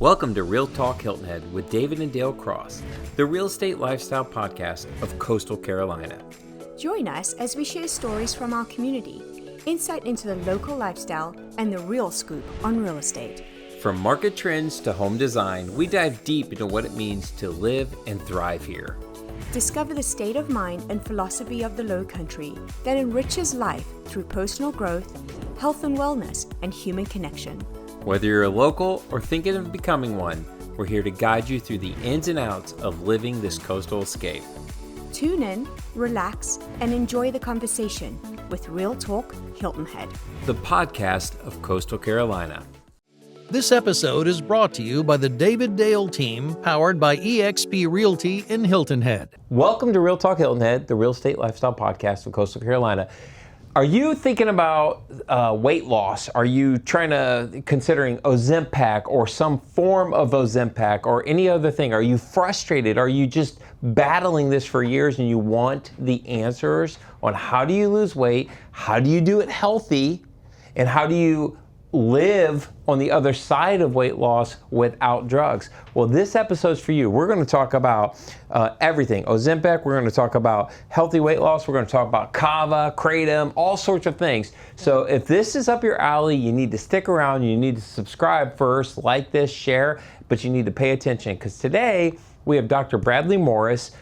Welcome to Real Talk Hilton Head with David and Dale Cross, the real estate lifestyle podcast of Coastal Carolina. Join us as we share stories from our community, insight into the local lifestyle, and the real scoop on real estate. From market trends to home design, we dive deep into what it means to live and thrive here. Discover the state of mind and philosophy of the Low Country that enriches life through personal growth, health and wellness, and human connection. Whether you're a local or thinking of becoming one, we're here to guide you through the ins and outs of living this coastal escape. Tune in, relax, and enjoy the conversation with Real Talk Hilton Head, the podcast of Coastal Carolina. This episode is brought to you by the David Dale team, powered by eXp Realty in Hilton Head. Welcome to Real Talk Hilton Head, the real estate lifestyle podcast of Coastal Carolina. Are you thinking about weight loss? Are you considering Ozempic or some form of Ozempic or any other thing? Are you frustrated? Are you just battling this for years and you want the answers on how do you lose weight? How do you do it healthy? And how do you live on the other side of weight loss without drugs? Well, this episode's for you. We're going to talk about everything. Ozempic, we're going to talk about healthy weight loss, we're going to talk about kava, kratom, all sorts of things. So if this is up your alley, you need to stick around, you need to subscribe first, like this, share, but you need to pay attention because today we have Dr. Bradley Morris.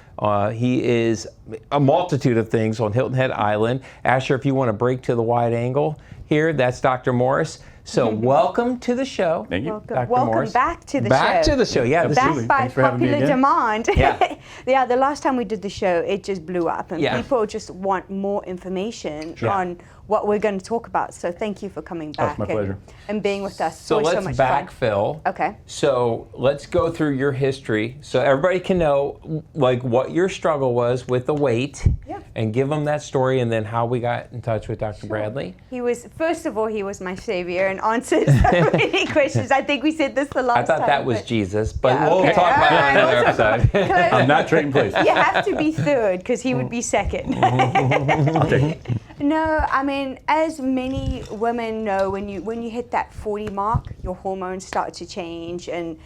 He is a multitude of things on Hilton Head Island. Asher, if you want to break to the wide angle here, that's Dr. Morris. So welcome to the show. Thank you. Welcome back to the show. Back to the show, yeah. Absolutely. Back by popular demand. Yeah. Yeah, the last time we did the show, it just blew up, and Yeah. people just want more information Sure. on what we're going to talk about. So thank you for coming back my pleasure. and being with us. So Always let's so much fun. backfill. Okay. So let's go through your history so everybody can know like what your struggle was with the weight. Yeah. And give them that story and then how we got in touch with Dr. Bradley. He was, first of all, he was my savior and answered so many questions. I think we said this the last I thought time. that was Jesus, but Yeah, we'll okay. talk about All it right, in another we'll talk episode. I'm not trading places. You have to be third because he would be second. I'll take it. No, I mean, as many women know, when you hit that 40 mark, your hormones start to change and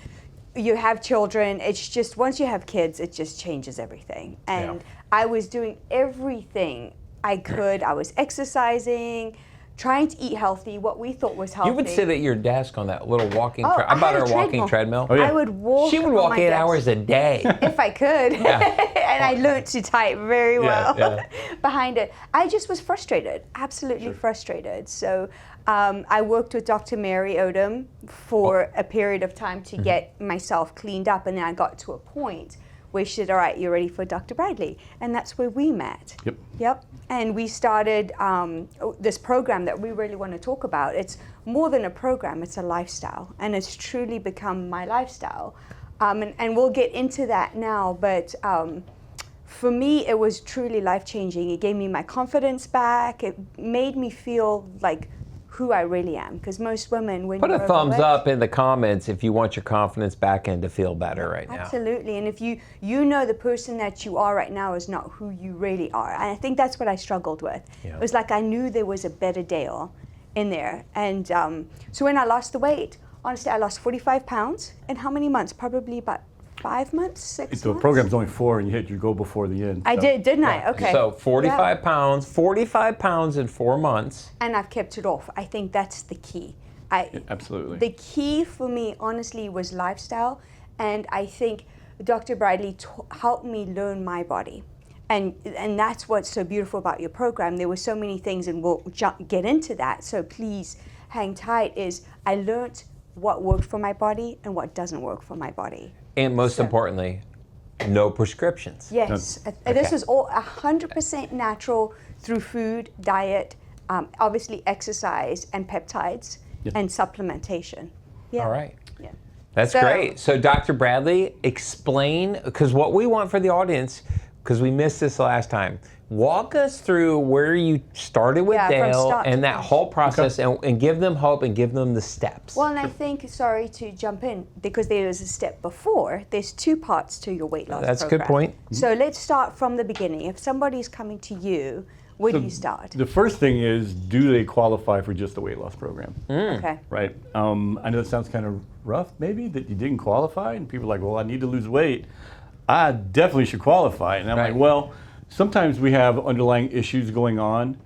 you have children. It's just, once you have kids, it just changes everything. And Yeah. I was doing everything I could. I was exercising, trying to eat healthy, what we thought was healthy. You would sit at your desk on that little walking Oh, I I bought had her a a walking treadmill. Oh, yeah. I would walk. She would on walk my 8 desk. hours a day. If I could. And I learned to type very well yeah. behind it. I just was frustrated, absolutely frustrated. So I worked with Dr. Mary Odom for a period of time to get myself cleaned up, and then I got to a point where she said, all right, you're ready for Dr. Bradley. And that's where we met. Yep. And we started this program that we really want to talk about. It's more than a program, it's a lifestyle. And it's truly become my lifestyle. And we'll get into that now, but for me, it was truly life-changing. It gave me my confidence back. It made me feel like who I really am. Because most women, when Put you're a thumbs overweight- up in the comments if you want your confidence back and to feel better right now. Absolutely. And if you know the person that you are right now is not who you really are. And I think that's what I struggled with. Yeah. It was like I knew there was a better Dale in there. And so when I lost the weight, honestly, I lost 45 pounds. In how many months? Probably about 5 months, 6 The months? program's only 4 and you hit your goal before the end. I so. did, didn't I? Okay. So 45 Yeah. pounds, 45 pounds in 4 months. And I've kept it off. I think that's the key. Absolutely. The key for me, honestly, was lifestyle. And I think Dr. Bradley helped me learn my body. And that's what's so beautiful about your program. There were so many things, and we'll get into that. So please hang tight, is I learned what worked for my body and what doesn't work for my body. And most importantly, no prescriptions. Yes, this was all 100% natural through food, diet, obviously exercise and peptides and supplementation. Yeah. All right. Yeah. That's great. So Dr. Bradley, explain, because what we want for the audience, because we missed this last time, walk us through where you started with Yeah, from Dale start to and that finish. whole process and give them hope and give them the steps. Well, and I think, sorry to jump in, because there was a step before, there's 2 parts to your weight loss That's a program. good point. So let's start from the beginning. If somebody's coming to you Where do you start? The first thing is, do they qualify for just the weight loss program? Okay. Right. I know that sounds kind of rough, maybe, that you didn't qualify, and people are like, well, I need to lose weight. I definitely should qualify. And I'm Right. like, well, sometimes we have underlying issues going on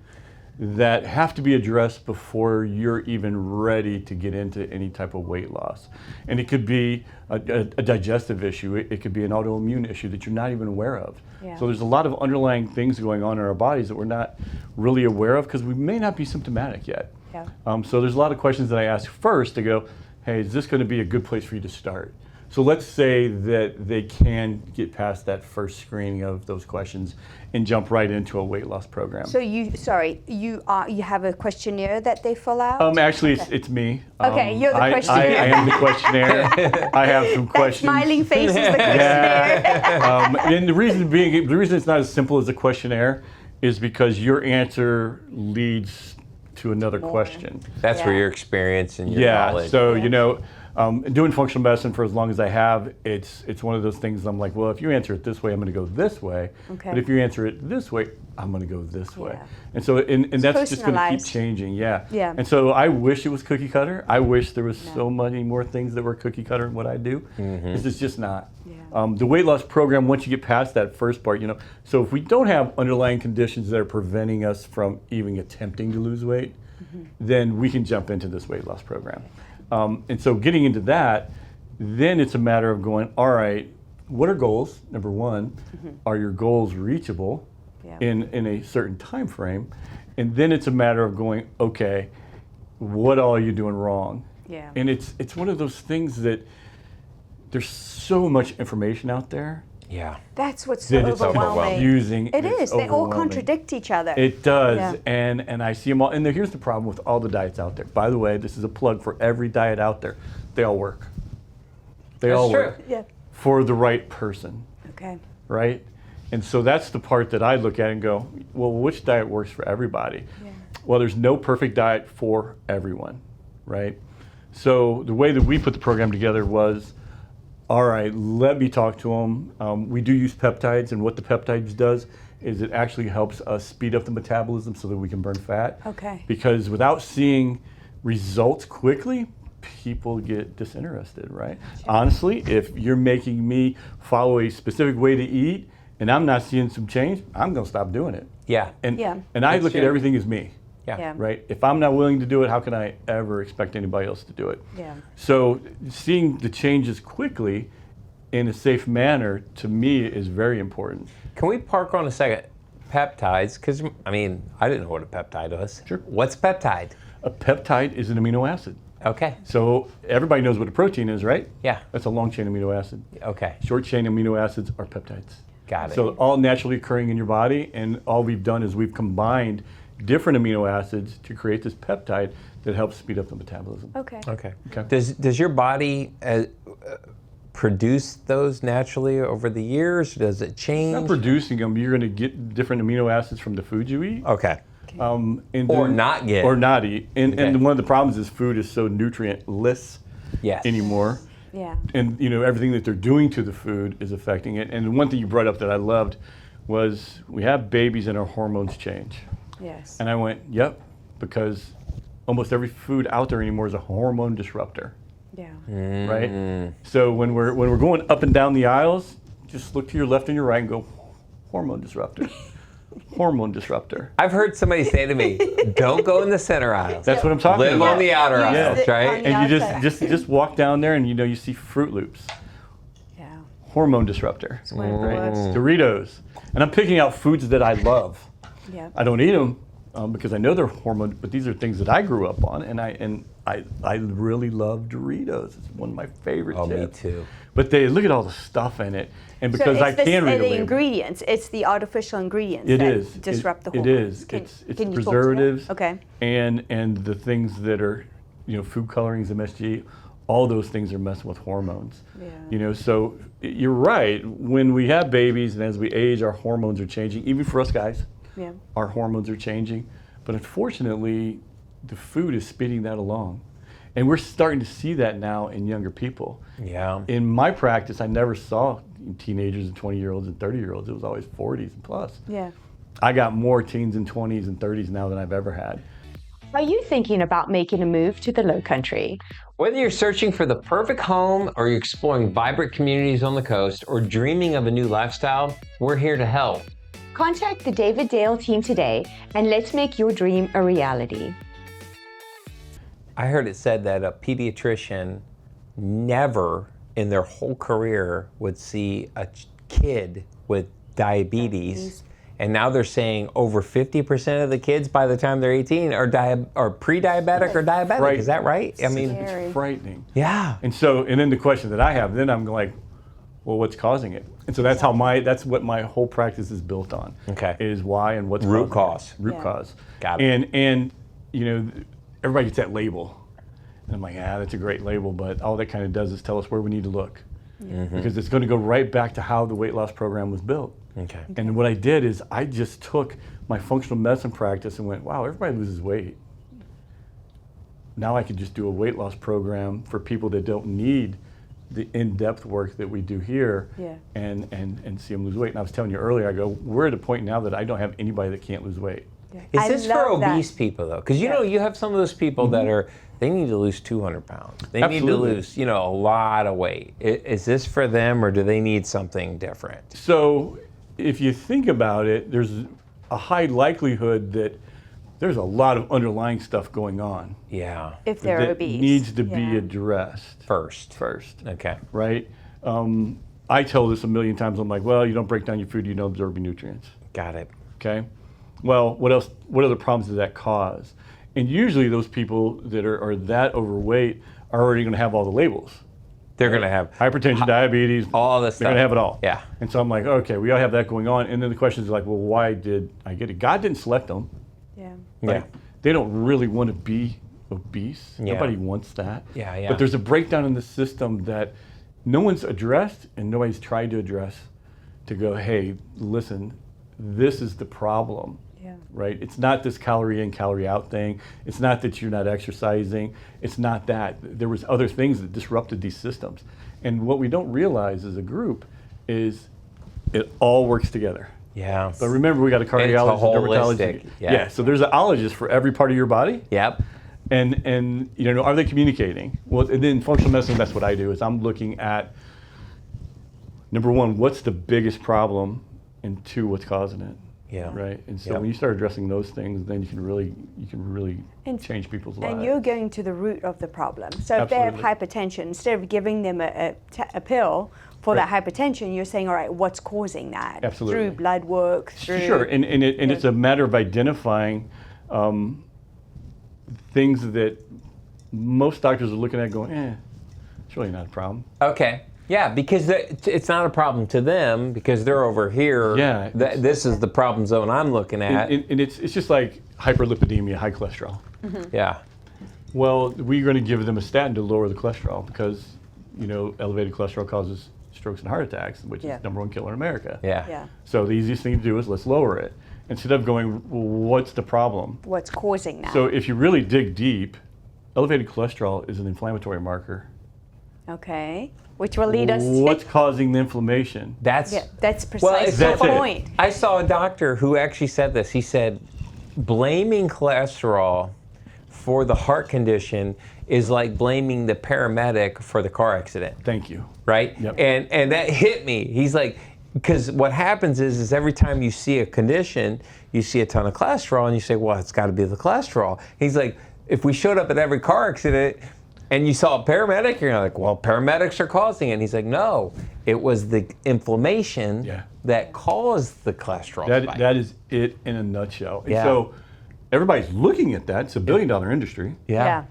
that have to be addressed before you're even ready to get into any type of weight loss. And it could be a digestive issue. It could be an autoimmune issue that you're not even aware of. Yeah. So there's a lot of underlying things going on in our bodies that we're not really aware of because we may not be symptomatic yet. Yeah. So there's a lot of questions that I ask first to go, hey, is this going to be a good place for you to start? So let's say that they can get past that first screening of those questions and jump right into a weight loss program. So you have a questionnaire that they fill out? Actually, it's me. Okay, you're the questionnaire. I am the questionnaire. I have some That questions. smiling face is the questionnaire. Yeah. And the reason it's not as simple as a questionnaire is because your answer leads to another question. That's where Yeah. your experience and your Yeah. knowledge. So doing functional medicine for as long as I have, it's one of those things. I'm like, well, if you answer it this way, I'm going to go this way. Okay. But if you answer it this way, I'm going to go this way. Yeah. And so, and that's just going to keep personalized. changing. Yeah. Yeah. And so I wish it was cookie cutter. I wish there was so many more things that were cookie cutter in what I do. It's just not. Yeah. The weight loss program, once you get past that first part, so if we don't have underlying conditions that are preventing us from even attempting to lose weight, then we can jump into this weight loss program. And so getting into that, then it's a matter of going, all right, what are goals? Number one, are your goals reachable Yeah. in a certain time frame? And then it's a matter of going, okay, what all are you doing wrong? Yeah. And it's one of those things that there's so much information out there yeah. That's what's so that it's overwhelming. confusing. It it's is. They all overwhelming. contradict each other. It does, Yeah. and I see them all. And here's the problem with all the diets out there. By the way, this is a plug for every diet out there. They all work. They That's all true. work Yeah. for the right person, Okay. right? And so that's the part that I look at and go, well, which diet works for everybody? Yeah. Well, there's no perfect diet for everyone, right? So the way that we put the program together was, all right, let me talk to them. We do use peptides, and what the peptides does is it actually helps us speed up the metabolism so that we can burn fat. Okay. Because without seeing results quickly, people get disinterested, right? Honestly, if you're making me follow a specific way to eat and I'm not seeing some change, I'm gonna stop doing it. Yeah. And Yeah. and I That's look at true. everything as me. Yeah. Yeah. Right? If I'm not willing to do it, how can I ever expect anybody else to do it? Yeah. So seeing the changes quickly in a safe manner, to me, is very important. Can we park on a second? Peptides, because I didn't know what a peptide was. Sure. What's peptide? A peptide is an amino acid. Okay. So everybody knows what a protein is, right? Yeah. That's a long chain amino acid. Okay. Short chain amino acids are peptides. Got it. So all naturally occurring in your body, and all we've done is we've combined different amino acids to create this peptide that helps speed up the metabolism. Okay. Okay. Okay. Does your body produce those naturally over the years? Does it change? Not producing them, you're going to get different amino acids from the food you eat. Okay. And Or then- not get. Or not eat. And Okay. one of the problems is food is so nutrient-less Yes. anymore. Yeah. And everything that they're doing to the food is affecting it. And one thing you brought up that I loved was we have babies and our hormones change. Yes. And I went, yep, because almost every food out there anymore is a hormone disruptor, Yeah. right? So when we're going up and down the aisles, just look to your left and your right and go, hormone disruptor, hormone disruptor. I've heard somebody say to me, "Don't go in the center aisles. That's what I'm talking Live about. on the outer Yeah. aisles, Sit on right?" the And you outside. just walk down there and you see Fruit Loops, Yeah. hormone disruptor, One of the worst. Doritos, and I'm picking out foods that I love. Yeah. I don't eat them because I know they're hormone, but these are things that I grew up on, and I really love Doritos. It's one of my favorite Oh, me chips. too. But they look at all the stuff in it, and because I can read the the label, ingredients. It's the artificial ingredients it that is disrupt the It hormones. is. Can It's you talk to that? preservatives. Okay. And the things that are food colorings, MSG, all those things are messing with hormones. Yeah. So you're right. When we have babies and as we age, our hormones are changing. Even for us guys, Yeah. our hormones are changing. But unfortunately, the food is speeding that along. And we're starting to see that now in younger people. Yeah. In my practice, I never saw teenagers and 20-year-olds and 30-year-olds. It was always 40s and plus. Yeah. I got more teens and 20s and 30s now than I've ever had. Are you thinking about making a move to the Low Country? Whether you're searching for the perfect home, or you're exploring vibrant communities on the coast, or dreaming of a new lifestyle, we're here to help. Contact the David Dale team today and let's make your dream a reality. I heard it said that a pediatrician never in their whole career would see a kid with diabetes. And now they're saying over 50% of the kids by the time they're 18 are pre-diabetic or diabetic. Right. Is that right? I mean, It's frightening. yeah. And then the question that I have, then I'm like, well, what's causing it? And so that's what my whole practice is built on. Okay. Is why and what's Root causing cause. it. Root cause. Got it. And everybody gets that label. And I'm like, that's a great label, but all that kind of does is tell us where we need to look. Because it's going to go right back to how the weight loss program was built. Okay. And what I did is I just took my functional medicine practice and went, wow, everybody loses weight. Now I could just do a weight loss program for people that don't need the in-depth work that we do here and see them lose weight. And I was telling you earlier, I go, we're at a point now that I don't have anybody that can't lose weight. Is this for love that. obese people though? Because you know, you have some of those people that they need to lose 200 pounds. They need to Absolutely. lose, a lot of weight. Is this for them, or do they need something different? So if you think about it, there's a high likelihood that there's a lot of underlying stuff going on Yeah. If they're that obese. needs to be addressed First. Okay. right? I tell this a million times. I'm like, well, you don't break down your food, you don't absorb your nutrients. Got it. Okay. Well, what else? What other problems does that cause? And usually, those people that are that overweight are already going to have all the labels: They're gonna have hypertension, diabetes, all this They're going to have it all. Yeah. And so I'm like, okay, we all have that going on. And then the question is like, well, why did I get it? God didn't select them. Yeah. Like, they don't really want to be obese. Yeah. Nobody wants that. Yeah. But there's a breakdown in the system that no one's addressed and nobody's tried to address to go, hey, listen, this is the problem. Yeah. Right? It's not this calorie in, calorie out thing. It's not that you're not exercising. It's not that. There was other things that disrupted these systems. And what we don't realize as a group is it all works together. Yeah. But remember, we got a cardiologist, a dermatologist. holistic, yeah. So there's an ologist for every part of your body. Yep. And are they communicating? Well, and then functional medicine, that's what I do, is I'm looking at, number one, what's the biggest problem? And two, what's causing it? Yeah. Right. And so when you start addressing those things, then you can really And- change people's lives. And you're going to the root of the problem. So if they have Absolutely. hypertension, instead of giving them a pill for that hypertension, you're saying, all right, what's causing that? Absolutely. Through blood work, through... Sure, and it's a matter of identifying things that most doctors are looking at going, it's really not a problem. Okay. Yeah, because it's not a problem to them because they're over here. Yeah. This is the problem zone I'm looking at. And it's just like hyperlipidemia, high cholesterol. Yeah. Well, we're going to give them a statin to lower the cholesterol because, elevated cholesterol causes strokes and heart attacks, which is number one killer in America. Yeah. Yeah. So the easiest thing to do is let's lower it. Instead of going, well, what's the problem? What's causing that? So if you really dig deep, elevated cholesterol is an inflammatory marker. Okay. Which will lead us What's causing the inflammation? That's that's well, it's precisely so the it. point. I saw a doctor who actually said this. He said, blaming cholesterol for the heart condition is like blaming the paramedic for the car accident. Thank you. Right? Yep. And that hit me. He's like, because what happens is every time you see a condition, you see a ton of cholesterol, and you say, well, it's got to be the cholesterol. He's like, if we showed up at every car accident and you saw a paramedic, you're like, well, paramedics are causing it. And he's like, no, it was the inflammation that caused the cholesterol spike. That is it in a nutshell. And Yeah. so everybody's looking at that. It's a $1 billion industry. Yeah.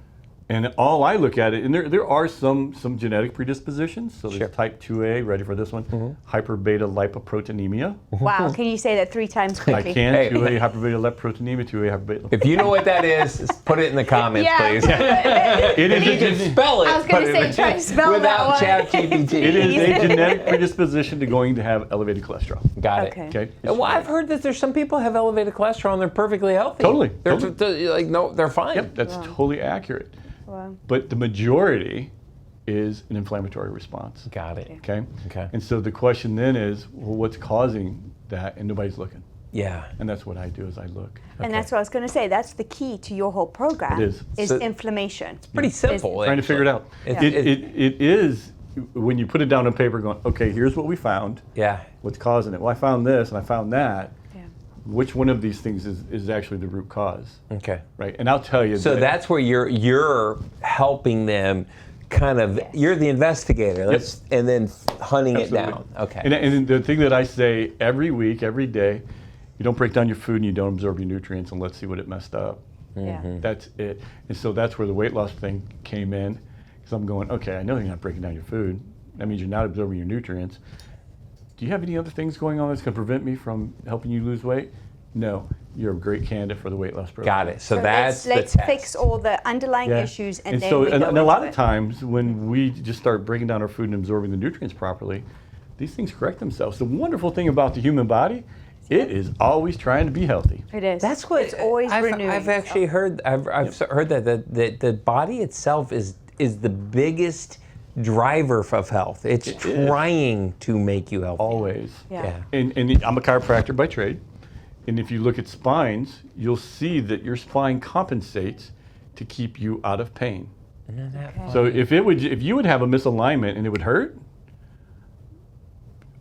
And all I look at it, and there are some genetic predispositions. So there's Sure. type 2A, ready for this one, hyperbeta lipoproteinemia. Wow. Can you say that 3 times I quickly? can, Hey. 2A hyperbeta lipoproteinemia, 2A hyperbeta. If you know what that is, put it in the comments, please. It If you is can spell it, I was gonna put say, it try to spell that without one. ChatGPT. It is a genetic predisposition to going to have elevated cholesterol. Got it. Okay. Okay. Well, I've heard that there's some people have elevated cholesterol and they're perfectly healthy. Totally, They're totally. like, no, they're fine. Yep, that's totally accurate. Wow. But the majority is an inflammatory response. Got it. Okay. Okay. And so the question then is, well, what's causing that? And nobody's looking. Yeah. And that's what I do is I look. And that's what I was going to say. That's the key to your whole program. It is. So- inflammation. Pretty simple. Trying to figure it out. It is, when you put it down on paper going, okay, here's what we found. Yeah. What's causing it? Well, I found this and I found that. Yeah. Which one of these things is actually the root cause? Okay. Right. And I'll tell you. So that's where you're helping them kind of, you're the investigator, and then hunting Absolutely. it down. Okay. And the thing that I say every week, every day, you don't break down your food and you don't absorb your nutrients, and let's see what it messed up. Yeah. That's it. And so that's where the weight loss thing came in, because I'm going, okay, I know you're not breaking down your food. That means you're not absorbing your nutrients. Do you have any other things going on that's going to prevent me from helping you lose weight? No. You're a great candidate for the weight loss program. Got it. So that's let's the test. fix all the underlying issues, and then so, we go and a lot into of it. times when we just start breaking down our food and absorbing the nutrients properly, these things correct themselves. The wonderful thing about the human body, it is always trying to be healthy. It is. That's what it's always renewing. I've actually heard. I've heard that the body itself is the biggest driver of health. It's trying to make you healthy. Always. Yeah. And I'm a chiropractor by trade. And if you look at spines, you'll see that your spine compensates to keep you out of pain. So if you would have a misalignment and it would hurt,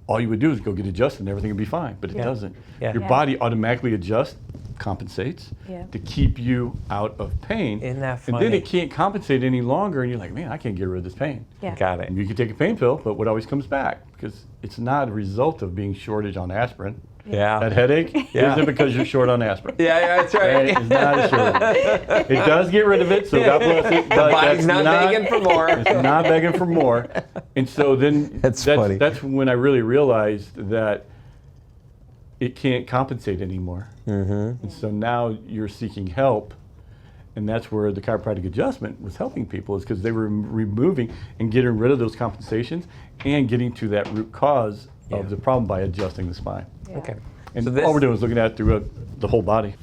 all you would do is go get adjusted and everything would be fine, but it doesn't. Yeah. Your Yeah. body automatically adjusts, compensates to keep you out of pain. Isn't that And then funny? it can't compensate any longer, and you're like, man, I can't get rid of this pain. Yeah. Got it. And you can take a pain pill, but what always comes back? Because it's not a result of being shortage on aspirin. Yeah. That headache Yeah. isn't because you're short on aspirin. Yeah, that's right. It's not a shortage. It does get rid of it, so God bless it. The but body's that's not begging for more. It's not begging for more. And so then That's funny. That's when I really realized that it can't compensate anymore. And so now you're seeking help, and that's where the chiropractic adjustment was helping people, is because they were removing and getting rid of those compensations and getting to that root cause of the problem by adjusting the spine. Okay. And So this- all we're doing is looking at it through the whole body.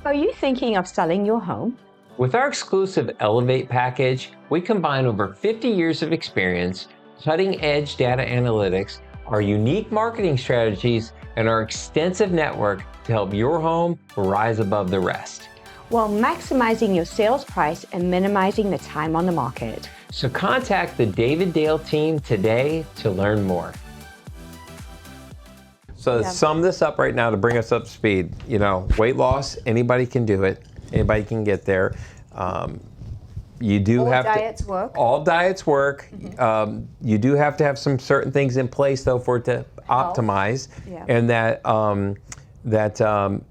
Are you thinking of selling your home? With our exclusive Elevate package, we combine over 50 years of experience, cutting-edge data analytics, our unique marketing strategies, and our extensive network to help your home rise above the rest. While maximizing your sales price and minimizing the time on the market. So contact the David Dale team today to learn more. So to sum this up right now to bring us up to speed, weight loss, anybody can do it. Anybody can get there. You do All have diets work. All diets work. You do have to have some certain things in place though for it to optimize, and that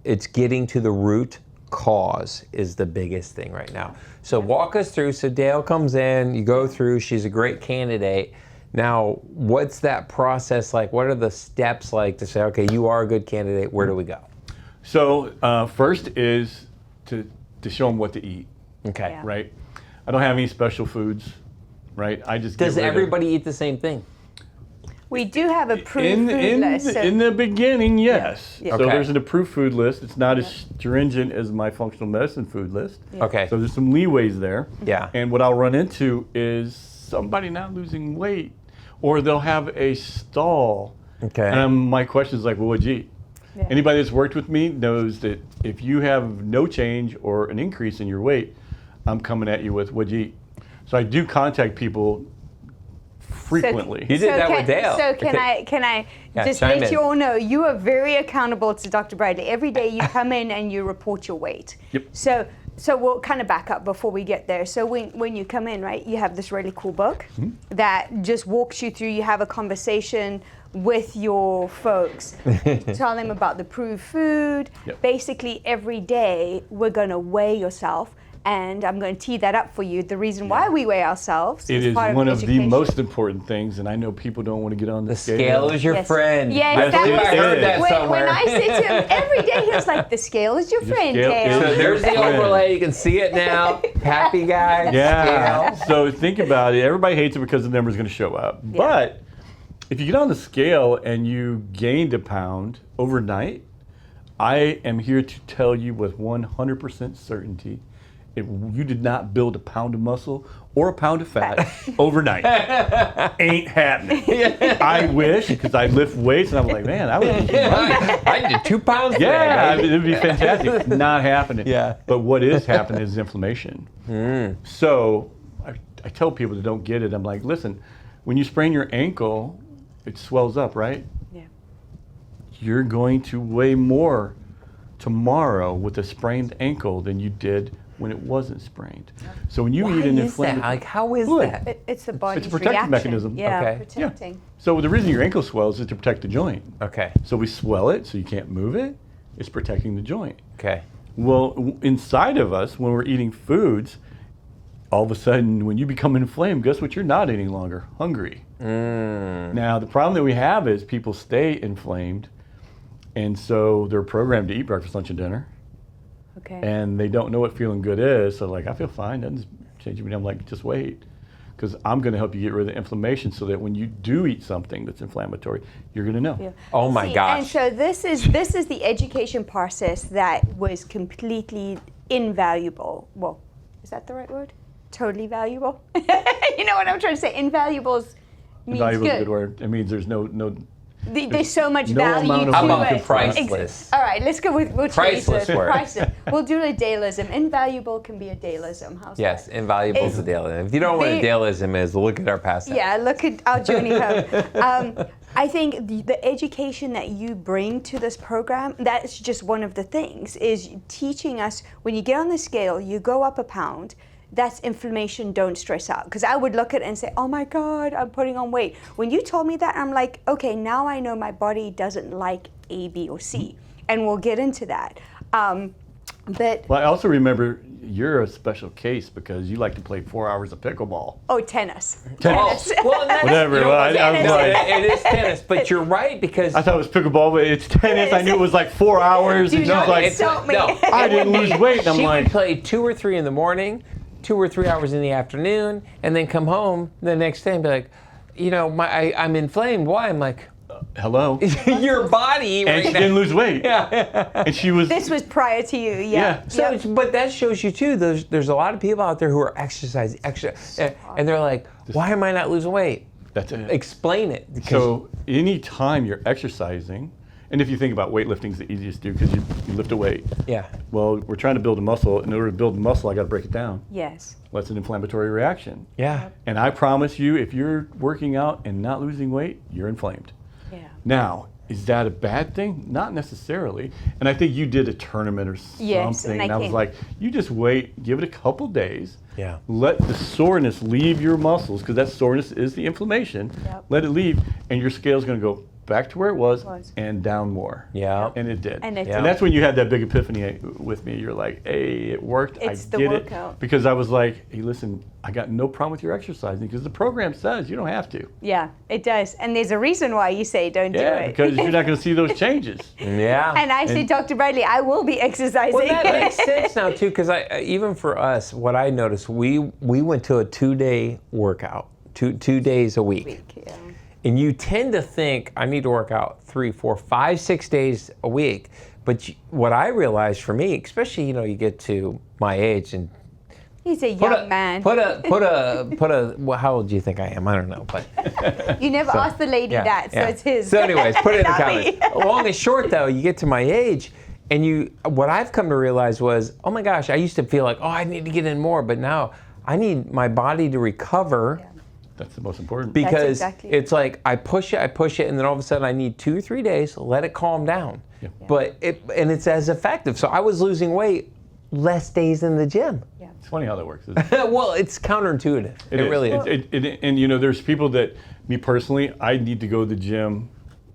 it's getting to the root cause is the biggest thing right now. So walk us through. So Dale comes in, you go through. She's a great candidate. Now, what's that process like? What are the steps like to say, okay, you are a good candidate. Where do we go? So first is to show them what to eat. Okay. Right? I don't have any special foods, right? I just Does get rid of- everybody eat the same thing? We do have a approved food list. In the beginning, yes. Yeah. So Okay. there's an approved food list. It's not as stringent as my functional medicine food list. Okay. So there's some leeways there. Yeah. And what I'll run into is somebody not losing weight, or they'll have a stall. Okay. And my question is like, well, what'd you eat? Yeah. Anybody that's worked with me knows that if you have no change or an increase in your weight, I'm coming at you with, what'd you eat? So I do contact people frequently. You did that with Dale. So can I Yeah, just chime let in. you all know you are very accountable to Dr. Bradley. Every day you come in and you report your weight. Yep. So we'll kind of back up before we get there. So when you come in, right, you have this really cool book that just walks you through. You have a conversation with your folks. Tell them about the approved food. Yep. Basically, every day we're going to weigh yourself. And I'm going to tee that up for you. The reason why we weigh ourselves It is part one of the education. most important things, and I know people don't want to get on the The scale is your Yes. friend. Yes, I that believe was I heard that when somewhere. I say to him every day, he was like, "The scale is your friend, scale Dale." is So there's the Friend. overlay. You can see it now. Happy guy. Yeah. Scale. So think about it. Everybody hates it because the number's going to show up. But if you get on the scale and you gained a pound overnight, I am here to tell you with 100% certainty, you did not build a pound of muscle or a pound of fat overnight. Ain't happening. I wish, because I lift weights and I'm like, man, I would. I did 2 pounds today. Yeah, it would be fantastic. Not happening. Yeah. But what is happening is inflammation. So I tell people that don't get it, I'm like, listen, when you sprain your ankle, it swells up, right? Yeah. You're going to weigh more tomorrow with a sprained ankle than you did when it wasn't sprained. So when you Why eat an is that? inflammatory, Like, how is Good. that? It's the body's protective reaction. mechanism. Yeah, Okay. protecting. So the reason your ankle swells is to protect the joint. Okay. So we swell it so you can't move it. It's protecting the joint. Okay. Well, inside of us, when we're eating foods, all of a sudden, when you become inflamed, guess what? You're not any longer hungry. Now, the problem that we have is people stay inflamed, and so they're programmed to eat breakfast, lunch, and dinner, Okay. and they don't know what feeling good is. So, like, I feel fine. Doesn't change me. I'm like, just wait, because I'm going to help you get rid of the inflammation, so that when you do eat something that's inflammatory, you're going to know. Yeah. Oh my See, gosh. And so this is the education process that was completely invaluable. Well, is that the right word? Totally valuable. You know what I'm trying to say? Invaluable means Valuable is a good. good word. It means there's no There's so much no value amount of to How about it. the priceless? All right, let's go with Priceless word. Priceless. We'll do a dailism. Invaluable can be a dailism. How's Yes, that? invaluable is a dailism. If you don't know what a They- dailism is, look at our past. Yeah, look at our journey home. I think the education that you bring to this program, that's just one of the things, is teaching us when you get on the scale, you go up a pound, that's inflammation, don't stress out. Because I would look at it and say, oh my God, I'm putting on weight. When you told me that, I'm like, okay, now I know my body doesn't like A, B, or C. And we'll get into that. But Well, I also remember you're a special case because you like to play 4 hours of pickleball. oh, tennis. Oh, Tennis. well, that's, Whatever. you know Well, what, I was no, like- it is tennis, but you're right because I thought it was pickleball, but it's tennis. I knew it was like 4 hours. Do and she's not like, insult me. no. I didn't lose weight. And I'm she like, would play 2 or 3 in the morning, 2 or 3 hours in the afternoon, and then come home the next day and be like, you know, I'm inflamed. Why? I'm like, hello. your body And right she now. didn't lose weight. Yeah. And she was. This was prior to you, yeah. Yeah. So, Yep. but that shows you too. There's a lot of people out there who are exercising, and they're like, why am I not losing weight? That's it. Explain it. because- So anytime you're exercising, and if you think about weightlifting is the easiest to do because you lift a weight. yeah. Well, we're trying to build a muscle. In order to build a muscle, I got to break it down. Yes. Well, that's an inflammatory reaction. Yeah. And I promise you, if you're working out and not losing weight, you're inflamed. Yeah. Now, is that a bad thing? Not necessarily. And I think you did a tournament or something. Yes, and I I was came. like, you just wait, give it a couple days. Yeah. Let the soreness leave your muscles, because that soreness is the inflammation. Yep. Let it leave, and your scale's going to go back to where it was and down more. Yeah. And it did. And it did. And that's when you had that big epiphany with me. You're like, hey, it worked. It's I the get workout. it. Because I was like, hey, listen, I got no problem with your exercising, because the program says you don't have to. Yeah, it does. And there's a reason why you say don't do Yeah, it. because you're not going to see those changes. Yeah. And I said, Dr. Bradley, I will be exercising. Well, that makes sense now too, because even for us, what I noticed, we went to a 2-day workout, two days a week. Yeah. And you tend to think I need to work out 3, 4, 5, 6 days a week. But what I realized for me, especially you get to my age and He's a young man. well, how old do you think I am? I don't know, but You never asked the lady that, so it's his. So anyways, put it in the Not me. comments. Long and short though, you get to my age and what I've come to realize was, oh my gosh, I used to feel like, oh, I need to get in more, but now I need my body to recover. Yeah. That's the most important. Because exactly it. it's like I push it, and then all of a sudden I need 2 or 3 days, let it calm down. Yeah. But it's as effective. So I was losing weight less days in the gym. Yeah. It's funny how that works. Isn't it? Well, it's counterintuitive. It is. really is. And there's people that, me personally, I need to go to the gym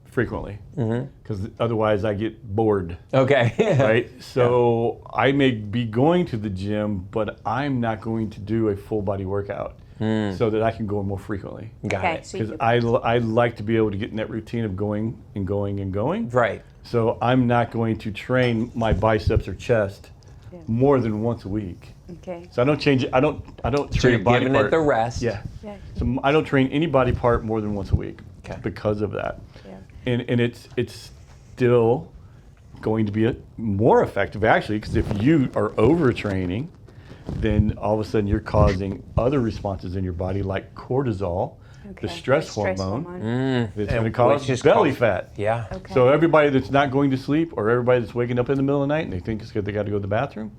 frequently, because otherwise I get bored. Okay. Right? So I may be going to the gym, but I'm not going to do a full body workout so that I can go more frequently. Got Okay, it. so Because you- I like to be able to get in that routine of going and going and going. Right. So I'm not going to train my biceps or chest more than once a week. Okay. So I don't change it. I don't So train you're a body giving part. it the rest. Yeah. Yeah. So I don't train any body part more than once a week Okay. because of that. Yeah. And it's still going to be more effective, actually, because if you are overtraining, then all of a sudden you're causing other responses in your body like cortisol, the stress hormone. That's going to cause belly fat. Yeah. Okay. So everybody that's not going to sleep, or everybody that's waking up in the middle of the night and they think it's good they got to go to the bathroom,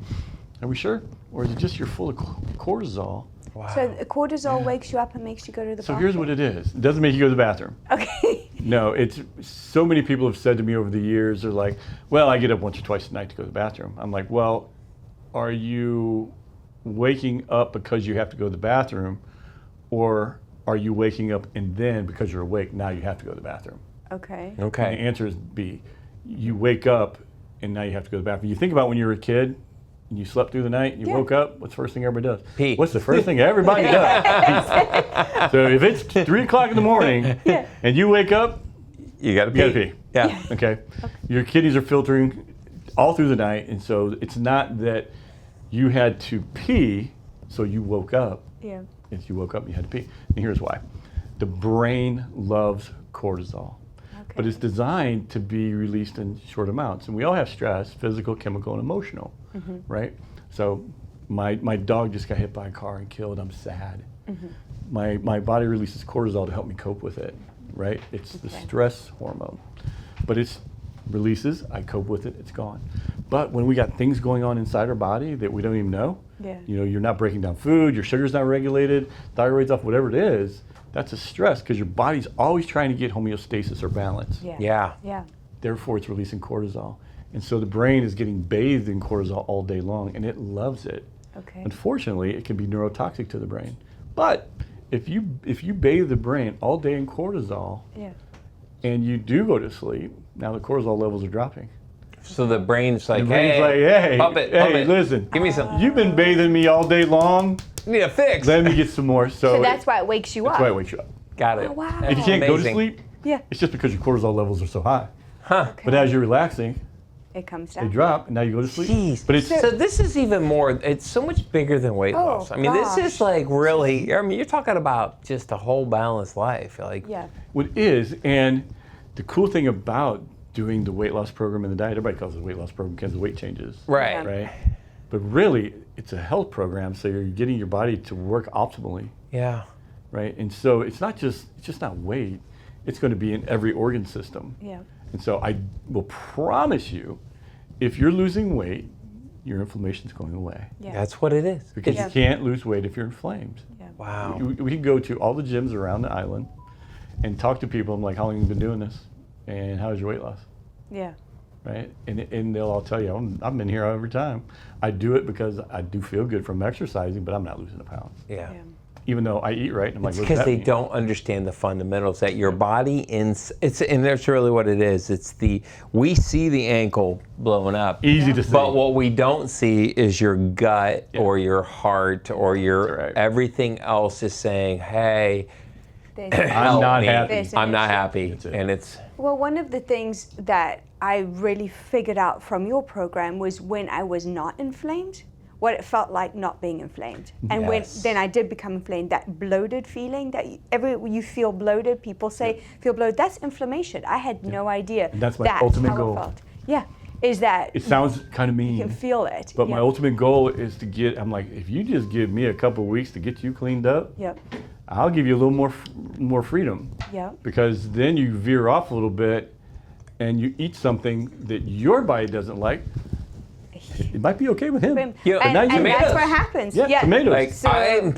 are we sure? Or is it just you're full of cortisol? Wow. So the cortisol wakes you up and makes you go to the So bathroom? here's what it is. It doesn't make you go to the bathroom. Okay. No, it's so many people have said to me over the years, they're like, well, I get up once or twice a night to go to the bathroom. I'm like, well, are you waking up because you have to go to the bathroom, or are you waking up and then because you're awake, now you have to go to the bathroom? Okay. And the Okay. answer is B. You wake up and now you have to go to the bathroom. You think about when you were a kid and you slept through the night and you woke up, what's the first thing everybody does? Pee. What's the first thing everybody does? Pee. So if it's 3 o'clock in the morning and you wake up, You got to pee. you gotta pee. Yeah. Okay? Your kidneys are filtering all through the night, and so it's not that you had to pee, so you woke up. Yeah. If you woke up, you had to pee. And here's why. The brain loves cortisol, but it's designed to be released in short amounts. And we all have stress, physical, chemical, and emotional, right? So my dog just got hit by a car and killed. I'm sad. My body releases cortisol to help me cope with it, right? It's the stress hormone. But it's releases, I cope with it, it's gone. But when we got things going on inside our body that we don't even know, you know, you're not breaking down food, your sugar's not regulated, thyroid's off, whatever it is, that's a stress because your body's always trying to get homeostasis or balance. Yeah. Yeah. Therefore, it's releasing cortisol. And so the brain is getting bathed in cortisol all day long, and it loves it. Okay. Unfortunately, it can be neurotoxic to the brain. But if you bathe the brain all day in cortisol, and you do go to sleep, now the cortisol levels are dropping. So the brain's like, The brain's hey, like, hey, pump it, listen, give me some. you've been bathing me all day long. Need a fix. Let me get some more. So that's why it wakes you up. That's why it wakes you up. Got it. Oh, wow. That's If you can't go to amazing. sleep, Yeah. it's just because your cortisol levels are so high. Huh. But as you're relaxing, It comes they down. drop, and now you go to sleep. Jeez. But it's So this is even more, it's so much bigger than weight loss. I mean, this is like really, I mean, you're talking about just a whole balanced life. Like, what it is, and the cool thing about doing the weight loss program and the diet, everybody calls it a weight loss program because the weight changes. right. Right? But really, it's a health program, so you're getting your body to work optimally, Yeah. right? And so it's just not weight, it's going to be in every organ system. Yeah. And so I will promise you, if you're losing weight, your inflammation's going away. Yeah. That's what it is. Because you can't lose weight if you're inflamed. Wow. We can go to all the gyms around the island and talk to people. I'm like, how long have you been doing this? And how's your weight loss? Yeah. Right? And they'll all tell you, I've been here every time. I do it because I do feel good from exercising, but I'm not losing a pound. Yeah. Even though I eat right. And I'm like, It's what does because that they mean? don't understand the fundamentals that your body and that's really what it is. It's we see the ankle blowing up. Easy to see. But what we don't see is your gut or your heart or your That's right. everything else is saying, hey, I'm help not me. happy. I'm not happy. That's it. And it's Well, one of the things that I really figured out from your program was when I was not inflamed, what it felt like not being inflamed. And when then I did become inflamed, that bloated feeling that you feel bloated, people say feel bloated, that's inflammation. I had no idea. And that's my ultimate how goal. It felt. Yeah, is that It sounds kind of mean. you can feel it. But my ultimate goal is to I'm like, if you just give me a couple of weeks to get you cleaned up, Yep. I'll give you a little more freedom. Yeah. Because then you veer off a little bit and you eat something that your body doesn't like. It might be okay with him. Yeah, and now you and make that's us. what happens. Yeah, tomatoes. like So- I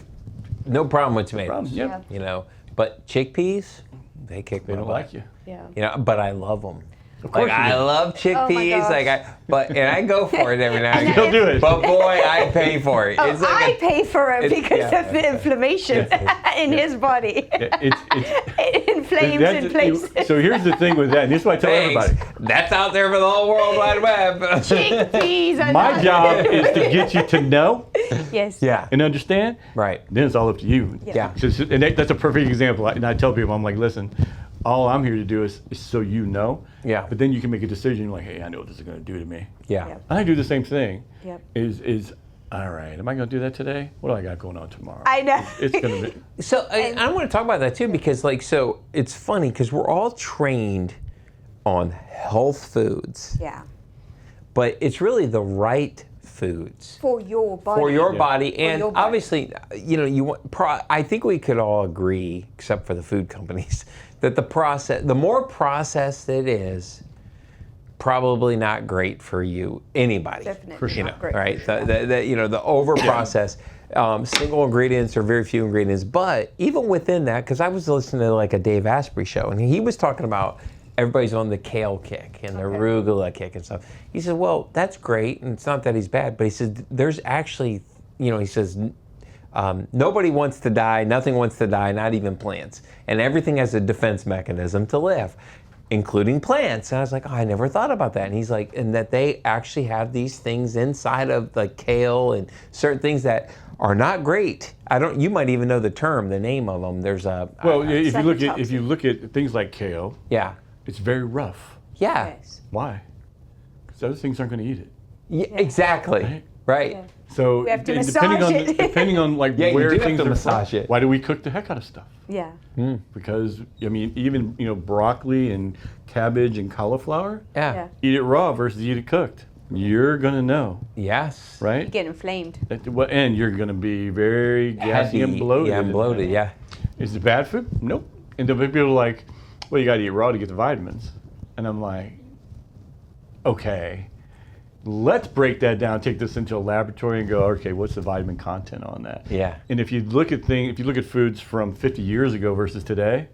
no problem with tomatoes. Problem, yep. You know, but chickpeas, they kick They my don't butt. like you. Yeah. You know, but I love them. Of course Like you I do. love chickpeas. gosh. And I go for it every now and He'll again. do it. But boy, I pay for it. Oh, It's like I pay for it it's- because yeah. of the inflammation in his body. It's It inflames that's- in places. So here's the thing with that, and this is what I tell thanks. everybody. That's out there for the whole World Wide Web. Chickpeas are My not- job is to get you to know Yes. Yeah. and understand. Right. Then it's all up to you. Yeah. And that's a perfect example. And I tell people, I'm like, listen, all I'm here to do is so you know. Yeah. But then you can make a decision like, hey, I know what this is going to do to me. Yeah. Yep. And I do the same thing. Yep. Is all right, am I going to do that today? What do I got going on tomorrow? I know. It's going to be. So I want to talk about that too because so it's funny because we're all trained on health foods, Yeah. but it's really the right foods. For your body. For your body, and your body. obviously, I think we could all agree, except for the food companies, that the more processed it is, probably not great for you, anybody. Definitely not great. Right? For sure. The over processed. Single ingredients or very few ingredients, but even within that, because I was listening to like a Dave Asprey show, and he was talking about everybody's on the kale kick and the arugula kick and stuff. He said, well, that's great, and it's not that he's bad, but he says there's actually, he says, nobody wants to die, nothing wants to die, not even plants, and everything has a defense mechanism to live, including plants. And I was like, oh, I never thought about that. And he's like, and that they actually have these things inside of the kale and certain things that are not great. You might even know the name of them. There's if you look at things like kale, yeah, it's very rough. yeah, Yes. Why? Because other things aren't going to eat it. yeah, exactly, right. Yeah. So We have to depending massage on it. depending on like Yeah, you where do have things to are massage from, it. why do we cook the heck out of stuff? Yeah. Because even broccoli and cabbage and cauliflower, Yeah. eat it raw versus eat it cooked. You're gonna know, Yes. right? You get inflamed. And you're gonna be very gassy and Heavy, bloated. Yeah, and bloated. Yeah. Is it bad food? Nope. And the people are like, well, you gotta eat raw to get the vitamins. And I'm like, okay, let's break that down, take this into a laboratory and go, okay, what's the vitamin content on that? Yeah. And if you look at foods from 50 years ago versus today,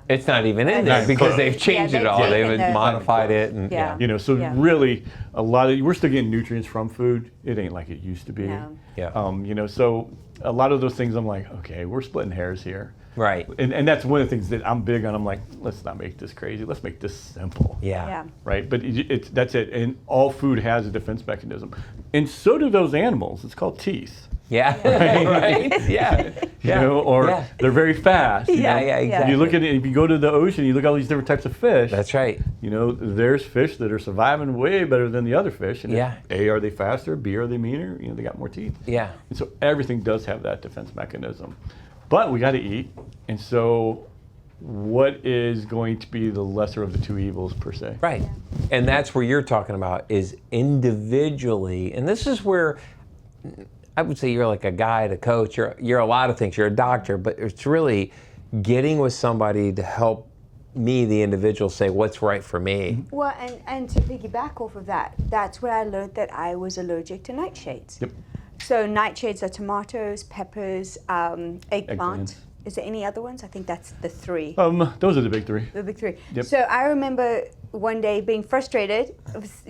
It's not even in there Not because close. they've changed Yeah, it all. they've They've taken the- modified it, and Yeah. Yeah. really we're still getting nutrients from food. It ain't like it used to be. No. Yeah. So a lot of those things I'm like, okay, we're splitting hairs here. Right. And that's one of the things that I'm big on. I'm like, let's not make this crazy. Let's make this simple. Yeah. Right? But that's it. And all food has a defense mechanism. And so do those animals. It's called teeth. Yeah. Right. Yeah. Or they're very fast. Yeah, exactly. You look at it, if you go to the ocean, you look at all these different types of fish. That's right. There's fish that are surviving way better than the other fish. And Yeah. A, are they faster? B, are they meaner? They got more teeth. Yeah. And so everything does have that defense mechanism. But we got to eat. And so what is going to be the lesser of the two evils per se? Right. And that's where you're talking about is individually, and this is where I would say you're like a guide, a coach, you're a lot of things, you're a doctor, but it's really getting with somebody to help me, the individual, say what's right for me. Well, and to piggyback off of that, that's where I learned that I was allergic to nightshades. Yep. So nightshades are tomatoes, peppers, eggplant. Eggplants. Is there any other ones? I think that's the three. Those are the big three. The big three. Yep. So I remember one day being frustrated,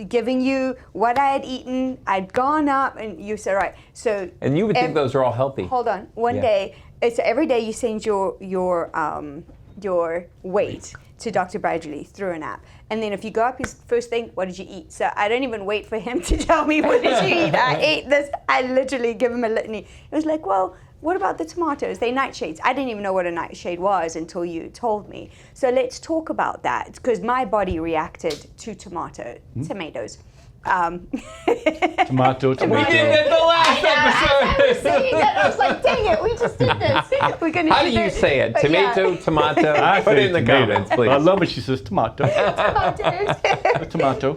giving you what I had eaten. I'd gone up, and you said, right. So And you would think those are all healthy. hold on. One day, it's every day you send your weight to Dr. Bradley through an app. And then if you go up, his first thing, what did you eat? So I don't even wait for him to tell me what did you eat. I ate this. I literally give him a litany. It was like, well, what about the tomatoes? They're nightshades. I didn't even know what a nightshade was until you told me. So let's talk about that, because my body reacted to tomatoes. Tomato. We did it the last I was episode. saying that. I was like, dang it, we just did this. We're gonna How do you this. say it? But Tomato, yeah. tomato? I Put say it in the tomato. comments, please. I love when she says tomato. Tomatoes.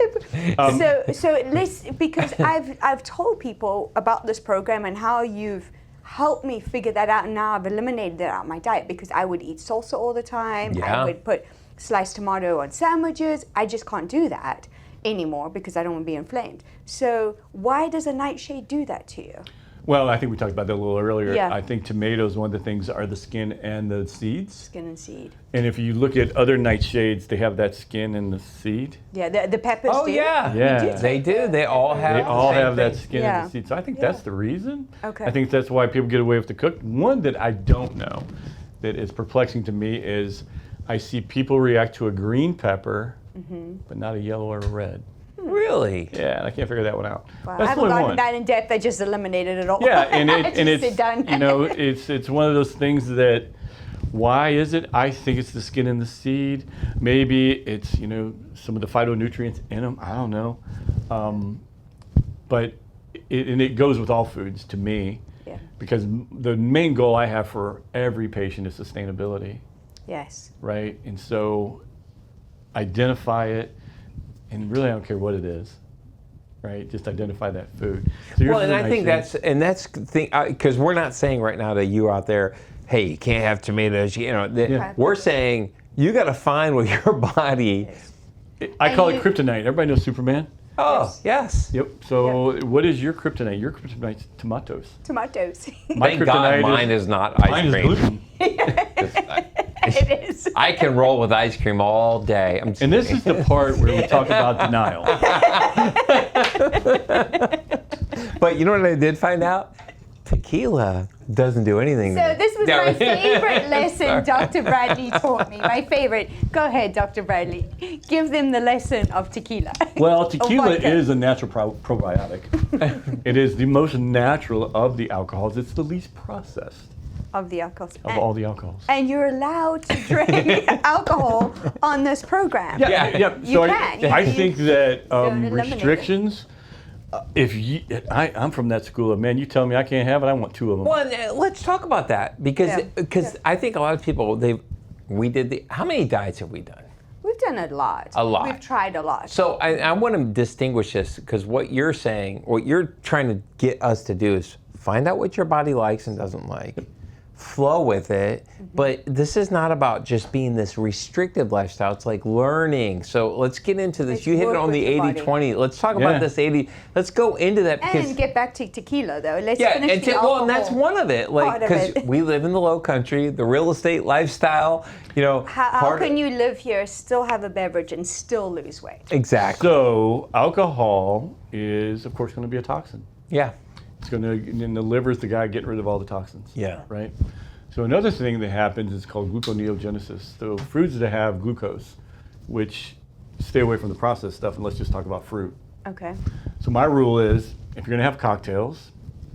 Tomato. So let's, because I've told people about this program and how you've helped me figure that out, and now I've eliminated that out of my diet, because I would eat salsa all the time. Yeah. I would put sliced tomato on sandwiches. I just can't do that anymore because I don't want to be inflamed. So why does a nightshade do that to you? Well, I think we talked about that a little earlier. Yeah. I think tomatoes, one of the things are the skin and the seeds. Skin and seed. And if you look at other nightshades, they have that skin and the seed. Yeah, the peppers Oh do. yeah. Yeah. They do. They all have. They all the same have that thing. skin Yeah. and the seed. So I think Yeah. that's the reason. Okay. I think that's why people get away with the cooked. One that I don't know that is perplexing to me is I see people react to a green pepper, but not a yellow or a red. Really? Yeah, and I can't figure that one out. Wow, I That's haven't the only gotten one. that in depth. I just eliminated it all. Yeah, and I just it's said done. it's one of those things that, why is it? I think it's the skin and the seed. Maybe it's some of the phytonutrients in them. I don't know, but it goes with all foods to me. Yeah. Because the main goal I have for every patient is sustainability, Yes. right? And so identify it, and really I don't care what it is. right? Just identify that food. So yours Well, is and a I nice think thing. that's because we're not saying right now to you out there, hey, you can't have tomatoes. Yeah. We're saying you got to find what your body. I call And it kryptonite. Everybody knows Superman? Oh, yes. Yep. So what is your kryptonite? Your kryptonite's tomatoes. Tomatoes. My Thank God kryptonite mine is not ice Mine is cream. gluten. It is. I can roll with ice cream all day. I'm just And this kidding. is the part where we talk about denial. But you know what I did find out? Tequila doesn't do anything to So me. this was No. my favorite lesson Dr. Bradley taught me. My favorite. Go ahead, Dr. Bradley. Give them the lesson of tequila. Well, tequila vodka. is a natural probiotic. It is the most natural of the alcohols. It's the least processed Of the alcohols. of all the alcohols. And you're allowed to drink alcohol on this program. Yeah. You So can. I think that Don't eliminate it. restrictions. I'm from that school of, man, you tell me I can't have it, I want 2 of them. Well, and, let's talk about that because Yeah. I think a lot of people how many diets have we done? We've done a lot. A lot. We've tried a lot. So I want to distinguish this because what you're saying, what you're trying to get us to do is find out what your body likes and doesn't like, flow with it. But this is not about just being this restrictive lifestyle. It's like learning. So let's get into this. Let's You hit it work on with the your body. 80-20. Let's talk Yeah. about this 80. Let's go into that because And get back to tequila, though. Let's yeah, finish the well, alcohol. and that's one of it. Like part of because it. we live in the low country, the real estate lifestyle. How can you live here, still have a beverage, and still lose weight? Exactly. So alcohol is, of course, going to be a toxin. Yeah. It's going to, and the liver is the guy getting rid of all the toxins. Yeah. Right? So another thing that happens is called gluconeogenesis. So fruits that have glucose, which stay away from the processed stuff, and let's just talk about fruit. Okay. So my rule is, if you're going to have cocktails,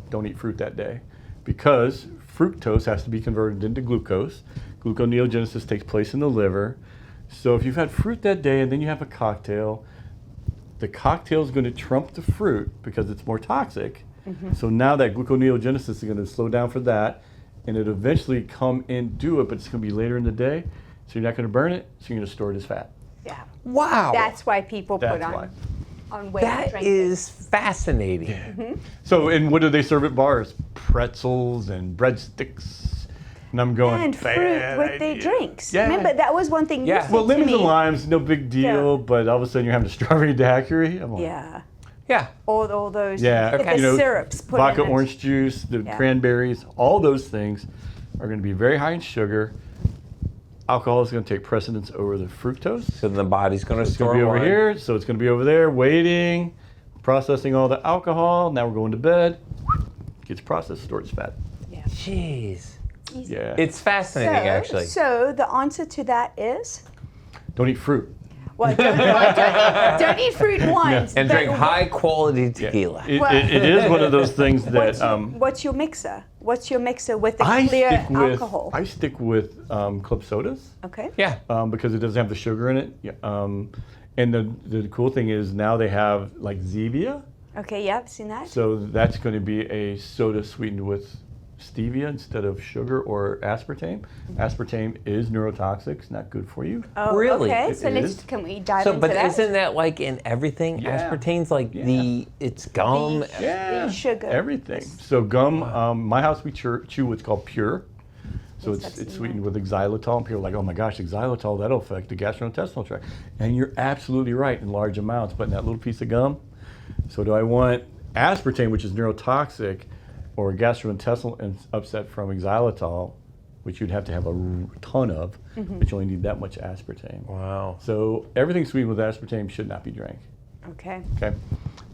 don't eat fruit that day, because fructose has to be converted into glucose. Gluconeogenesis takes place in the liver. So if you've had fruit that day and then you have a cocktail, the cocktail is going to trump the fruit because it's more toxic. So now that gluconeogenesis is going to slow down for that, and it eventually come and do it, but it's going to be later in the day, so you're not going to burn it, so you're going to store it as fat. Yeah. Wow. That's why people That's put why. on weight. That drinking. is fascinating. So, and what do they serve at bars? Pretzels and breadsticks. And I'm going, And fruit bad with their idea. drinks. Yeah. Remember, that was one thing Yeah. you said Well, to lemons me. and limes, no big deal, Yeah. but all of a sudden you're having a strawberry daiquiri. I'm like, Yeah. Yeah. All those. Yeah, With the syrups put vodka, in it. orange juice, the Yeah. cranberries, all those things are going to be very high in sugar. Alcohol is going to take precedence over the fructose. So the body's going to It's store going to be over more. here, so it's going to be over there waiting, processing all the alcohol. Now we're going to bed. Gets processed, stored as fat. Jeez. Yeah. It's fascinating, actually. So the answer to that is, Don't eat fruit. well, don't eat fruit once. And but drink high quality tequila. It is one of those things that What's your mixer? What's your mixer with the I clear stick with. alcohol? I stick with club sodas. Okay. Yeah. Because it doesn't have the sugar in it. Yeah, and the cool thing is now they have like Zevia. Okay. Yeah, I've seen that. So that's going to be a soda sweetened with stevia instead of sugar or aspartame. Aspartame is neurotoxic. It's not good for you. Oh, Really? Okay. It So is. can we dive So, into but that? isn't that like in everything? Yeah. Aspartame's like it's gum. The sugar. Everything. So gum. My house we chew what's called Pure. So Yes, I've it's seen sweetened with xylitol, and people are like, oh my gosh, xylitol, that'll affect the gastrointestinal tract. And you're absolutely right in large amounts, but in that little piece of gum. So do I want aspartame, which is neurotoxic, or gastrointestinal upset from xylitol, which you'd have to have a ton of, but you only need that much aspartame. Wow. So everything sweetened with aspartame should not be drank. Okay. Okay.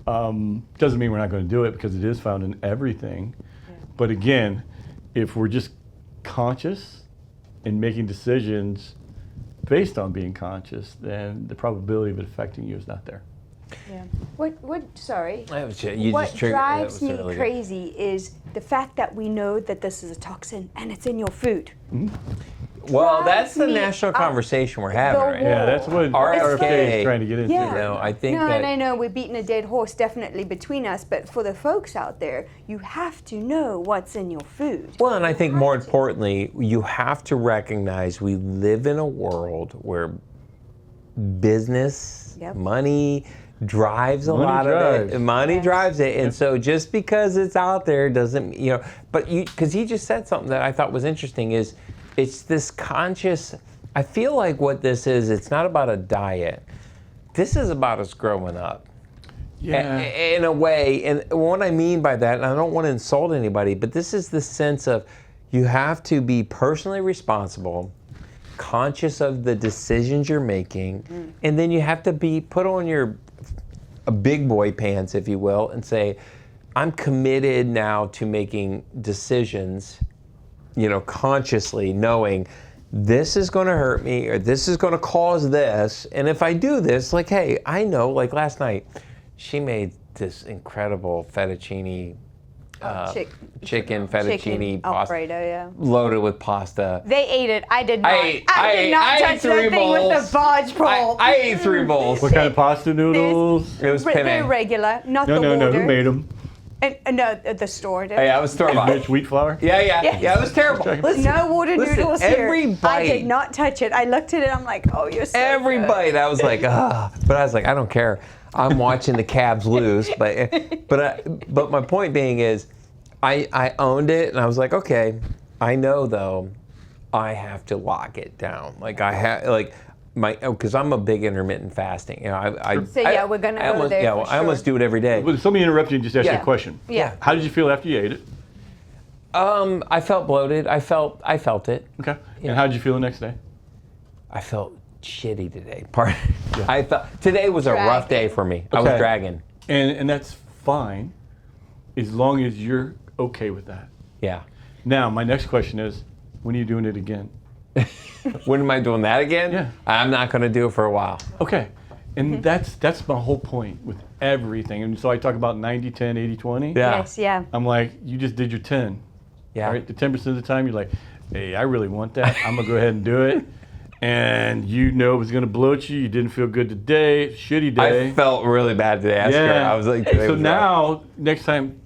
Doesn't mean we're not going to do it because it is found in everything. But again, if we're just conscious and making decisions based on being conscious, then the probability of it affecting you is not there. Yeah. Sorry. That was you What just triggered. that drives was me really good. crazy is the fact that we know that this is a toxin and it's in your food. Well, that's the me national up conversation we're having the right wall. now. Yeah, that's what RFK RFK is trying to get into. Yeah. You know, I think No, that and I know we're beating a dead horse definitely between us, but for the folks out there, you have to know what's in your food. well, and I think more importantly, you have to recognize we live in a world where business, Yep. money drives a Money lot of drives. it. Money Yes. drives it. And so just because it's out there doesn't, but because he just said something that I thought was interesting is it's this conscious, I feel like what this is, it's not about a diet. This is about us growing up. Yeah. In a way, and what I mean by that, and I don't want to insult anybody, but this is the sense of you have to be personally responsible, conscious of the decisions you're making, and then you have to be put on your big boy pants, if you will, and say, I'm committed now to making decisions, consciously knowing this is going to hurt me or this is going to cause this. And if I do this, like, hey, I know, like last night, she made this incredible fettuccine, chicken fettuccine pasta, Alfredo, yeah. loaded with pasta. They ate it. I did not. I did not ate touch 3 that thing with bowls. the barge pole. I ate 3 bowls. What kind of pasta noodles? It was They're penne. regular, not No, the no, water. no. Who made them? No, the store did. Hey, I was store bought. Rich wheat flour? Yeah, it was terrible. Okay. Listen, No water listen, noodles every here. bite, I did not touch it. I looked at it. I'm like, oh, you're so every good. bite, I was like, but I was like, I don't care. I'm watching the Cavs lose, but my point being is, I owned it, and I was like, okay, I know though, I have to lock it down. Like because I'm a big intermittent fasting. So, yeah, we're gonna go there for I almost do it every day. But somebody interrupted you and just asked you Yeah. a question. Yeah. How did you feel after you ate it? I felt bloated. I felt it. Okay. Yeah. And how did you feel the next day? I felt shitty today. I felt today was a rough day for me. I was Okay. dragging. And that's fine as long as you're okay with that. Yeah. Now, my next question is, when are you doing it again? When am I doing that again? Yeah. I'm not going to do it for a while. Okay. And that's my whole point with everything. And so I talk about 90-10, 80-20. Yeah. Yes, yeah. I'm like, you just did your 10. Yeah. All right, the 10% of the time you're like, hey, I really want that. I'm going to go ahead and do it. And it was going to bloat you. You didn't feel good today. Shitty day. I felt really bad today. I was like, today so was rough. now, next time,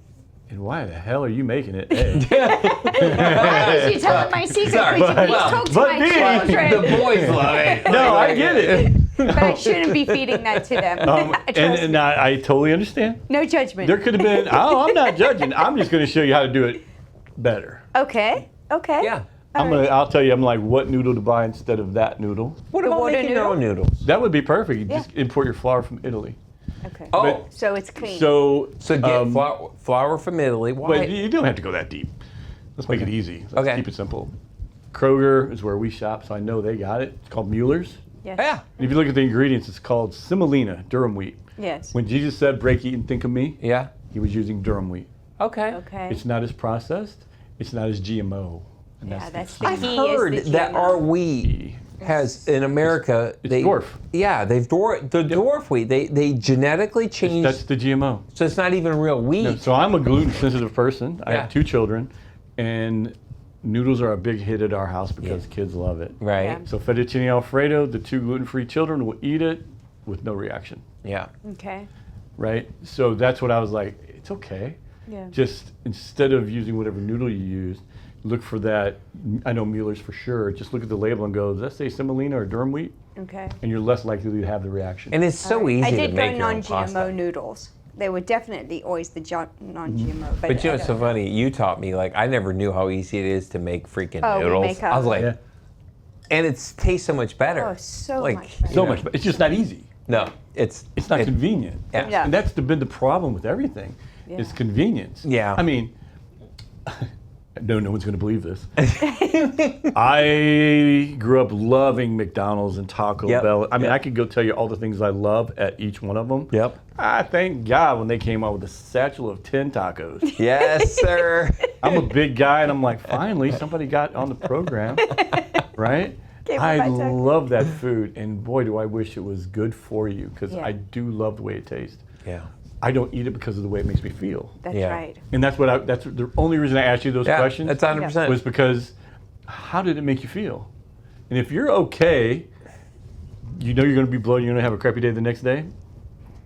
and why the hell are you making it? Hey. Why was you telling my secret? Sorry, Could you please well, talk to but my me, children? The boys love it. No, I get it. But I shouldn't be feeding that to them. Trust And me. I totally understand. No judgment. There could have been, I'm not judging. I'm just going to show you how to do it better. Okay. Yeah. I'll tell you, I'm like, what noodle to buy instead of that noodle. What The about water making your own noodles? That would be perfect. You Yeah. just import your flour from Italy. Okay. Oh, So it's clean. So get flour from Italy. Why? But you don't have to go that deep. Let's make it easy. Let's Okay. keep it simple. Kroger is where we shop, so I know they got it. It's called Mueller's. yes. Yeah. And if you look at the ingredients, it's called semolina, durum wheat. Yes. When Jesus said, break, eat, and think of me, Yeah. he was using durum wheat. Okay. Okay. It's not as processed. It's not as GMO. And Yeah, that's the the I've key. heard is the that GMO. our wheat has in America. It's dwarf. Yeah, they've dwarf wheat. They genetically changed. That's the GMO. So it's not even real wheat. No, so I'm a gluten-sensitive person. I Yeah. have 2 children, and noodles are a big hit at our house because kids love it. Right. Yeah. So fettuccine Alfredo, the 2 gluten-free children will eat it with no reaction, Yeah. Okay. right? So that's what I was like, it's okay. Yeah. Just instead of using whatever noodle you use, look for that. I know Mueller's for sure. Just look at the label and go, does that say semolina or durum wheat? Okay. And you're less likely to have the reaction. And it's so easy I to did go make your own non-GMO pasta. noodles. They were definitely always the non-GMO. But you know, it's so funny. You taught me, like, I never knew how easy it is to make freaking Oh, we noodles. make I was our- like, Yeah. and it tastes so much better. Oh, so like, much better. So you know, much, but it's just not easy. No, it's It's not convenient. Yeah. Yeah. And that's been the problem with everything. Yeah. It's convenience. Yeah. I mean, no one's going to believe this. I grew up loving McDonald's and Taco Yep. Bell. I mean, Yep. I could go tell you all the things I love at each one of them. Yep. I thank God when they came out with a satchel of 10 tacos. Yes, sir. I'm a big guy, and I'm like, finally, somebody got on the program, right? Came I with my taco. love that food, and boy, do I wish it was good for you, because Yeah. I do love the way it tastes. Yeah. I don't eat it because of the way it makes me feel. That's Yeah. right. And that's the only reason I asked you those Yeah, questions that's 100%. was because how did it make you feel? And if you're okay, you know you're going to be bloated, you're going to have a crappy day the next day,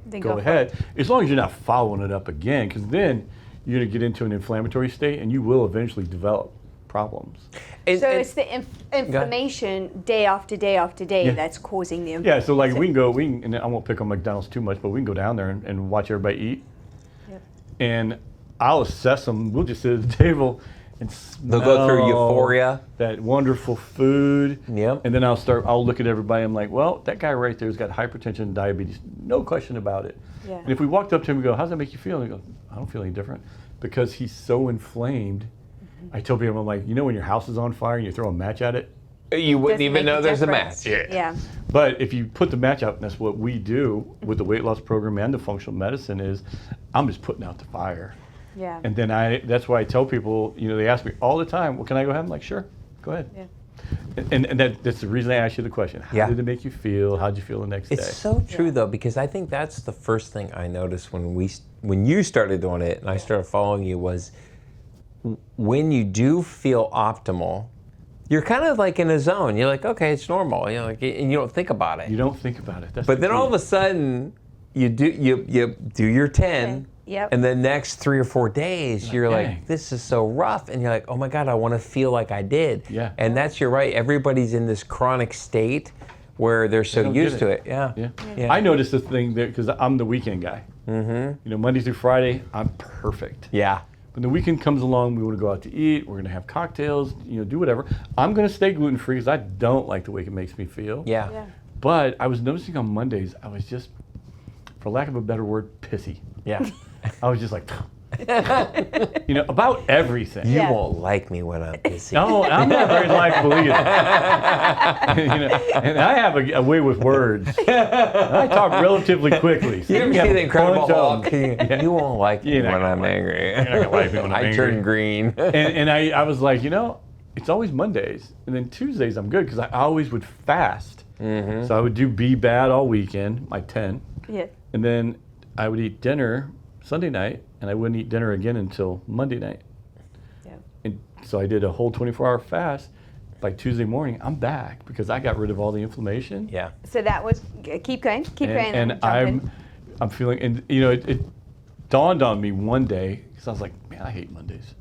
Then go for ahead. it. As long as you're not following it up again, because then you're going to get into an inflammatory state and you will eventually develop problems. So it's the inflammation day after day after day that's causing the inflammation. Yeah, so like we can, and I won't pick on McDonald's too much, but we can go down there and watch everybody eat. Yep. And I'll assess them. We'll just sit at the table and smell They'll go through euphoria. that wonderful food. Yep. And then I'll look at everybody. I'm like, well, that guy right there's got hypertension and diabetes. No question about it. Yeah. And if we walked up to him and go, how's that make you feel? And he goes, I don't feel any different. Because he's so inflamed. I tell people, I'm like, you know when your house is on fire and you throw a match at it? You wouldn't Doesn't even make know a there's a difference. match. Yeah. But if you put the match out, and that's what we do with the weight loss program and the functional medicine is, I'm just putting out the fire. Yeah. And then that's why I tell people, they ask me all the time, well, can I go ahead? I'm like, sure, go ahead. Yeah. And that's the reason I asked you the question. How did it make you feel? How'd you feel the next day? It's so true though, because I think that's the first thing I noticed when you started doing it and I started following you was when you do feel optimal, you're kind of like in a zone. You're like, okay, it's normal. And you don't think about it. You don't think about it. But then all of a sudden, you do your 10, Okay. Yep. and the next 3 or 4 days, you're dang. like, this is so rough, and you're like, oh my God, I want to feel like I did. Yeah. And you're right. Everybody's in this chronic state where they're so don't used get to it. it. Yeah. I noticed this thing there because I'm the weekend guy. Mm-hmm. Monday through Friday, I'm perfect. Yeah. When the weekend comes along, we want to go out to eat. We're going to have cocktails, do whatever. I'm going to stay gluten-free because I don't like the way it makes me feel. Yeah. Yeah. But I was noticing on Mondays, I was just, for lack of a better word, pissy. Yeah. I was just like, about everything. You Yeah. won't like me when I'm busy. No, I'm not very likable either. And I have a way with words. I talk relatively quickly. So You ever have see The a Incredible bunch of Hulk? them. You won't like me You're not when gonna I'm like me. angry. You're not gonna like me when I'm I angry. turn green. And I was like, it's always Mondays. And then Tuesdays I'm good because I always would fast. Mm-hmm. So I would do Be Bad all weekend, my 10. Yeah. And then I would eat dinner Sunday night, and I wouldn't eat dinner again until Monday night. Yeah. And so I did a whole 24-hour fast. By Tuesday morning, I'm back because I got rid of all the inflammation. Yeah. So that was keep going. And jump in. I'm feeling, and it dawned on me one day because I was like, man, I hate Mondays.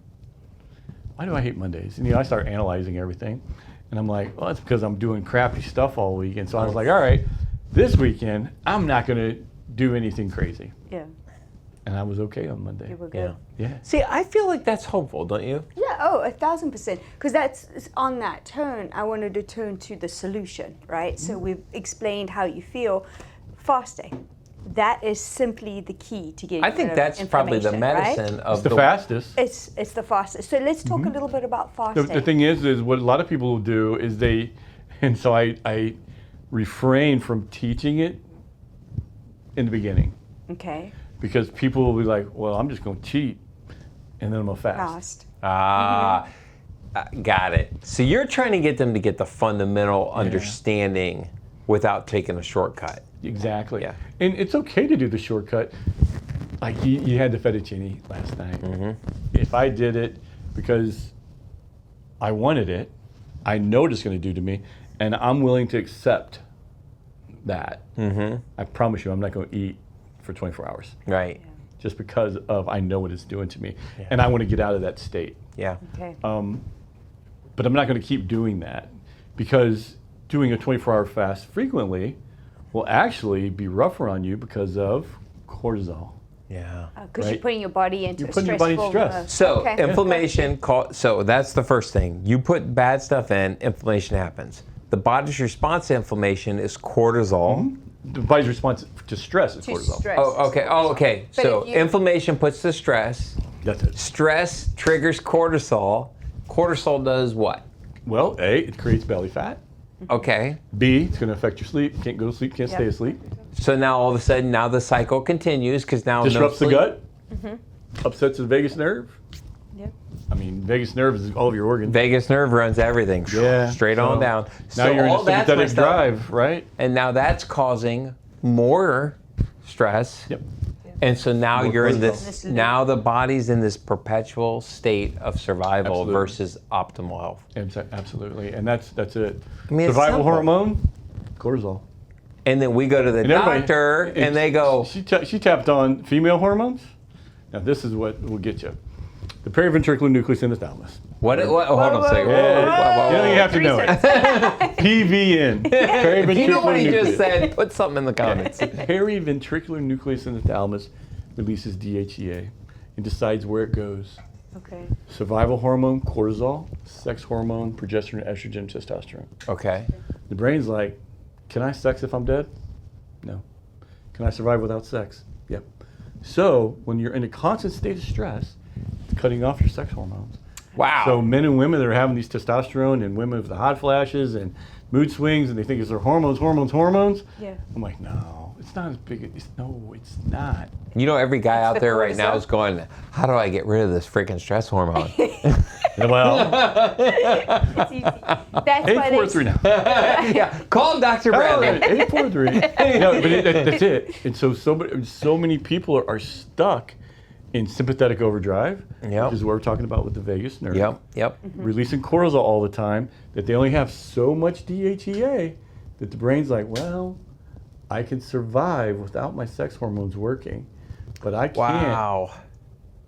Why do I hate Mondays? And I started analyzing everything, and I'm like, well, it's because I'm doing crappy stuff all week. And so I was like, all right, this weekend I'm not going to do anything crazy. Yeah. And I was okay on Monday. You were Yeah. good. Yeah. See, I feel like that's hopeful, don't you? Yeah, 1,000%. Because that's on that turn, I wanted to turn to the solution, right? So we've explained how you feel. Fasting. That is simply the key to getting I think rid of that's probably the inflammation, right? medicine of It's the fastest. It's the fastest. So let's talk a little bit about fasting. The thing is what a lot of people will do is and so I refrain from teaching it in the beginning. Okay. Because people will be like, well, I'm just going to cheat, and then I'm going to fast. Got it. So you're trying to get them to get the fundamental understanding without taking a shortcut. Exactly. Yeah. And it's okay to do the shortcut. Like you had the fettuccine last night. Mm-hmm. If I did it because I wanted it, I know what it's going to do to me, and I'm willing to accept that. Mm-hmm. I promise you I'm not going to eat for 24 hours. Right. Just because I know what it's doing to me. And I want to get out of that state. Yeah. Okay. But I'm not going to keep doing that because doing a 24-hour fast frequently will actually be rougher on you because of cortisol. Yeah. Because right. you're putting your body into You're a putting your body in stressful stress. So Okay. inflammation, so that's the first thing. You put bad stuff in, inflammation happens. The body's response to inflammation is cortisol. The body's response to stress is To cortisol. stress. Oh, okay. Oh, okay. But So if you- inflammation puts the stress. That's it. Stress triggers cortisol. Cortisol does what? Well, A, it creates belly fat. Okay. B, it's going to affect your sleep. You can't go to sleep, can't stay Yep. asleep. So now all of a sudden, now the cycle continues because now Disrupts no the sleep. gut. Upsets the vagus nerve. Yep. I mean, vagus nerve is all of your organs. Vagus nerve runs everything straight on so down. Now So you're in all a that's sympathetic messed up. drive, right? And now that's causing more stress. Yep. And so now More you're in cortisol. this, now the body's in this perpetual state of survival Absolutely. versus optimal health. Absolutely. And that's it. I mean, it's Survival simple. hormone, cortisol. And then we go to the And everybody- doctor and they go, She tapped on female hormones. Now this is what will get you. The periventricular nucleus and the thalamus. Hold on a second. You don't even have to know it. PVN. If you know what he just Periventricular said, put something in the comments. Periventricular nucleus in the thalamus releases DHEA and decides where it goes. Okay. Survival hormone, cortisol, sex hormone, progesterone, estrogen, testosterone. Okay. The brain's like, can I sex if I'm dead? No. Can I survive without sex? Yep. So when you're in a constant state of stress, it's cutting off your sex hormones. Wow. So men and women that are having these testosterone and women with the hot flashes and mood swings and they think it's their hormones. Yeah. I'm like, no, it's not as big. No, it's not. You know, every guy out the there right now cortisol. is going, how do I get rid of this freaking stress hormone? Well, It's easy. That's why 843 now. Yeah, call Dr. All Brandon. right, 843. No, but that's it. And so many people are stuck in sympathetic overdrive, Yep. which is what we're talking about with the vagus nerve. Yep. Releasing cortisol all the time, that they only have so much DHEA that the brain's like, well, I can survive without my sex hormones working, but I can't Wow.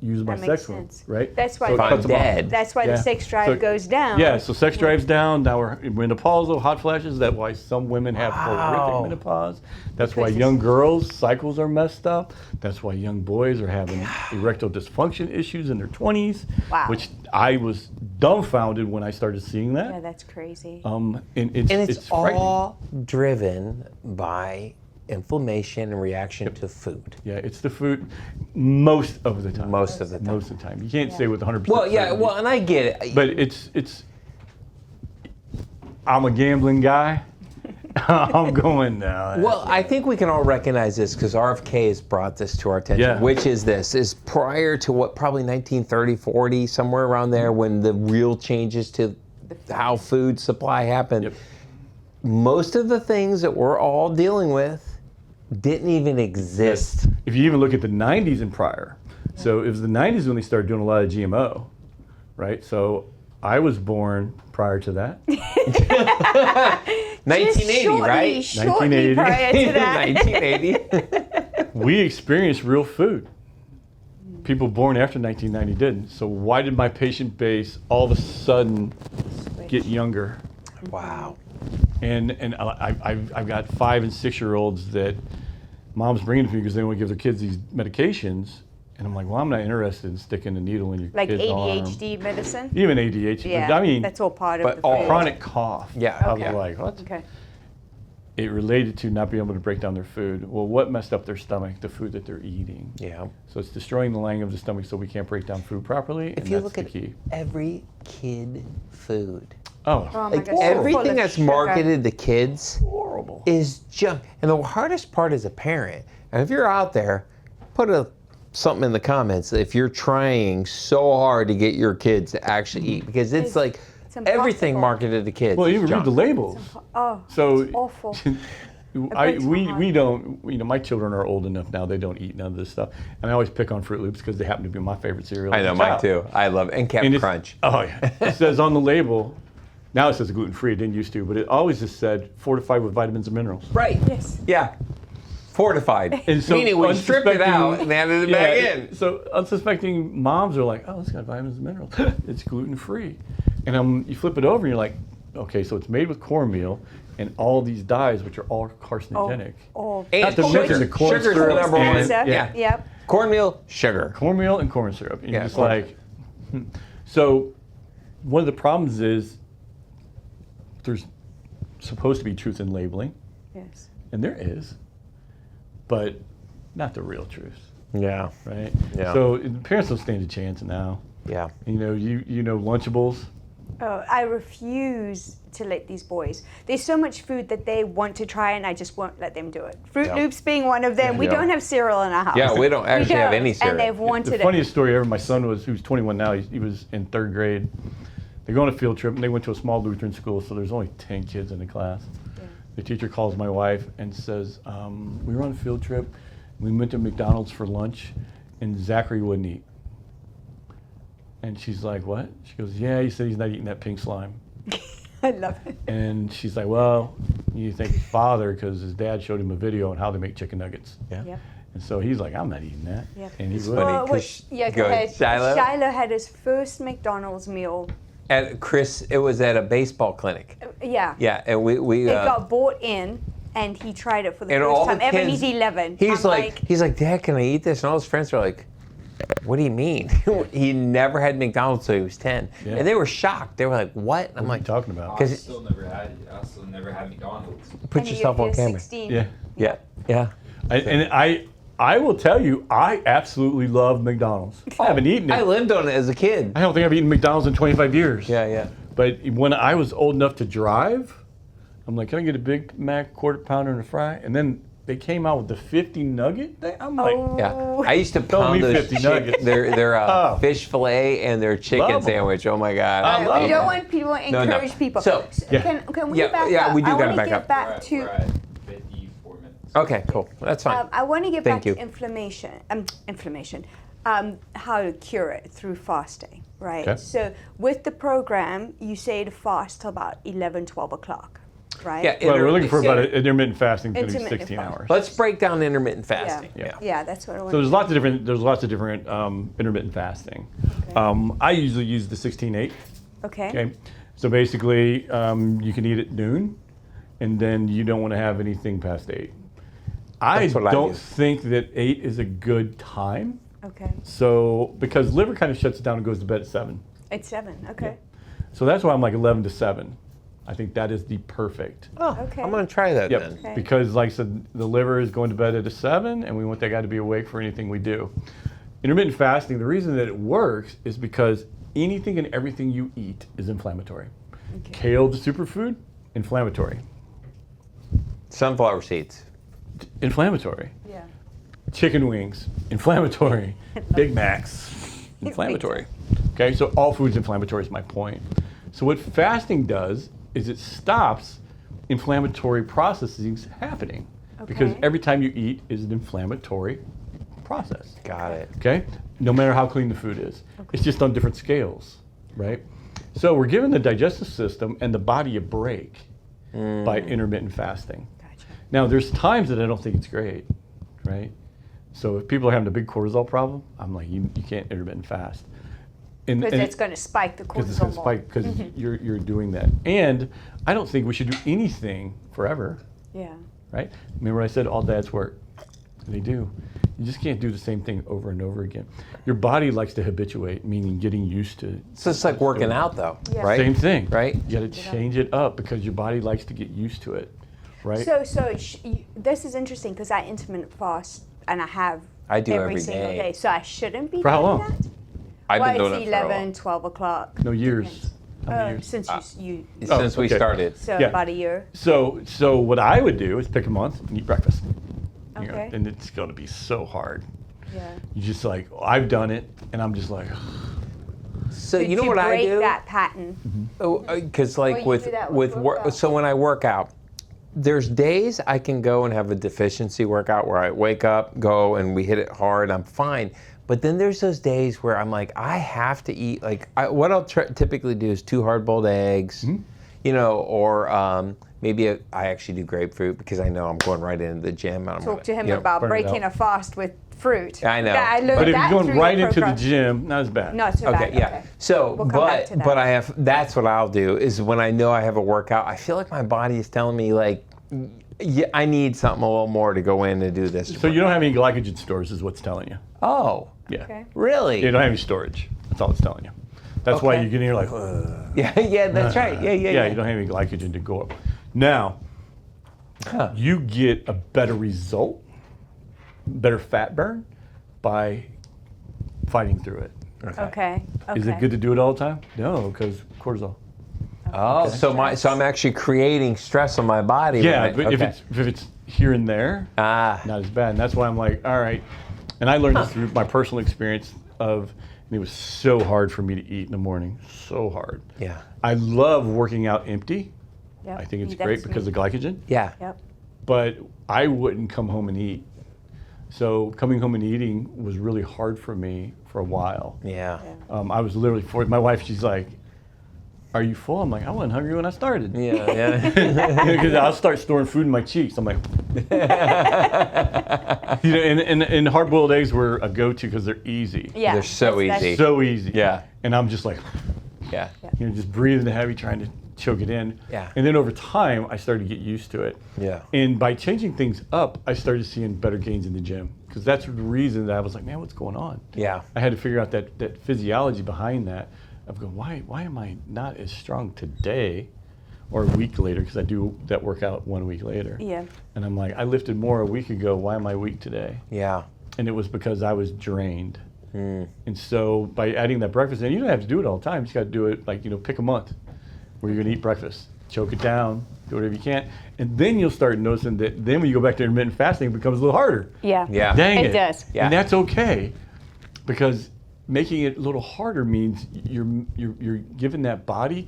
use my That sex makes hormones, sense. right? That's why So it If I'm cuts them off. dead. That's why Yeah. the sex drive So- goes down. Yeah, so sex drives down. Now we're menopausal, hot flashes. That's why some women have horrific menopause. That's why Because young girls' cycles are messed up. That's why young boys are having erectile dysfunction issues in their 20s. Wow. Which I was dumbfounded when I started seeing that. Yeah, that's crazy. And And it's frightening. all driven by inflammation and reaction to food. Yeah, it's the food most of the time. Most of the time. Most of the time. You can't say with 100%. Well, yeah, certainty. well, and I get it. But it's. I'm a gambling guy. I'm going now. Well, I think we can all recognize this because RFK has brought this to our attention, Yeah. which is this, is prior to what, probably 1930, 40, somewhere around there when the real changes to how food supply happened. Yep. Most of the things that we're all dealing with didn't even exist. If you even look at the 90s and prior, so it was the 90s when they started doing a lot of GMO, right? So I was born prior to that. 1980, right? Shortly 1980. prior to that. 1980. We experienced real food. People born after 1990 didn't. So why did my patient base all of a sudden get younger? Wow. And I've got 5 and 6 year olds that moms bring to me because they want to give their kids these medications. And I'm like, well, I'm not interested in sticking a needle in your Like kid's arm. ADHD medicine? Even ADHD. Yeah, I mean, that's all part but of the all food. chronic cough. Yeah, I was okay. like, what? Okay. It related to not being able to break down their food. Well, what messed up their stomach? The food that they're eating. Yeah. So it's destroying the lining of the stomach so we can't break down food properly. If and you that's look the at key. every kid food, Oh Oh, my like gosh, so full everything of that's sugar. marketed to kids horrible. is junk. And the hardest part is a parent. And if you're out there, put something in the comments if you're trying so hard to get your kids to actually eat, because it's like everything impossible. marketed to kids. Well, is even read junk. the labels. Oh, So it's awful. breaks my we heart. don't, my children are old enough now, they don't eat none of this stuff. And I always pick on Fruit Loops because they happen to be my favorite cereal. I know, as a mine child. too. I love it. And Captain And it's- Crunch. Oh, yeah. It says on the label, now it says gluten-free, it didn't used to, but it always just said fortified with vitamins and minerals. Right. Yes. Yeah. Fortified. And so Meaning we stripped it out and added it back in. So unsuspecting moms are like, oh, it's got vitamins and minerals. It's gluten-free. And you flip it over and you're like, okay, so it's made with cornmeal and all these dyes, which are all carcinogenic. Oh, And Not to mention the corn sugar's the syrup number and- one. Pizza. Yeah. Yep. Cornmeal, sugar. Cornmeal and corn syrup. And Yeah, you're just corn like, So one of the problems is there's supposed to be truth in labeling, Yes. and there is, but not the real truth, Yeah. right? Yeah. So parents don't stand a chance now. Yeah. You know Lunchables. Oh, I refuse to let these boys. There's so much food that they want to try, and I just won't let them do it. Fruit Yeah. Loops being one of them. We Yeah. don't have cereal in our house. Yeah, we don't actually have any cereal. And they've wanted The it. funniest story ever, my son who's 21 now, he was in 3rd grade. They go on a field trip, and they went to a small Lutheran school, so there's only 10 kids in the class. Yeah. The teacher calls my wife and says, we were on a field trip, we went to McDonald's for lunch, and Zachary wouldn't eat. And she's like, what? She goes, yeah, he said he's not eating that pink slime. I love it. And she's like, well, you think father, because his dad showed him a video on how they make chicken nuggets. Yeah. Yep. And so he's like, I'm not eating that. Yep. And he It's would. funny. Well, 'cause yeah, go go ahead. ahead. Shiloh? Shiloh had his first McDonald's meal At Chris, it was at a baseball clinic. Yeah. Yeah, and we It got bought in, and he tried it for the and first all time the ever. And kids- he's 11. He's I'm like, Dad, can I eat this? And all his friends are like, what do you mean? He never had McDonald's until he was 10, Yeah. and they were shocked. They were like, what? And I'm What are like, you talking about? I 'Cause- still never had it. I still never had McDonald's. put and yourself you're on camera. 16. Yeah. Yeah. I will tell you, I absolutely love McDonald's. I haven't eaten it. I lived on it as a kid. I don't think I've eaten McDonald's in 25 years. Yeah. But when I was old enough to drive, I'm like, can I get a Big Mac, quarter pounder, and a fry? And then they came out with the 50 nugget thing. I'm like, Yeah, I used to Don't pound need those 50 nuggets. their Oh. fish fillet and their chicken Love 'em. sandwich. Oh my God! I love We 'em. don't want people to No. encourage people. So, yeah. Can we Yeah, back yeah, up? we do I gotta want to back get up. back We're to. at 54 minutes. Okay, cool. That's fine. I want to get Thank back you. to inflammation. How to cure it through fasting, right? Okay. So with the program, you say to fast till about 11, 12 o'clock, right? Yeah, well, we're looking for So- about intermittent fasting to be Intermittent 16 fasting. hours. Let's break down intermittent Yeah. fasting. Yeah, that's what I want So there's lots of different intermittent fasting. I usually use the 16/8. Okay. Okay, so basically you can eat at noon, and then you don't want to have anything past 8. I That's what I don't do. think that 8 is a good time. Okay. So because liver kind of shuts down and goes to bed at 7. It's 7. Okay. So that's why I'm like 11 to 7. I think that is the perfect. Oh, Okay. I'm gonna try that Yep. then. Okay. Because like I said, the liver is going to bed at a 7, and we want that guy to be awake for anything we do. Intermittent fasting, the reason that it works is because anything and everything you eat is inflammatory. Kale, the superfood, inflammatory. Sunflower seeds. Inflammatory. Yeah. Chicken wings, inflammatory. Big Macs, inflammatory. Okay, so all food's inflammatory is my point. So what fasting does is it stops inflammatory processes happening because Okay. every time you eat is an inflammatory process. Got it. Okay, no matter how clean the food is, it's just on different scales, right? So we're giving the digestive system and the body a break by intermittent fasting. Gotcha. Now, there's times that I don't think it's great, right? So if people are having a big cortisol problem, I'm like, you can't intermittent fast. Because it's going to spike the because it's going cortisol to more. spike because you're doing that. And I don't think we should do anything forever, Yeah. right? Remember I said all dads work. They do. You just can't do the same thing over and over again. Your body likes to habituate, meaning getting used to it. So it's like working out, though, Yeah. right? Same thing. Right? You got to change it up because your body likes to get used to it, right? So this is interesting because I intermittent fast and I have I do every every single day. day. So I shouldn't be For how doing long? that? I've Well, been doing it's it for a 11, while. 12 o'clock. No, years. How many years? Since you Since we okay. started. so Yeah. about a year. So what I would do is pick a month and eat breakfast. You know, Okay. and it's going to be so hard. Yeah. You just like, I've done it, and I'm just like, So Did you know what I break do? that pattern? Because Well, like you with do that with with work, workout. so when I work out, there's days I can go and have a deficiency workout where I wake up, go, and we hit it hard. I'm fine. But then there's those days where I'm like, I have to eat. Like what I'll typically do is 2 hard-boiled eggs, you know, or maybe I actually do grapefruit because I know I'm going right into the gym. And I'm Talk to him you know, about burn it breaking out. a fast with fruit. I know. I learned but if that you're going through right your into the program. gym, not as bad. Not so Okay, bad. yeah. Okay. So, We'll come back to that. but I have. That's what I'll do is when I know I have a workout, I feel like my body is telling me like, yeah, I need something a little more to go in and do this. So you don't have any glycogen stores, is what's telling you. Oh, Yeah. Okay. really? You don't have any storage. That's all it's telling you. That's why Okay. you get in here like, ugh. Yeah, that's right. Yeah. Yeah, you don't have any glycogen to go up. Now, you get a better result, better fat burn by fighting through it. Okay. Is it good to do it all the time? No, because cortisol. Oh, so I'm actually creating stress on my body. Yeah, when I- but okay. if it's here and there, Ah. not as bad. And that's why I'm like, all right. And I learned this through my personal experience of, and it was so hard for me to eat in the morning, so hard. Yeah. I love working out empty. Yep. I think it's That's great because me. of glycogen. Yeah. Yep. But I wouldn't come home and eat. So coming home and eating was really hard for me for a while. Yeah. I was literally my wife, she's like, are you full? I'm like, I wasn't hungry when I started. Yeah. Because I'll start storing food in my cheeks. I'm like, you know, and hard-boiled eggs were a go-to because they're easy. Yeah. They're so that's- easy. So easy. Yeah. And I'm just like, Yeah. You know, just breathing heavy, trying to choke it in. Yeah. And then over time, I started to get used to it. Yeah. And by changing things up, I started seeing better gains in the gym. Because that's the reason that I was like, man, what's going on? Yeah. I had to figure out that physiology behind that. Of going, why am I not as strong today or a week later? Because I do that workout 1 week later. Yeah. And I'm like, I lifted more a week ago. Why am I weak today? Yeah. And it was because I was drained. And so by adding that breakfast, and you don't have to do it all the time. You just got to do it like, pick a month where you're going to eat breakfast. Choke it down, do whatever you can. And then you'll start noticing that then when you go back to intermittent fasting, it becomes a little harder. Yeah. Yeah. Dang it. It does. Yeah. And that's okay, because making it a little harder means you're giving that body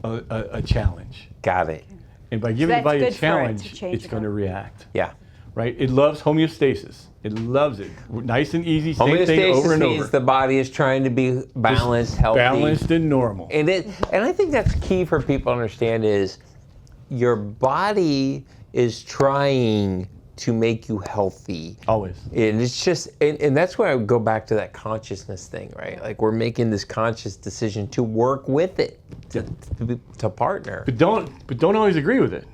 a challenge. Got it. And by giving the that's body a good for it to challenge, change it's it going to up. react. Yeah. Right? It loves homeostasis. It loves it. Nice and easy, same thing Homeostasis over and means over. the body is trying to be balanced, healthy. Balanced and normal. And I think that's key for people to understand is your body is trying to make you healthy. Always. And it's just, and that's where I would go back to that consciousness thing, right? Like we're making this conscious decision to work with it, to partner. But don't always agree with it.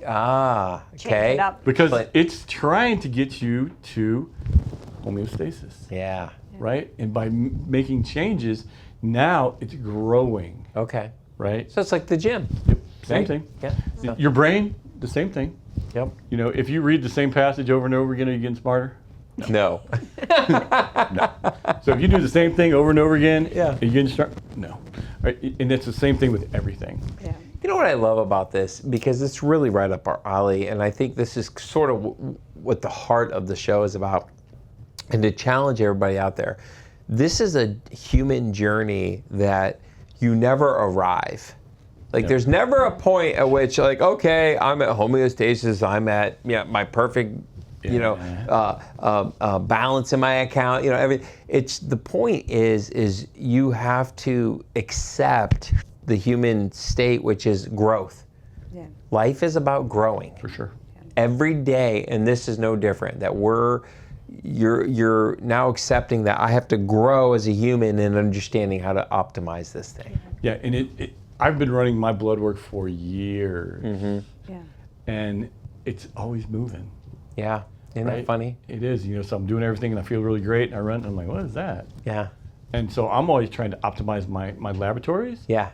Ah, Change okay. it up. Because But- it's trying to get you to homeostasis. Yeah. Right? And by making changes, now it's growing. Okay. Right? So it's like the gym. Same right? thing. Yeah. Your brain, the same thing. Yep. If you read the same passage over and over again, are you getting smarter? No. So if you do the same thing over and over again, Yeah. are you getting smarter? No. Right? And it's the same thing with everything. Yeah. You know what I love about this? Because it's really right up our alley, and I think this is sort of what the heart of the show is about. And to challenge everybody out there, this is a human journey that you never arrive. Like there's never a point at which like, okay, I'm at homeostasis, I'm at my perfect, balance in my account, it's the point is you have to accept the human state, which is growth. Yeah. Life is about growing. For sure. Every day, and this is no different, that you're now accepting that I have to grow as a human and understanding how to optimize this thing. Yeah, and I've been running my blood work for years. Yeah. And it's always moving. Yeah, isn't that funny? It is, so I'm doing everything and I feel really great and I run and I'm like, what is that? Yeah, And so I'm always trying to optimize my laboratories yeah,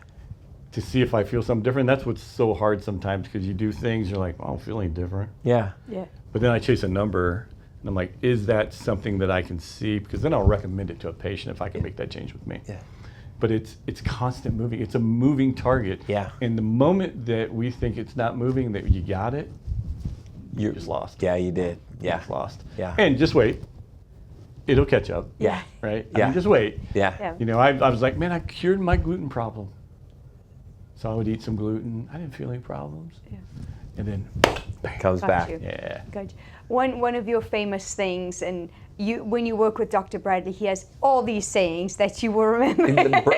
to see if I feel something different. That's what's so hard sometimes, because you do things, you're like, well, I don't feel any different. yeah, Yeah. But then I chase a number and I'm like, is that something that I can see? Because then I'll recommend it to a patient if I can make that change with me. yeah. But it's constant moving. It's a moving target. Yeah. And the moment that we think it's not moving, that you got it, you're just lost. Yeah, you did. You're Yeah, just lost. Yeah. And just wait. It'll catch up. yeah, Right? Yeah. I mean, just wait. yeah. Yeah. I was like, man, I cured my gluten problem. So I would eat some gluten. I didn't feel any problems. Yeah. And then, bang. Comes Got back. you. Yeah. Gotcha. One of your famous things, and when you work with Dr. Bradley, he has all these sayings that you will remember.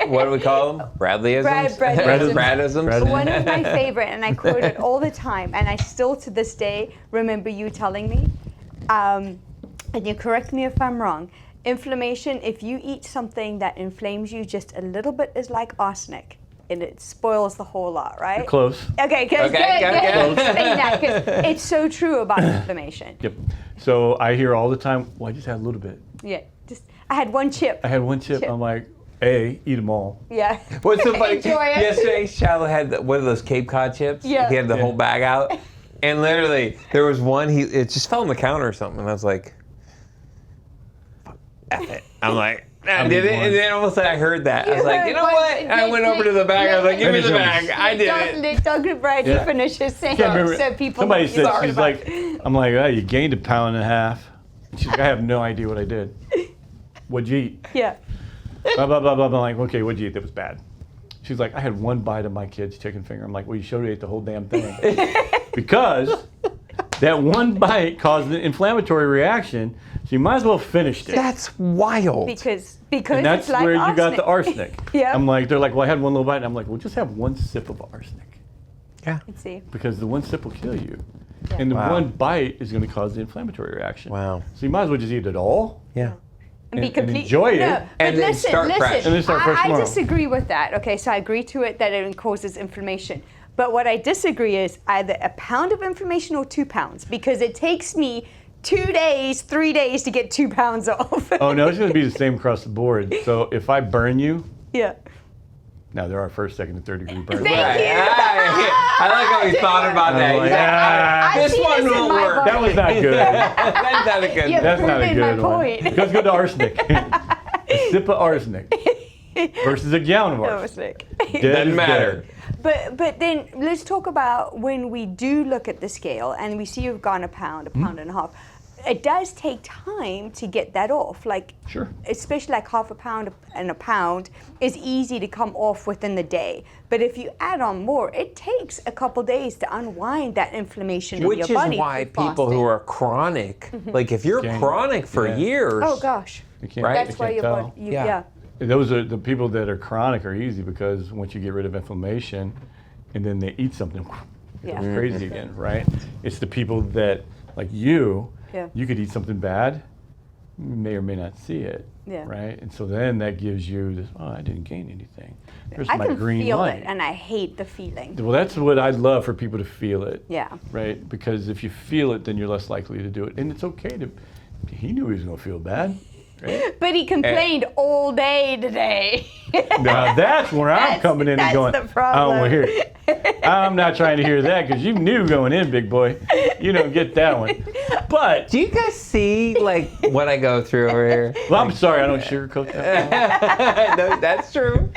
What do we call them? Bradleyisms? Bradisms. Bradisms? One of my favorite, and I quote it all the time, and I still to this day remember you telling me, and you correct me if I'm wrong, inflammation, if you eat something that inflames you just a little bit, is like arsenic. And it spoils the whole lot, right? You're close. Okay, good. Okay. Saying that, 'cause it's so true about inflammation. Yep. So I hear all the time, well, I just had a little bit. Yeah, I had one chip. I had one chip. I'm like, eat them all. Yeah. What's so funny? Enjoy it. Yesterday, Shiloh had one of those Cape Cod chips. Yeah. He had the Yeah. whole bag out. And literally, there was one, it just fell on the counter or something. And I was like, fuck, F it. I'm like, I did it. And then all of a sudden I heard that. I was like, you know what? And I went over to the bag. I was like, give me the bag. I did it. Let Dr. Bradley Yeah. finish his saying Can't remember. so people Somebody know what you're said, talking she's about. like, I'm like, oh, you gained 1.5 pounds. She's like, I have no idea what I did. What'd you eat? Yeah. Blah, blah, blah, blah. I'm like, okay, what'd you eat that was bad? She's like, I had one bite of my kid's chicken finger. I'm like, well, you should have ate the whole damn thing. Because that one bite caused an inflammatory reaction, so you might as well finish it. That's wild. Because And that's it's like where arsenic. you got the arsenic. Yeah. They're like, well, I had one little bite. And I'm like, well, just have one sip of arsenic. Yeah. Let's see. Because the one sip will kill you. Yeah. And the Wow. one bite is going to cause the inflammatory reaction. Wow. So you might as well just eat it all. Yeah. and be complete. enjoy it. No, but And then listen, start fresh. And then start fresh I tomorrow. disagree with that. Okay, so I agree to it that it causes inflammation. But what I disagree is either a pound of inflammation or 2 pounds, because it takes me 2 days, 3 days to get 2 pounds off. Oh no, it's going to be the same across the board. So if I burn you, Yeah. now there are first, second, and third degree burns. Thank you. I like how he thought about that. Oh, He's yeah. like, this I see one this in will my work. body. That was not good. That's not a good. Yeah. That's not a Proving my good one. point. Let's go to arsenic. A sip of arsenic versus a gallon of That arsenic. was sick. Dead Doesn't is matter. dead. But then let's talk about when we do look at the scale and we see you've gone a pound and a half. It does take time to get that off. Like, Sure. especially like half a pound and a pound is easy to come off within the day. But if you add on more, it takes a couple days to unwind that inflammation in Which your is body. why through people who fasting. are chronic, like if you're Gain. chronic for Yeah. years, Oh gosh. You can't, Right. you That's why can't your tell. body. Yeah. Yeah. Those are the people that are chronic are easy because once you get rid of inflammation and then they eat something, it Yeah. goes crazy again, right? It's the people that, like you, Yeah. you could eat something bad, you may or may not see it, Yeah. right? And so then that gives you this, oh, I didn't gain anything. There's I my can green feel light. it, and I hate the feeling. Well, that's what I'd love for people to feel it. Yeah. Right? Because if you feel it, then you're less likely to do it. And it's okay to, he knew he was going to feel bad. Right? But he complained all day today. Now that's where I'm That's- coming in and that's going, the problem. I don't want to hear it. I'm not trying to hear that because you knew going in, big boy. You don't get that one. But, do you guys see like what I go through over here? well, I'm sorry, I don't sugarcoat that. No, that's true.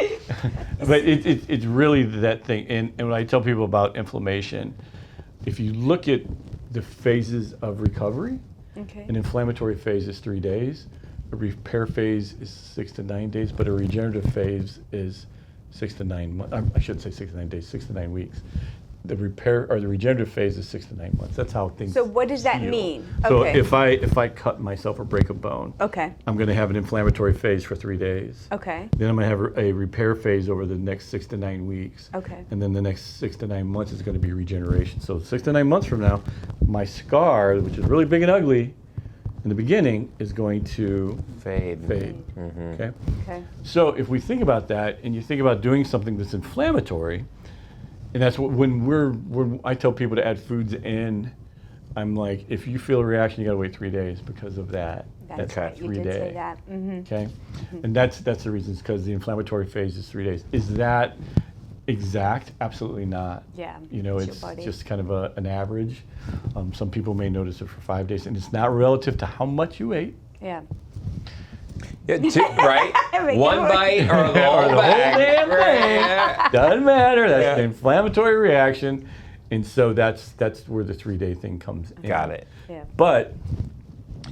But it's really that thing. And when I tell people about inflammation, if you look at the phases of recovery, Okay. an inflammatory phase is 3 days, a repair phase is 6 to 9 days, but a regenerative phase is 6 to 9 months. I shouldn't say 6 to 9 days, 6 to 9 weeks. The repair or the regenerative phase is 6 to 9 months. That's how things. So what does that heal. mean? So Okay. if I cut myself or break a bone, Okay. I'm going to have an inflammatory phase for 3 days. Okay. Then I'm going to have a repair phase over the next 6 to 9 weeks. Okay. And then the next 6 to 9 months is going to be regeneration. So 6 to 9 months from now, my scar, which is really big and ugly in the beginning, is going to Fade. fade. Okay. Okay. So if we think about that, and you think about doing something that's inflammatory, and that's what when I tell people to add foods in, I'm like, if you feel a reaction, you got to wait 3 days because of that. That's Okay. right. You 3 did day. say that. Mm-hmm. Okay, and that's the reason. It's because the inflammatory phase is 3 days. Is that exact? Absolutely not. Yeah, You know, it's your it's body. just kind of an average. Some people may notice it for 5 days, and it's not relative to how much you ate. Yeah. Yeah, right? Make One it work. bite or the Or whole the whole bag. damn thing. Right. Doesn't matter. That's Yeah. the inflammatory reaction, and so that's where the 3 day thing comes in. Got it. Yeah. But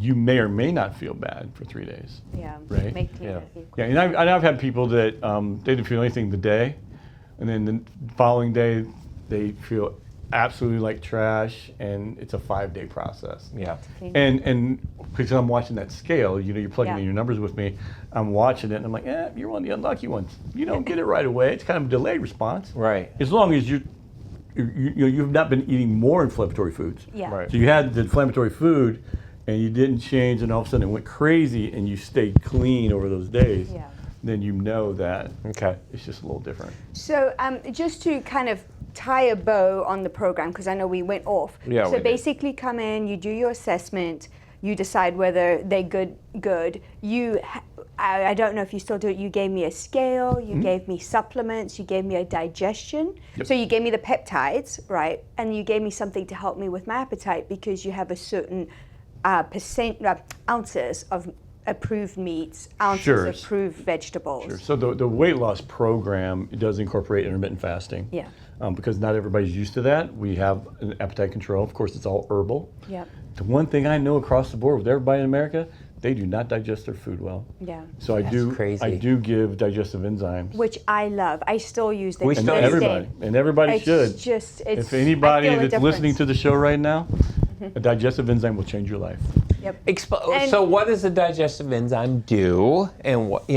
you may or may not feel bad for 3 days. Yeah. Right? Make clear Yeah. that you- Yeah, and I've had people that they didn't feel anything the day, and then the following day they feel absolutely like trash, and it's a 5 day process. Yeah. And because I'm watching that scale, you know, you're plugging Yeah. in your numbers with me, I'm watching it, and I'm like, you're one of the unlucky ones. You don't get it right away. It's kind of a delayed response. Right. As long as you've not been eating more inflammatory foods. Yeah. Right. So you had the inflammatory food, and you didn't change, and all of a sudden it went crazy, and you stayed clean over those days. Yeah. Then you know that Okay. it's just a little different. So just to kind of tie a bow on the program, because I know we went off. Yeah, So we did. basically come in, you do your assessment, you decide whether they're good. I don't know if you still do it, you gave me a scale, you gave me supplements, you gave me a digestion. Yep. So you gave me the peptides, right? And you gave me something to help me with my appetite because you have a certain ounces of approved meats, ounces Sure. of approved vegetables. Sure. So the weight loss program, it does incorporate intermittent fasting. Yeah. Because not everybody's used to that. We have an appetite control. Of course, it's all herbal. Yep. The one thing I know across the board with everybody in America, they do not digest their food well. Yeah. So I crazy. do give digestive enzymes. Which I love. I still use them. We to still this use day. Everybody It's should. just, it's, If anybody I feel a that's listening difference. to the show right now, a digestive enzyme will change your life. Yep. Expo- so what does a digestive enzyme do, and what,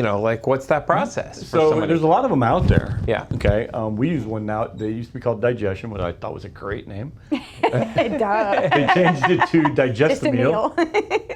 what's that process? for So somebody? there's a lot of them out there. Yeah. Okay. We use one now. They used to be called Digestion, which I thought was a great name. Duh. They changed it to Just a meal.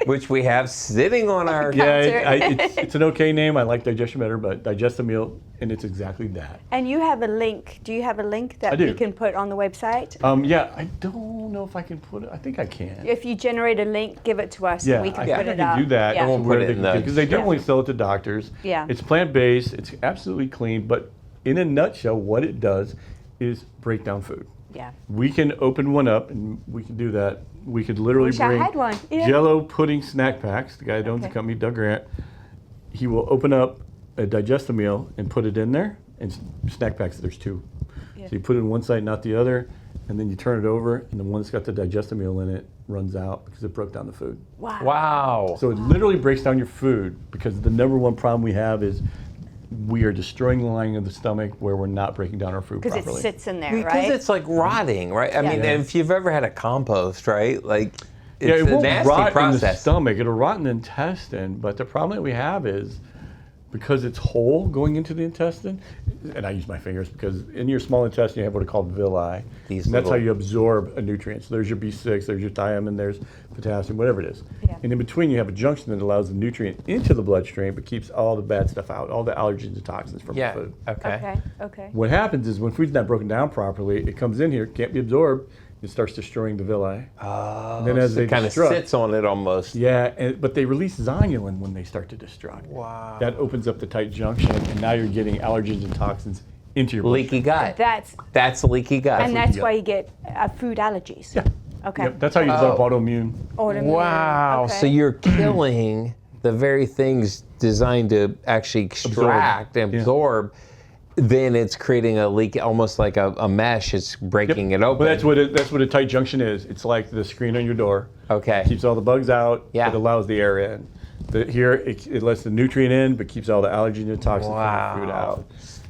Which we have sitting on our. It's an okay name. I like Digestion better, but digest a meal, and it's exactly that. And you have a link. Do you have a link that I do. we can put on the website? Yeah, I don't know if I can put it. I think I can. If you generate a link, give it to us Yeah, and we can I put think it I up. can do that. Yeah. We'll put it in the because they don't only sell it to doctors. Yeah. It's plant-based. It's absolutely clean. But in a nutshell, what it does is break down food. Yeah. We can open one up, and we can do that. We could literally Wish I bring had one. Yeah. Jello pudding snack packs. The guy that owns the Okay. company, Doug Grant, he will open up a digest meal and put it in there. And snack packs, there's two. Yeah. So you put it in one side, not the other, and then you turn it over, and the one that's got the digest meal in it runs out because it broke down the food. Wow. Wow. So it literally breaks down your food, because the number one problem we have is we are destroying the lining of the stomach where we're not breaking down our food Because properly. it sits in there, Because right? it's like rotting, right? I Yeah. mean, Yeah. and if you've ever had a compost, right? Like, Yeah, it's it a won't nasty rot in the process. stomach. It'll rot in the intestine. But the problem that we have is, because it's whole going into the intestine, and I use my fingers because in your small intestine you have what are called villi. These And that's how little- you absorb a nutrient. So there's your B6, there's your thiamine, there's potassium, whatever it is. Yeah. And in between you have a junction that allows the nutrient into the bloodstream but keeps all the bad stuff out, all the allergens and toxins from Yeah. the food. Okay. Okay. What happens is when food's not broken down properly, it comes in here, can't be absorbed, it starts destroying the villi. Oh, And then as they it kind of destruct- sits on it almost. Yeah, but they release zonulin when they start to destruct. Wow. That opens up the tight junction, and now you're getting allergens and toxins into your Leaky gut. That's a leaky gut. and leaky that's gut. why you get food allergies. Yeah. Okay. Yep, that's how you develop autoimmune. Autoimmune. Wow. Okay. So you're killing the very things designed to actually extract and Yeah. absorb. Then it's creating a leak, almost like a mesh. It's breaking it open. Well, that's what a tight junction is. It's like the screen on your door. Okay. Keeps all the bugs out. Yeah. It allows the air in. Here, it lets the nutrient in, but keeps all the allergens and toxins Wow. from the food out.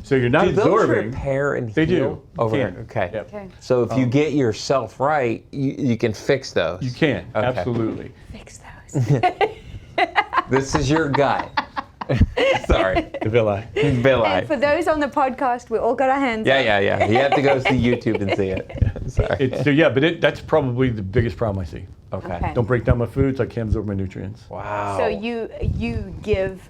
So you're not Do those absorbing. repair and They heal do. over Can. Okay. Yep. Okay. So if you get yourself right, you can fix those. You can, Okay. absolutely. Fix those. This is your gut. Sorry. The villi. Villi. And for those on the podcast, we all got our hands up. Yeah. You have to go see YouTube and see it. Sorry. That's probably the biggest problem I see. Okay. Okay. Don't break down my food so I can't absorb my nutrients. Wow. So you give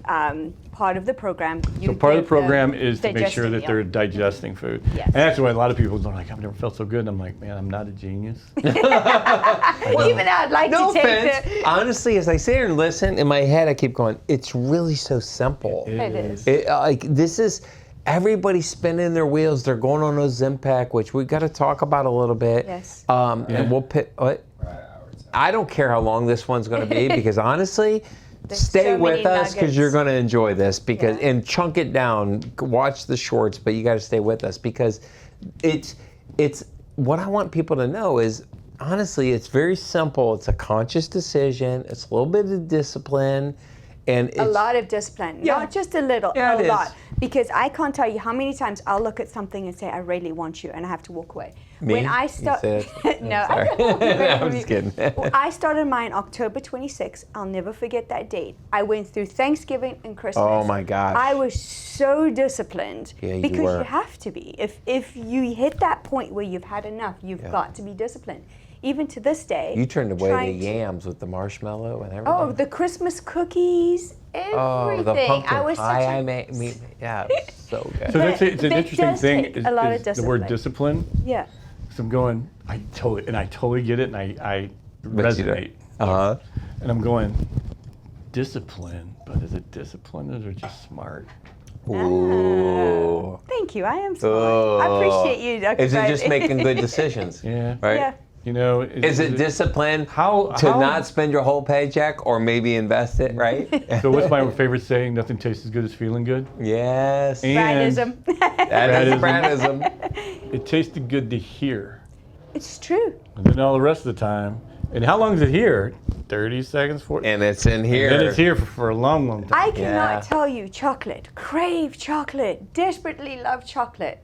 part of the program. So part of the program is to make sure that they're digesting digesting food. Yes. And that's why a lot of people are like, I've never felt so good. And I'm like, man, I'm not a genius. meal. Even I'd like No to take offense. the. Honestly, as I sit here and listen, in my head I keep going, it's really so simple. It is. This is everybody's spinning their wheels. They're going on Ozempic, which we got to talk about a little bit. Yes. And we'll pick. I don't care how long this one's going to be because honestly, stay so with many us because nuggets. you're going to enjoy this because Yeah. and chunk it down. Watch the shorts, but you got to stay with us because it's what I want people to know is honestly, it's very simple. It's a conscious decision. It's a little bit of discipline, and it's A lot of discipline, Yeah. not just a little, Yeah, a it lot. is. Because I can't tell you how many times I'll look at something and say, I really want you, and I have to walk away. Me? When I You start, say that? no, Sorry. I don't walk away I'm from just you. kidding. Well, I started mine October 26th. I'll never forget that date. I went through Thanksgiving and Christmas. Oh my gosh. I was so disciplined Yeah, you because were. you have to be. If you hit that point where you've had enough, you've got to be disciplined. Even to this day. You turned away trying the to- yams with the marshmallow and everything. Oh, the Christmas cookies, everything. Oh, the pumpkin I was pie such a- I made. Yeah, it was so good. So it's an That interesting does thing take is, a lot is of the word discipline. discipline. Yeah. So I'm going, I totally get it, and I But you don't. resonate. Uh-huh. And I'm going, discipline, but is it discipline or just smart? Ooh. Thank you. I am smart. I appreciate you, Dr. Is it just Bradley. making good decisions? Yeah. Right? Yeah. You know, Is it discipline how not spend your whole paycheck or maybe invest it, right? So what's my favorite saying? Nothing tastes as good as feeling good. Yes. And Bradism. That is Bradism. Bradism. it tasted good to hear, It's true. and then all the rest of the time. And how long is it here? 30 seconds, 40. And it's in here. Then it's here for a long, long time. I cannot Yeah. tell you chocolate. Crave chocolate. Desperately love chocolate.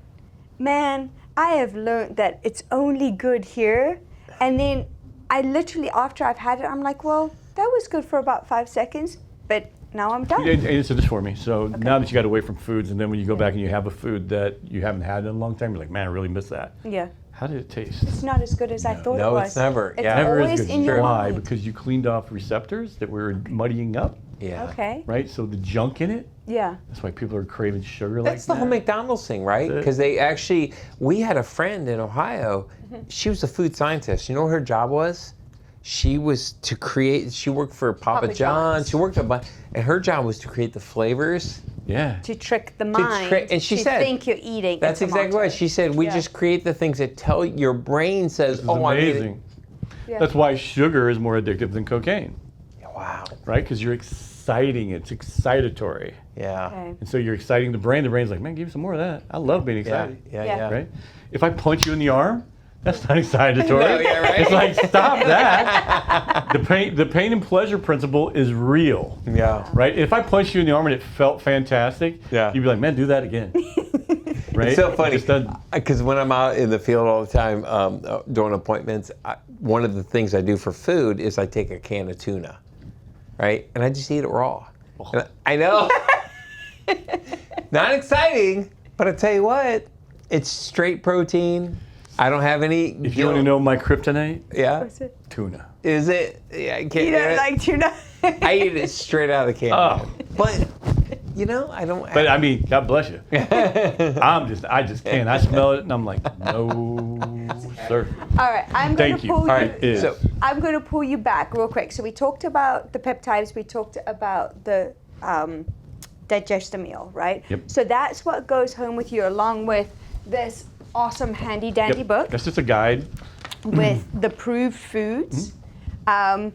Man, I have learned that it's only good here. And then I literally, after I've had it, I'm like, well, that was good for about 5 seconds, but now I'm done. Answer this for me. So now that you got away from foods, and then when you go back and you have a food that you haven't had in a long time, you're like, man, I really miss that. Yeah. How did it taste? It's not as good as I thought it No, was. it's never. It's Yeah. Never always as good. in your Why? mind. Because you cleaned off receptors that were muddying up, Yeah. Okay. right? So the junk in it. Yeah. That's why people are craving sugar That's the like whole that. McDonald's thing, right? That's it. Because they actually, we had a friend in Ohio. She was a food scientist. You know what her job was? She was to create. She worked for Papa Papa John's. John's. She worked a bunch, and her job was to create the flavors. Yeah. To trick the mind and she to said, think you're eating. That's a exactly tomato. right. She said we Yeah. just create the things that tell your brain says, It's "Oh, I need amazing. Yeah. That's why sugar is more addictive than cocaine, it." Wow. right? Because you're exciting. It's excitatory. Yeah. Okay. And so you're exciting the brain. The brain's like, man, give me some more of that. I love being Yeah. excited. Yeah. Yeah. Yeah. Right? If I punch you in the arm, that's not excitatory. No, yeah, right? It's like, stop that. The pain and pleasure principle is real. Yeah. Right? If I punched you in the arm and it felt fantastic, Yeah. you'd be like, man, do that again. Right? It's so It funny just doesn't- because when I'm out in the field all the time doing appointments, one of the things I do for food is I take a can of tuna, right, and I just eat it raw. And I know, not exciting, but I tell you what, it's straight protein. I don't have any. If you want to know my kryptonite, yeah, What's it? tuna. is it? Yeah, I can't. You don't like tuna? I eat it straight out of the can. Oh. But you know, I don't. But I mean, God bless you. I just can't. I smell it and I'm like, no, sir. All right, I'm going Thank to you. pull you. All right, It is. so I'm going to pull you back real quick. So we talked about the peptides. We talked about the digestive meal, right? Yep. So that's what goes home with you, along with this awesome handy dandy Yep. book That's just a guide. with the proved foods. Mm-hmm.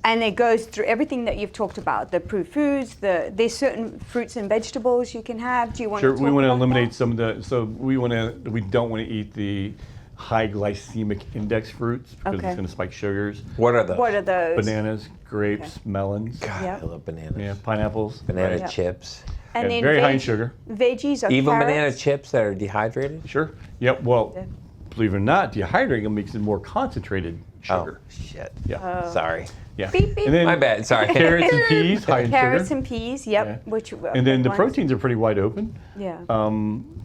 And it goes through everything that you've talked about, the proved foods, there's certain fruits and vegetables you can have. Do you want Sure, to talk we want to about eliminate that? some of the, so we don't want to eat the high glycemic index fruits because Okay. it's going to spike sugars. what are those? What are those? Bananas, grapes, melons, God, Yeah. I love bananas. yeah, pineapples. Banana Yeah. chips. And Yeah, then very high in sugar. Veggies are Even banana carrots. chips that are dehydrated. Sure. Yep. Well, Yeah. believe it or not, dehydrating them makes it more concentrated sugar. Oh shit. Yeah. Sorry. Yeah. Beep, beep. And then My bad. Sorry. carrots and peas, high in Carrots sugar. and peas, yep. Yeah. Which And then the ones? proteins are pretty wide open. Yeah.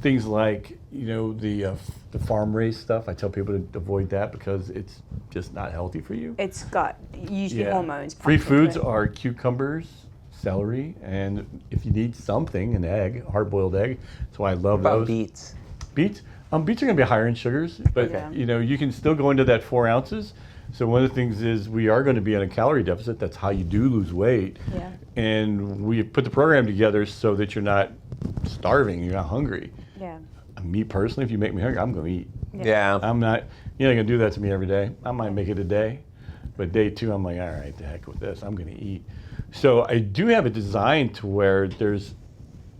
Things like, the farm raised stuff, I tell people to avoid that because it's just not healthy for you. It's got usually hormones. Free pumped into foods it. are cucumbers, celery, and if you need something, an egg, hard-boiled egg. That's why I love What about those. beets? Beets? Beets are going to be higher in sugars, but Okay. you can still go into that 4 ounces. So one of the things is we are going to be on a calorie deficit. That's how you do lose weight. Yeah. And we put the program together so that you're not starving, you're not hungry. Yeah. Me personally, if you make me hungry, I'm going to eat. Yeah. I'm not, you're not going to do that to me every day. I might make it a day, but day 2, I'm like, all right, the heck with this. I'm going to eat. So I do have it designed to where there's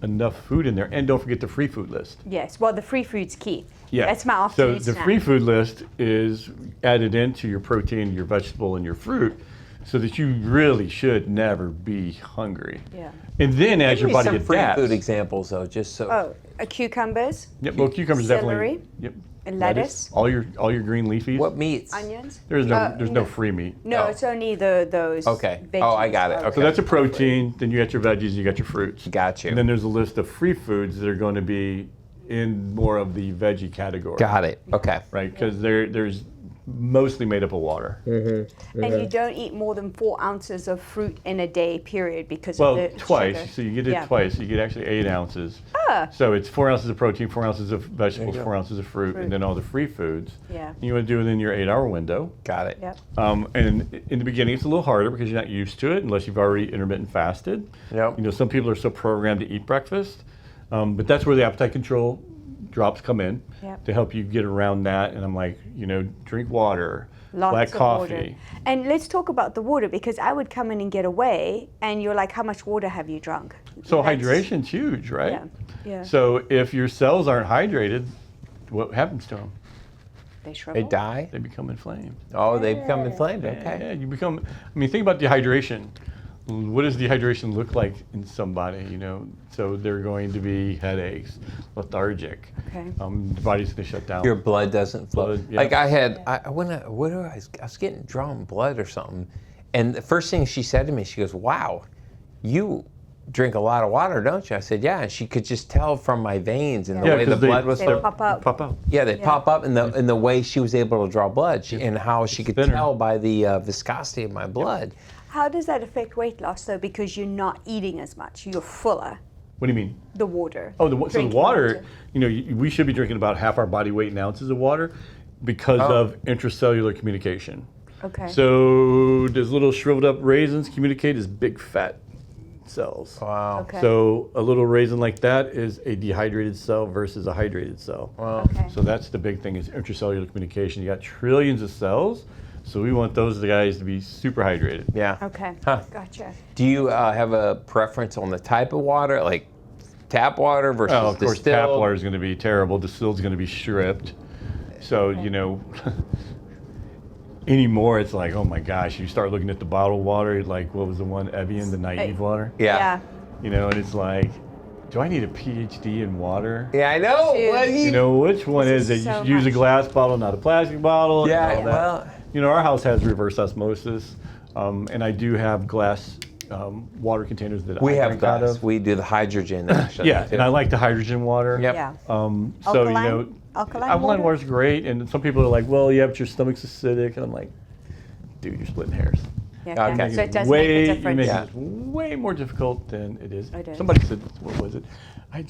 enough food in there. And don't forget the free food list. Yes. Well, the free food's key. Yeah. That's my So afternoon the snack. free food list is added into your protein, your vegetable, and your fruit so that you really should never be hungry. Yeah. And then as Give your me body some free adapts. food examples though, just so. Oh, cucumbers, Yep, well, cucumbers Celery. definitely. Yep. and lettuce, All your green leafies. What meats? onions. There's no no. free meat. No, Oh. it's only those. Okay. Veggies. Oh, I got it. are- Okay. So that's a protein. Then you got your veggies, you got your fruits. Got you. And then there's a list of free foods that are going to be in more of the veggie category. Got it. Okay. Right, because there's mostly made up of water. And you don't eat more than 4 ounces of fruit in a day, period, because Well, of the twice. sugar. So you get it Yeah. twice. You get actually 8 ounces. Ah. So it's 4 ounces of protein, 4 ounces of vegetables, There you go. 4 ounces of fruit, and then all the free foods. Yeah. You want to do it in your 8-hour window. Got it. Yep. And in the beginning, it's a little harder because you're not used to it unless you've already intermittent fasted. Yep. Some people are so programmed to eat breakfast, but that's where the appetite control drops come in Yep. to help you get around that. And I'm like, drink water, Lots black of coffee. water. And let's talk about the water, because I would come in and get away, and you're like, how much water have you drunk? So That's- hydration's huge, right? Yeah. Yeah. So if your cells aren't hydrated, what happens to them? They shrivel. They die. They become inflamed. Oh, they become inflamed. Okay. Yeah, you become. I mean, think about dehydration. What does dehydration look like in somebody? So they're going to be headaches, lethargic. Okay. The body's going to shut down. Your blood doesn't flow. Blood, yeah. Like I had, I was getting drawn blood or something, And the first thing she said to me, she goes, "Wow, you drink a lot of water, don't you?" I said, "Yeah." And she could just tell from my veins and the way the 'cause blood was. They pop up. Pop out. Yeah, they pop up, and the way she was able to draw blood, and how she could thinner. tell by the viscosity of my blood. How does that affect weight loss though? Because you're not eating as much, you're fuller. What do you mean? The water. Oh, so the Drinking water, we should be drinking about half our body weight in ounces of water because of intracellular communication. Okay. So does little shriveled up raisins communicate as big fat cells? Wow. Okay. So a little raisin like that is a dehydrated cell versus a hydrated cell. Wow. Okay. So that's the big thing is intracellular communication. You got trillions of cells, so we want those guys to be super hydrated. Yeah. Okay. Huh. Gotcha. Do you have a preference on the type of water, like tap water versus Oh, of course, distilled? tap water is going to be terrible. Distilled is going to be stripped. So, anymore it's like, oh my gosh, you start looking at the bottled water, like what was the one, Evian, the naive water? Yeah. And it's like, do I need a PhD in water? Yeah, I know. Dude. What do You know, which one This is it? is You so should use a much. glass bottle, not a plastic bottle. Yeah, and all that. well- Our house has reverse osmosis, and I do have glass water containers that We I have drink out glass. of. We do the hydrogen. Actually, Yeah, too. and I like the hydrogen water. Yep. Yeah. So, Alkaline? Alkaline alkaline water? water's great, and some people are like, well, yeah, but your stomach's acidic, and I'm like, dude, you're splitting hairs. Yeah. Okay. So it does way, make a you difference. make Yeah. it way more difficult than it is. It is. Somebody said, what was it? I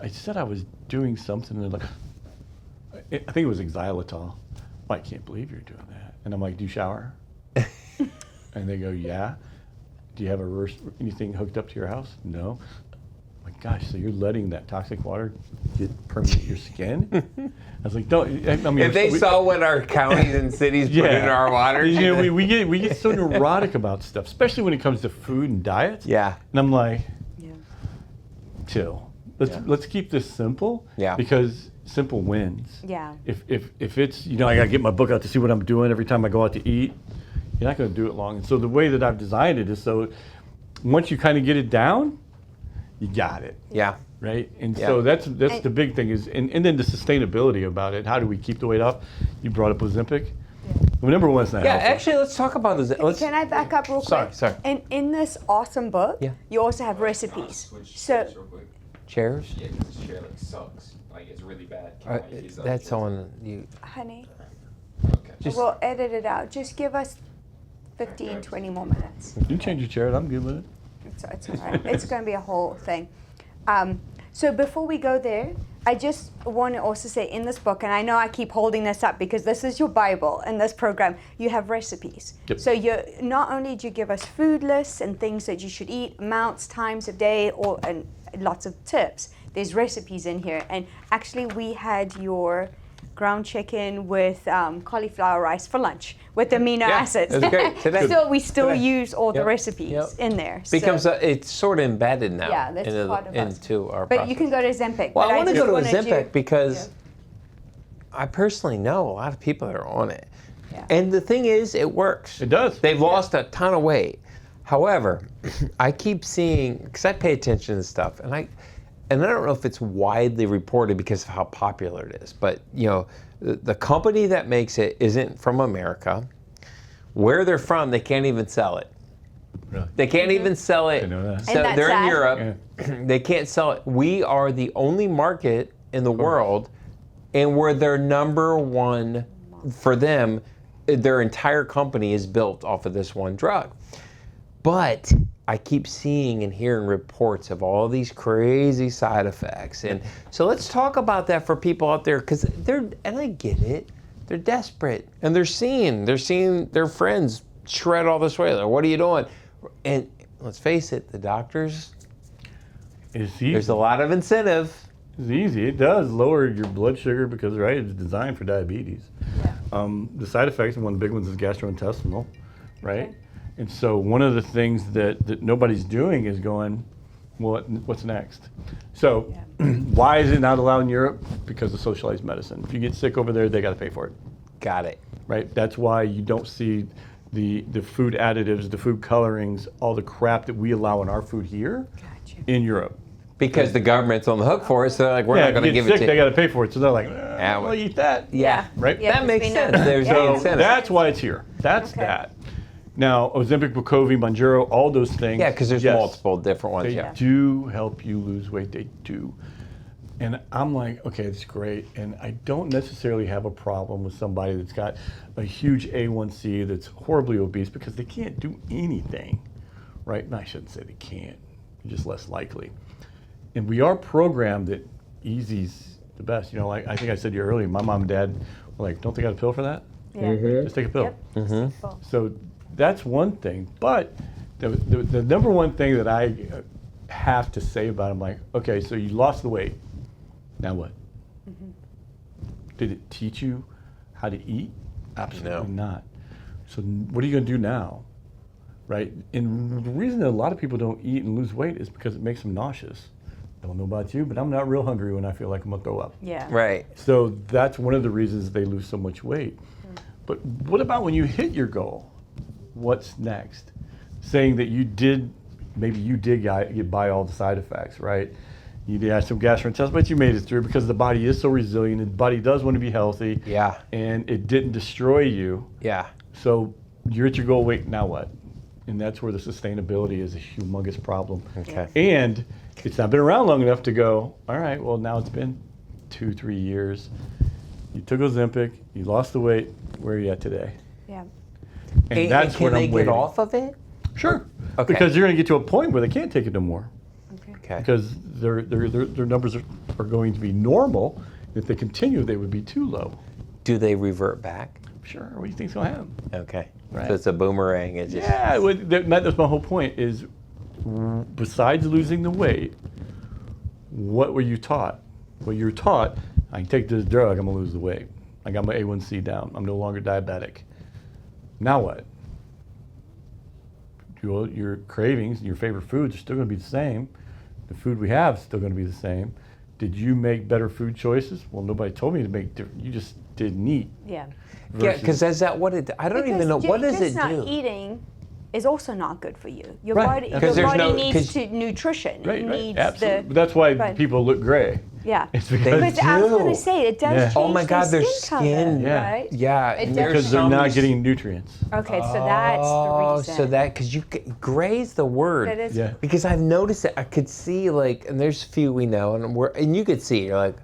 said I was doing something, and they're like, I think it was xylitol. Well, I can't believe you're doing that. And I'm like, do you shower? And they go, yeah. Do you have anything hooked up to your house? No. Oh my gosh, so you're letting that toxic water permeate your skin? I was like, don't. I mean, If they saw what our counties and cities put Yeah. into our water, we get so neurotic about stuff, especially when it comes to food and diets. yeah, And I'm like, Yeah. chill. Let's keep this simple. Yeah. Because simple wins. Yeah. If it's I gotta get my book out to see what I'm doing every time I go out to eat, you're not gonna do it long. And so the way that I've designed it is so once you kind of get it down, you got it. yeah. Right? And Yeah. so that's the big thing is and then the sustainability about it. How do we keep the weight off? You brought up Ozempic. Well, number one, it's not Yeah, helpful. actually, let's talk about this. Can I back up real quick? Sorry. In this awesome book, Yeah. you also have recipes. Switch So chairs real quick. Chairs? Yeah, 'cause this chair sucks. Like it's really bad. Can I use the other That's chair? on you. honey, Okay. Just- we'll edit it out. Just give us 15, 20 more minutes. You can change your chair, and I'm good with it. It's all right. It's going to be a whole thing. So before we go there, I just want to also say in this book, and I know I keep holding this up because this is your Bible in this program, you have recipes. Yep. So you not only do you give us food lists and things that you should eat, amounts, times of day, and lots of tips. There's recipes in here. And actually we had your ground chicken with cauliflower rice for lunch with amino acids. it was great. Today. So we still Today. use all the Yep. recipes Yep. in there. Becomes So- it's sort of embedded now Yeah, that's part of us. into our But process. you can go to Ozempic. Well, but I want to just go to wanted Ozempic you- because I personally know a lot of people that are on it. Yeah. And the thing is, it works. It does. They've lost a ton of weight. However, I keep seeing, because I pay attention to stuff, and I don't know if it's widely reported because of how popular it is, but the company that makes it isn't from America. Where they're from, they can't even sell it. Really? They can't even sell it. I know that. So And that's they're in sad. Europe. They can't sell it. We are the only market in the world, and we're their number one for them. Their entire company is built off of this one drug. But I keep seeing and hearing reports of all these crazy side effects. And so let's talk about that for people out there, because and I get it, they're desperate and they're seeing their friends shred all this weight. Like, what are you doing? And let's face it, the doctors, It's easy. there's a lot of incentive. It's easy. It does lower your blood sugar because, right, it's designed for diabetes. The side effects, and one of the big ones is gastrointestinal, right? Okay. And so one of the things that nobody's doing is going, what's next? So why is it not allowed in Europe? Because of socialized medicine. If you get sick over there, they got to pay for it, Got it. right? That's why you don't see the food additives, the food colorings, all the crap that we allow in our food here Gotcha. in Europe. Because the government's on the hook for it, so they're like, we're not going to if you give get it sick, to they you. got to pay for it. So they're like, well, well, eat that. Yeah. Right? Yeah, That makes because we know sense. There's that. the Yeah. incentive. That's why it's here. That's Okay. that. Now, Ozempic, Wegovy, Mounjaro, all those things. Yeah, because there's yes, multiple different ones. They Yeah. do help you lose weight. They do. And I'm like, okay, it's great. And I don't necessarily have a problem with somebody that's got a huge A1C that's horribly obese because they can't do anything, right? And I shouldn't say they can't. They're just less likely. And we are programmed that easy's the best. You know, like I think I said to you earlier, my mom and dad were like, don't they got a pill for that? Yeah. Just take a pill. Yep. Simple. So that's one thing. But the number one thing that I have to say about it, I'm like, okay, so you lost the weight. Now what? Did it teach you how to eat? Absolutely not. So what are you going to do now? Right? And the reason that a lot of people don't eat and lose weight is because it makes them nauseous. I don't know about you, but I'm not real hungry when I feel like I'm going to throw up. Yeah. Right. So that's one of the reasons they lose so much weight. But what about when you hit your goal? What's next? Saying that maybe you did get by all the side effects, right? You had some gastrointestinal, but you made it through because the body is so resilient. The body does want to be healthy. Yeah. And it didn't destroy you. Yeah. So you're at your goal weight, now what? And that's where the sustainability is a humongous problem. Okay. And it's not been around long enough to go, all right, well, now it's been 2-3 years. You took Ozempic, you lost the weight, where are you at today? Yeah. And that's can what they I'm get waiting. off of it? Sure. Okay. Because you're going to get to a point where they can't take it no more. Okay. Because their numbers are going to be normal. If they continue, they would be too low. Do they revert back? Sure. What do you think's going to happen? Okay. Right. So it's a boomerang. It just, Yeah, that's my whole point is, besides losing the weight, what were you taught? Well, you're taught, I can take this drug, I'm going to lose the weight. I got my A1C down. I'm no longer diabetic. Now what? Your cravings and your favorite foods are still going to be the same. The food we have is still going to be the same. Did you make better food choices? Well, nobody told me to make different. You just didn't eat. Yeah. Yeah, because is that what it? I don't even know. What does it Just not do? eating is also not good for you. Your Right. body, 'Cause your there's body no- needs 'cause- nutrition. Right, It right. needs Absolutely. the. That's why Right. people look gray. Yeah. It's They because But I was going do. to say, it does Yeah. change Oh my God, their their skin skin. color, Yeah. right? Yeah, It and does. there's because they're some- not getting nutrients. Okay, so that's the reason. So that because gray's the word. That is- Yeah. Because I've noticed it. I could see and there's a few we know, and you could see. You're like,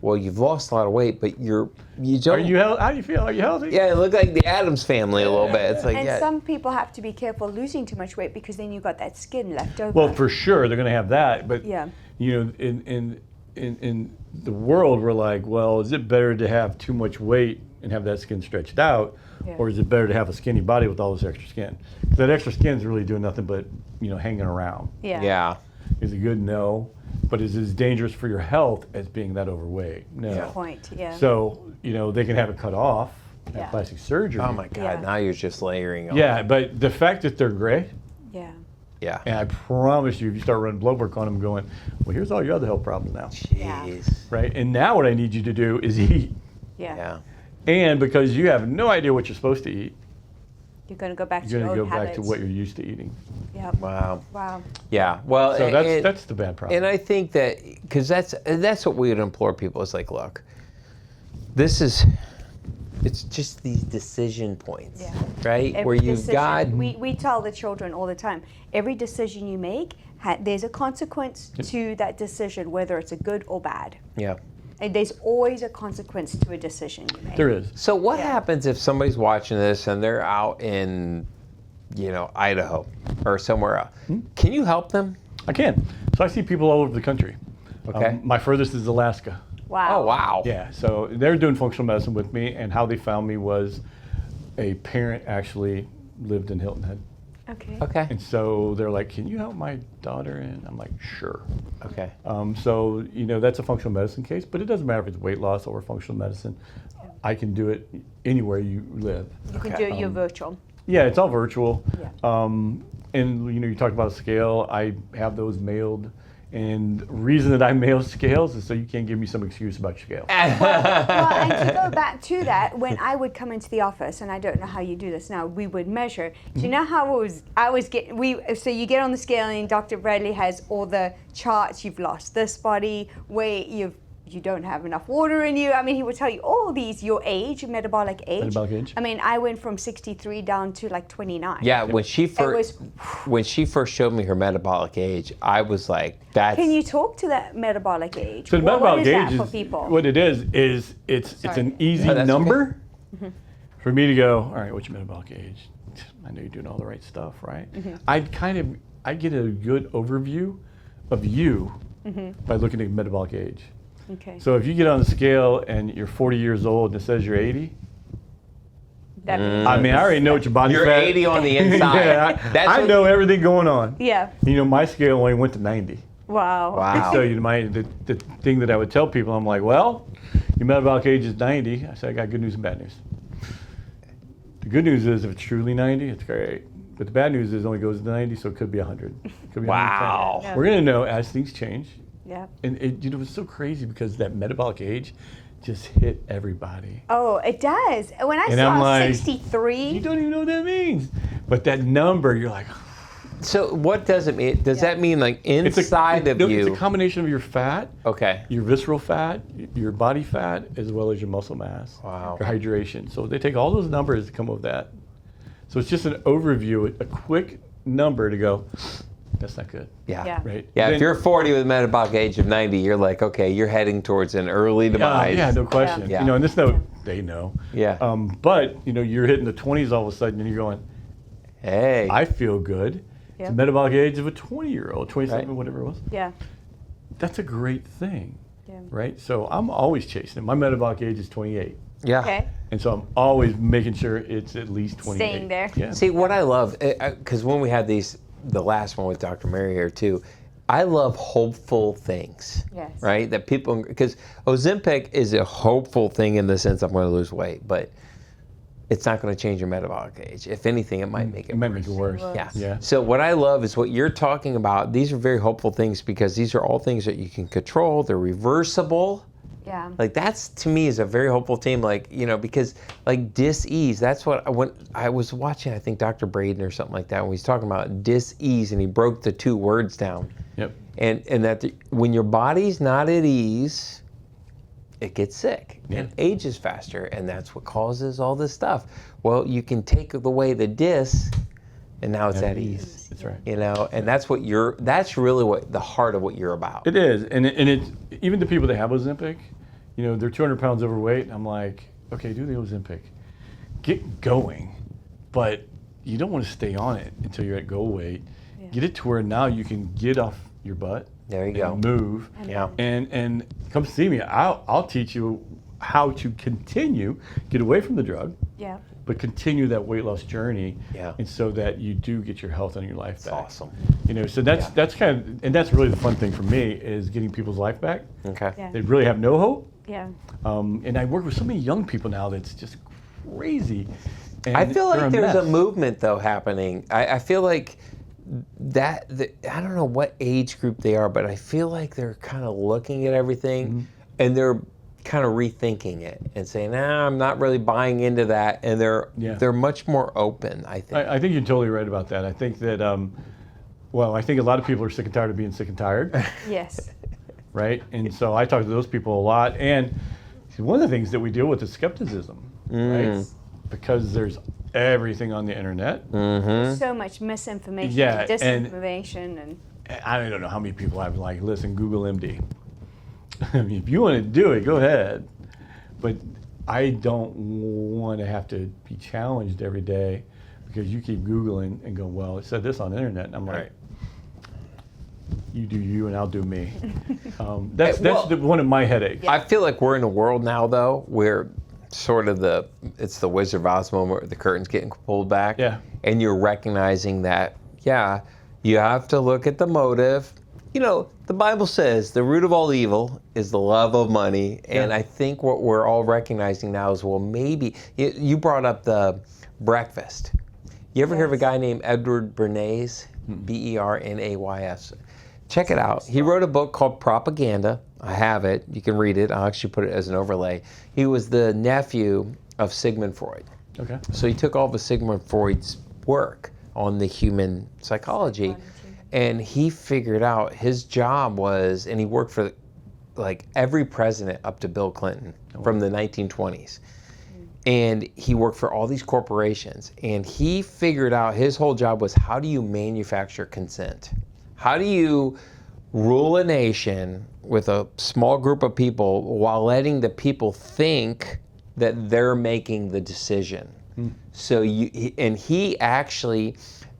well, you've lost a lot of weight, but you don't. Are you how do you feel? Are you healthy? Yeah, it looked like the Addams Family a little bit. It's like, And yeah. some people have to be careful losing too much weight because then you've got that skin left over. Well, for sure they're going to have that, but Yeah. you know, in the world, we're like, well, is it better to have too much weight and have that skin stretched out, Yeah. or is it better to have a skinny body with all this extra skin? 'Cause that extra skin is really doing nothing but hanging around. yeah. Yeah. Is it good? No, but is it as dangerous for your health as being that overweight? No. Good point. Yeah. So they can have it cut off, have Yeah. plastic surgery. Oh my God! Yeah. Now you're just layering on. Yeah, but the fact that they're gray. yeah. Yeah. And I promise you, if you start running blood work on them, going, well, here's all your other health problems now, Jeez. right? And now what I need you to do is eat. Yeah. Yeah. And because you have no idea what you're supposed to eat, You're going to go back to you're your going to old go back habits. to what you're used to eating. Yeah. Wow. Wow. Yeah. Well, So and- that's the bad problem. And I think that because that's what we would implore people. It's like, look, it's just these decision points, Yeah. right? Every Where you've decision- got we tell the children all the time, every decision you make, there's a consequence to that decision, whether it's a good or bad. yeah. And there's always a consequence to a decision you make. There is. So what Yeah. happens if somebody's watching this and they're out in, Idaho or somewhere else? Can you help them? I can. So I see people all over the country. Okay. My furthest is Alaska. Wow. Oh wow. Yeah, so they're doing functional medicine with me, and how they found me was a parent actually lived in Hilton Head. Okay. Okay. And so they're like, can you help my daughter? And I'm like, sure. Okay. So, that's a functional medicine case, but it doesn't matter if it's weight loss or functional medicine. I can do it anywhere you live. You can do it, you're virtual. Yeah, it's all virtual. Yeah. And, you talked about a scale. I have those mailed. And the reason that I mail scales is so you can't give me some excuse about your scale. Well, and to go back to that, when I would come into the office, and I don't know how you do this now, we would measure. Do you know how so you get on the scale and Dr. Bradley has all the charts, you've lost this body weight, you've you don't have enough water in you. I mean, he would tell you all these, your age, metabolic age. Metabolic age. I mean, I went from 63 down to like 29. Yeah, when she first showed me her metabolic age, I was like, "That's." Can you talk to that metabolic age? So the What metabolic is that age for is people? what it is it's an easy Oh, that's number for me to go, all right, what's your metabolic age? I know you're doing all the right stuff, right? I get a good overview of you by looking at metabolic age. Okay. So if you get on the scale and you're 40 years old and it says you're 80, That means, I mean, I already know what your body You're fat. 80 on the inside. Yeah, That's I what- know everything going on. yeah. You know, my scale only went to 90. Wow. Wow. So the thing that I would tell people, I'm like, well, your metabolic age is 90. I said, I got good news and bad news. The good news is if it's truly 90, it's great. But the bad news is it only goes to 90, so it could be 100. It could be Wow. 110. We're going to know as things change. Yeah. And it's so crazy because that metabolic age just hit everybody. Oh, it does. When I And I'm saw like, 63, You don't even know what that means. But that number, you're like, So what does it mean? Does that mean like inside of It's you? a combination of your fat, Okay. your visceral fat, your body fat, as well as your muscle mass, Wow. your hydration. So they take all those numbers to come up with that. So it's just an overview, a quick number to go, that's not good, Yeah. Yeah. right? Yeah, Then- if you're 40 with a metabolic age of 90, you're like, okay, you're heading towards an early demise. yeah, no question. Yeah. You know, and this note, they know. Yeah. But, you know, you're hitting the 20s all of a sudden and you're going, Hey. I feel good. It's Yeah. the metabolic age of a 20-year-old, 27, Right. whatever it was. yeah. That's a great thing, Yeah. right? So I'm always chasing it. My metabolic age is 28. yeah. Okay. And so I'm always making sure it's at least 28. Staying there. Yeah. See, what I love, because when we had the last one with Dr. Mary here too, I love hopeful things. Yes. Right? That people, because Ozempic is a hopeful thing in the sense I'm going to lose weight, but it's not going to change your metabolic age. If anything, it might make it It might worse. make it worse. Yeah. Yeah. So what I love is what you're talking about. These are very hopeful things because these are all things that you can control. They're reversible. Yeah. Like that's to me is a very hopeful team. Like because like dis-ease. That's what when I was watching. I think Dr. Braden or something like that when he's talking about dis-ease and he broke the two words down. Yep. And that when your body's not at ease, it gets sick and ages faster, and that's what causes all this stuff. Well, you can take away the dis, and now it's at ease. That's right. You know, and that's really what the heart of what you're about. It is, and it's even the people that have Ozempic, you know, they're 200 pounds overweight. I'm like, okay, do the Ozempic, get going, but you don't want to stay on it until you're at goal weight. Yeah. Get it to where now you can get off your butt. There you and go. Move. Yeah. And come see me. I'll teach you how to continue, get away from the drug, Yeah. but continue that weight loss journey. Yeah. And so that you do get your health and your life back. Awesome. You know, so that's kind of, and that's really the fun thing for me is getting people's life back. Okay. Yeah. They really have no hope. Yeah. And I work with so many young people now that's just crazy. And I feel they're like there's a mess. movement though happening. I feel like that I don't know what age group they are, but I feel like they're kind of looking at everything and they're kind of rethinking it and saying, nah, I'm not really buying into that. And they're much more open, I think. I think you're totally right about that. I think that, I think a lot of people are sick and tired of being sick and tired, Yes. right? And so I talk to those people a lot. And one of the things that we deal with is skepticism, right? Because there's everything on the internet. So much misinformation, Yeah, and- disinformation, and I don't know how many people have like, listen, Google MD. I mean, if you want to do it, go ahead. But I don't want to have to be challenged every day because you keep Googling and go, well, it said this on the internet. And I'm like, Right. you do you and I'll do me. That's well- one of my headaches. I feel like we're in a world now though where sort of it's the Wizard of Oz moment where the curtain's getting pulled back. Yeah. And you're recognizing that, you have to look at the motive. You know, the Bible says the root of all evil is the love of money. And I think what we're all recognizing now is, well, maybe, you brought up the breakfast. You ever hear of a guy named Edward Bernays? Bernays. Check it out. He wrote a book called Propaganda. I have it. You can read it. I'll actually put it as an overlay. He was the nephew of Sigmund Freud. Okay. So he took all of Sigmund Freud's work on the human psychology, and he figured out his job was, and he worked for like every president up to Bill Clinton from the 1920s. And he worked for all these corporations, and he figured out his whole job was, how do you manufacture consent? How do you rule a nation with a small group of people while letting the people think that they're making the decision? So he actually,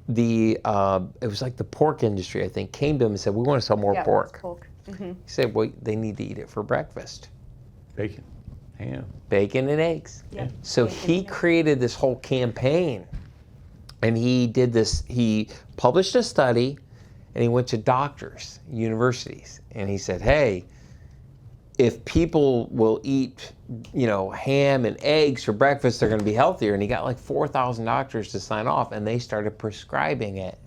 it was like the pork industry, I think, came to him and said, we want to sell more pork. He said, well, they need to eat it for breakfast. Bacon. Ham. Bacon and eggs. Yep. So he created this whole campaign, and he did this. He published a study, and he went to doctors, universities, and he said, hey, if people will eat, ham and eggs for breakfast, they're going to be healthier. And he got like 4,000 doctors to sign off, and they started prescribing it.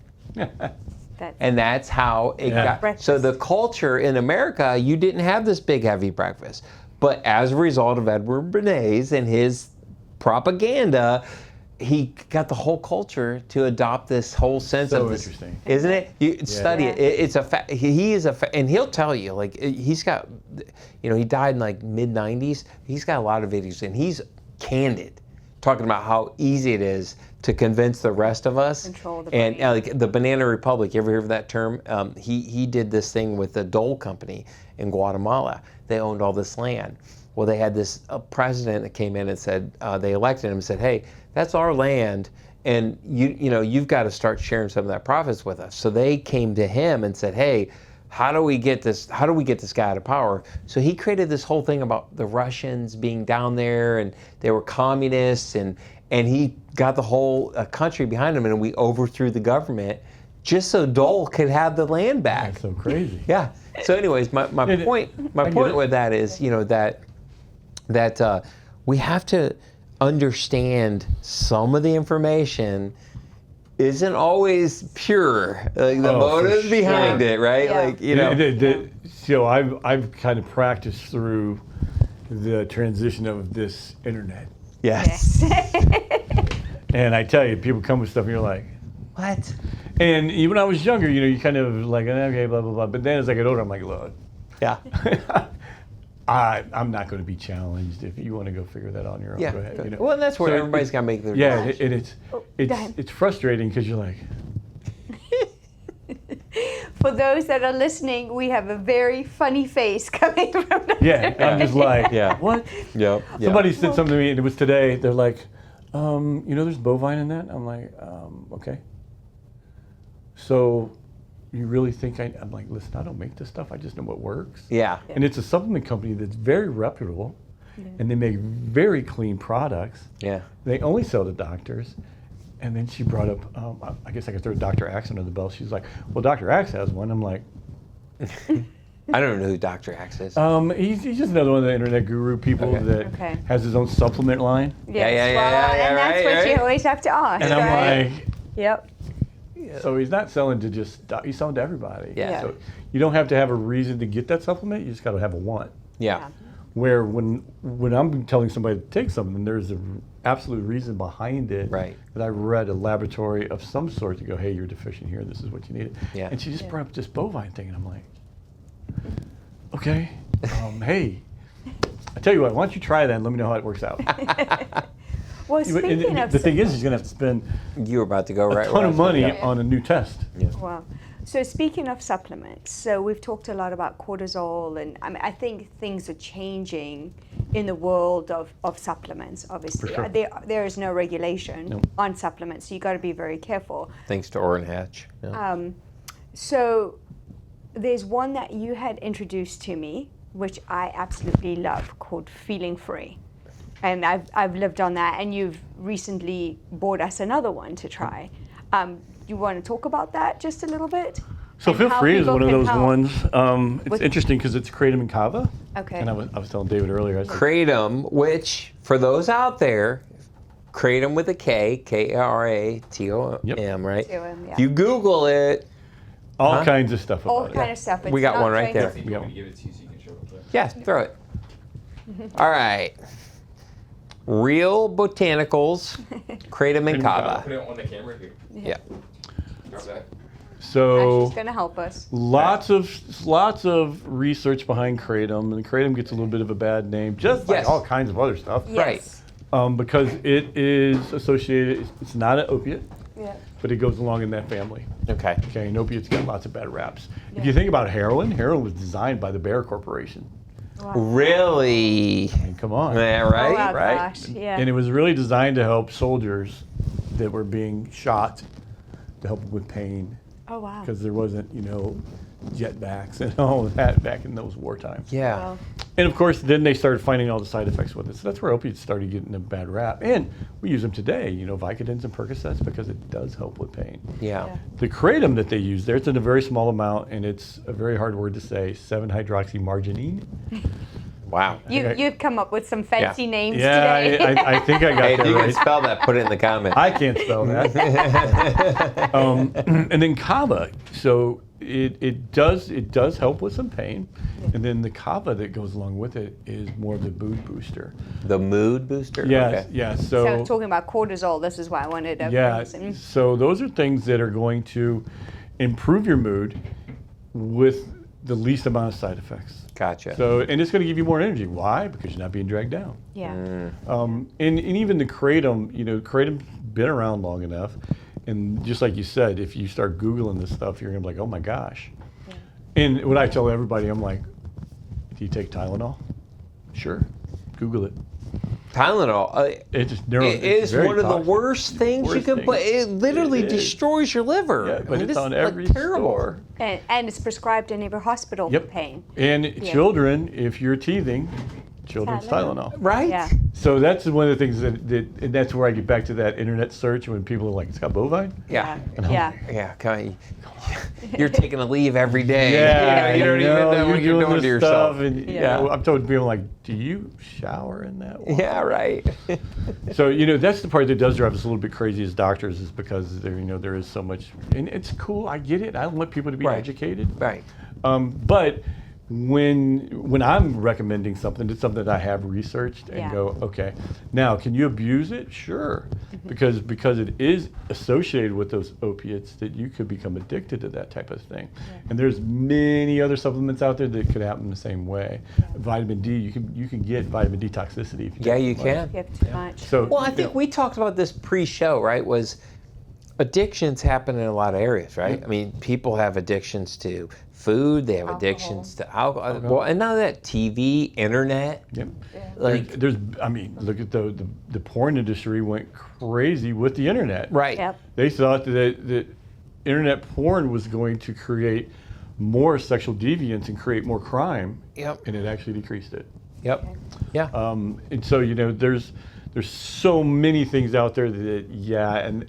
And that's how it got. Breakfast. So the culture in America, you didn't have this big, heavy breakfast. But as a result of Edward Bernays and his propaganda, he got the whole culture to adopt this whole sense of this. Interesting. Isn't it? You study it. It's a fact. He is and he'll tell you, like, he's got, he died in like mid-90s. He's got a lot of videos, and he's candid, talking about how easy it is to convince the rest of us. Control the and brain. like the Banana Republic, you ever hear of that term? He did this thing with the Dole Company in Guatemala. They owned all this land. Well, they had this president that came in and said, they elected him and said, hey, that's our land, and you've got to start sharing some of that profits with us. So they came to him and said, hey, how do we get this guy out of power? So he created this whole thing about the Russians being down there, and they were communists, and he got the whole country behind him, and we overthrew the government just so Dole could have the land back. That's so crazy. Yeah. So anyways, my point with that is, that we have to understand some of the information isn't always pure. Like the motives behind it, right? Yeah. Like, So I've kind of practiced through the transition of this internet. Yes. And I tell you, people come with stuff and you're like, What? and when I was younger, you kind of like, okay, blah, blah, blah. But then as I get older, I'm like, look, Yeah. I'm not going to be challenged. If you want to go figure that out on your own, Yeah. go ahead. Well, and that's where So everybody's got to make their Yeah, decision. and go ahead. it's frustrating because you're like, For those that are listening, we have a very funny face coming from the yeah, I'm just like, Yeah. what? Yep. Somebody said something to me, and it was today. They're like, there's bovine in that? I'm like, okay. So you really think I'm like, listen, I don't make this stuff. I just know what works. Yeah. And it's a supplement company that's very reputable, and they make very clean products. Yeah. They only sell to doctors. And then she brought up, I guess I could throw Dr. Axe under the belt. She's like, well, Dr. Axe has one. I'm like, I don't know who Dr. Axe is. he's just another one of the internet guru people that Okay. has his own supplement line. Yes, yeah, and that's right, what right. you always have to ask, And right? I'm like, Yep. so he's not selling to just, he's selling to everybody. Yeah. So you don't have to have a reason to get that supplement. You just got to have a want. Yeah. Where when I'm telling somebody to take something, there's an absolute reason behind it. Right. That I read a laboratory of some sort to go, hey, you're deficient here. This is what you need. Yeah. And she just brought up this bovine thing, and I'm like, okay, hey, I tell you what, why don't you try that and let me know how it works out. Well, And speaking of the thing is, he's gonna have to spend You were about to go a right. ton where I of was money going. on a new test. Wow. So speaking of supplements, so we've talked a lot about cortisol, and I think things are changing in the world of supplements. Obviously, For sure. there is no regulation Nope. on supplements, so you got to be very careful. Thanks to Orrin Hatch. Yeah. So there's one that you had introduced to me, which I absolutely love, called Feeling Free, and I've lived on that. And you've recently bought us another one to try. You want to talk about that just a little bit? So And Feel how Free is people one of can those help? ones. It's With- interesting because it's kratom and kava. Okay. And I was telling David earlier. I said, Kratom, which for those out there, Kratom with a K, K-A-R-A-T-O-M, Yep. right? T-O-M, yeah. If you Google it, all Huh? kinds of stuff All about kind it. of stuff. We got It's one not right trying there. to- I think I'm going to give it to you so you can show it. yeah, throw it. All right. Real Botanicals, Kratom and and Kava. Put it on the camera here. Yeah. Grab that. So She's going to help us. lots of research behind kratom, and kratom gets a little bit of a bad name, just like Yes. all kinds of other stuff. Yes. Because it is associated. It's not an opiate, Yeah. but it goes along in that family. Okay. Okay, and opiates get lots of bad raps. If you think about heroin was designed by the Bayer Corporation. Really? I mean, come on. Yeah, Oh, right? wow, Right? gosh. Yeah. And it was really designed to help soldiers that were being shot, to help with pain, Oh, wow. because there wasn't, jetbacks and all of that back in those war times. Yeah. Wow. And of course, then they started finding all the side effects with it. So that's where opiates started getting a bad rap. And we use them today, Vicodins and Percocets, because it does help with pain. Yeah. The kratom that they use there, it's in a very small amount, and it's a very hard word to say, 7-hydroxymarginine. Wow. You've come up with some fancy names Yeah, today. I think I got Hey, if that you can right. spell that, put it in the comments. I can't spell that. And then kava. So it does help with some pain. And then the kava that goes along with it is more of the mood booster. The mood booster? Yes, Okay. yes. So talking about cortisol, this is why I wanted to Yeah, bring some. so those are things that are going to improve your mood with the least amount of side effects. Gotcha. So, and it's going to give you more energy. Why? Because you're not being dragged down. Yeah. And even the kratom, kratom's been around long enough. And just like you said, if you start Googling this stuff, you're going to be like, oh my gosh. Yeah. And when I tell everybody, I'm like, do you take Tylenol? Sure. Google it. Tylenol. It just It is one of the worst things you Worst can thing. put. It literally It is. destroys your liver. Yeah, but this it's on is, like, every terrible. store. And it's prescribed in every hospital Yep. for pain. And children, if you're teething, children's Tylenol. Tylenol. Right? Yeah. So that's one of the things and that's where I get back to that internet search when people are like, it's got bovine? Yeah. Yeah. Yeah. You're taking a leave every day. Yeah, You don't even know what you're doing this to yourself. stuff, and Yeah. I've told people like, do you shower in that water? Yeah, right. So that's the part that does drive us a little bit crazy as doctors, is because there is so much, and it's cool. I get it. I want people to be Right. educated. Right. But when I'm recommending something, it's something that I have researched and Yeah. go, okay, now can you abuse it? Sure, because it is associated with those opiates, that you could become addicted to that type of thing. And there's many other supplements out there that could happen the same way. Vitamin D, you can get vitamin D toxicity if you Yeah, take you too much. can. You have too much. So Well, I think we talked about this pre-show, right? Was addictions happen in a lot of areas, right? I mean, people have addictions to food, they have addictions to alcohol. Well, and now that TV, internet, Yep. like, There's look at the porn industry went crazy with the internet. right? Yep. They thought that internet porn was going to create more sexual deviance and create more crime. Yep. And it actually decreased it. Yep. Yeah. And so there's so many things out there that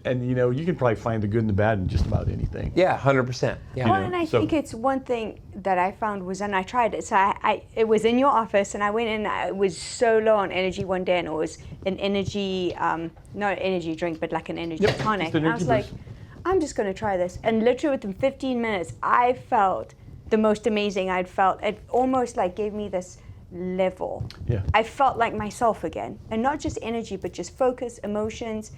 and you can probably find the good and the bad in just about anything. Yeah, 100%. Yeah. Well, and I so- think it's one thing that I found was, and I tried it. So it was in your office, and I went in. I was so low on energy one day, and it was an energy, not an energy drink, but like an energy Yep, tonic. just an And I was energy like, boost. I'm just going to try this. And literally within 15 minutes, I felt the most amazing I'd felt. It almost like gave me this level. Yeah. I felt like myself again, and not just energy, but just focus, emotions,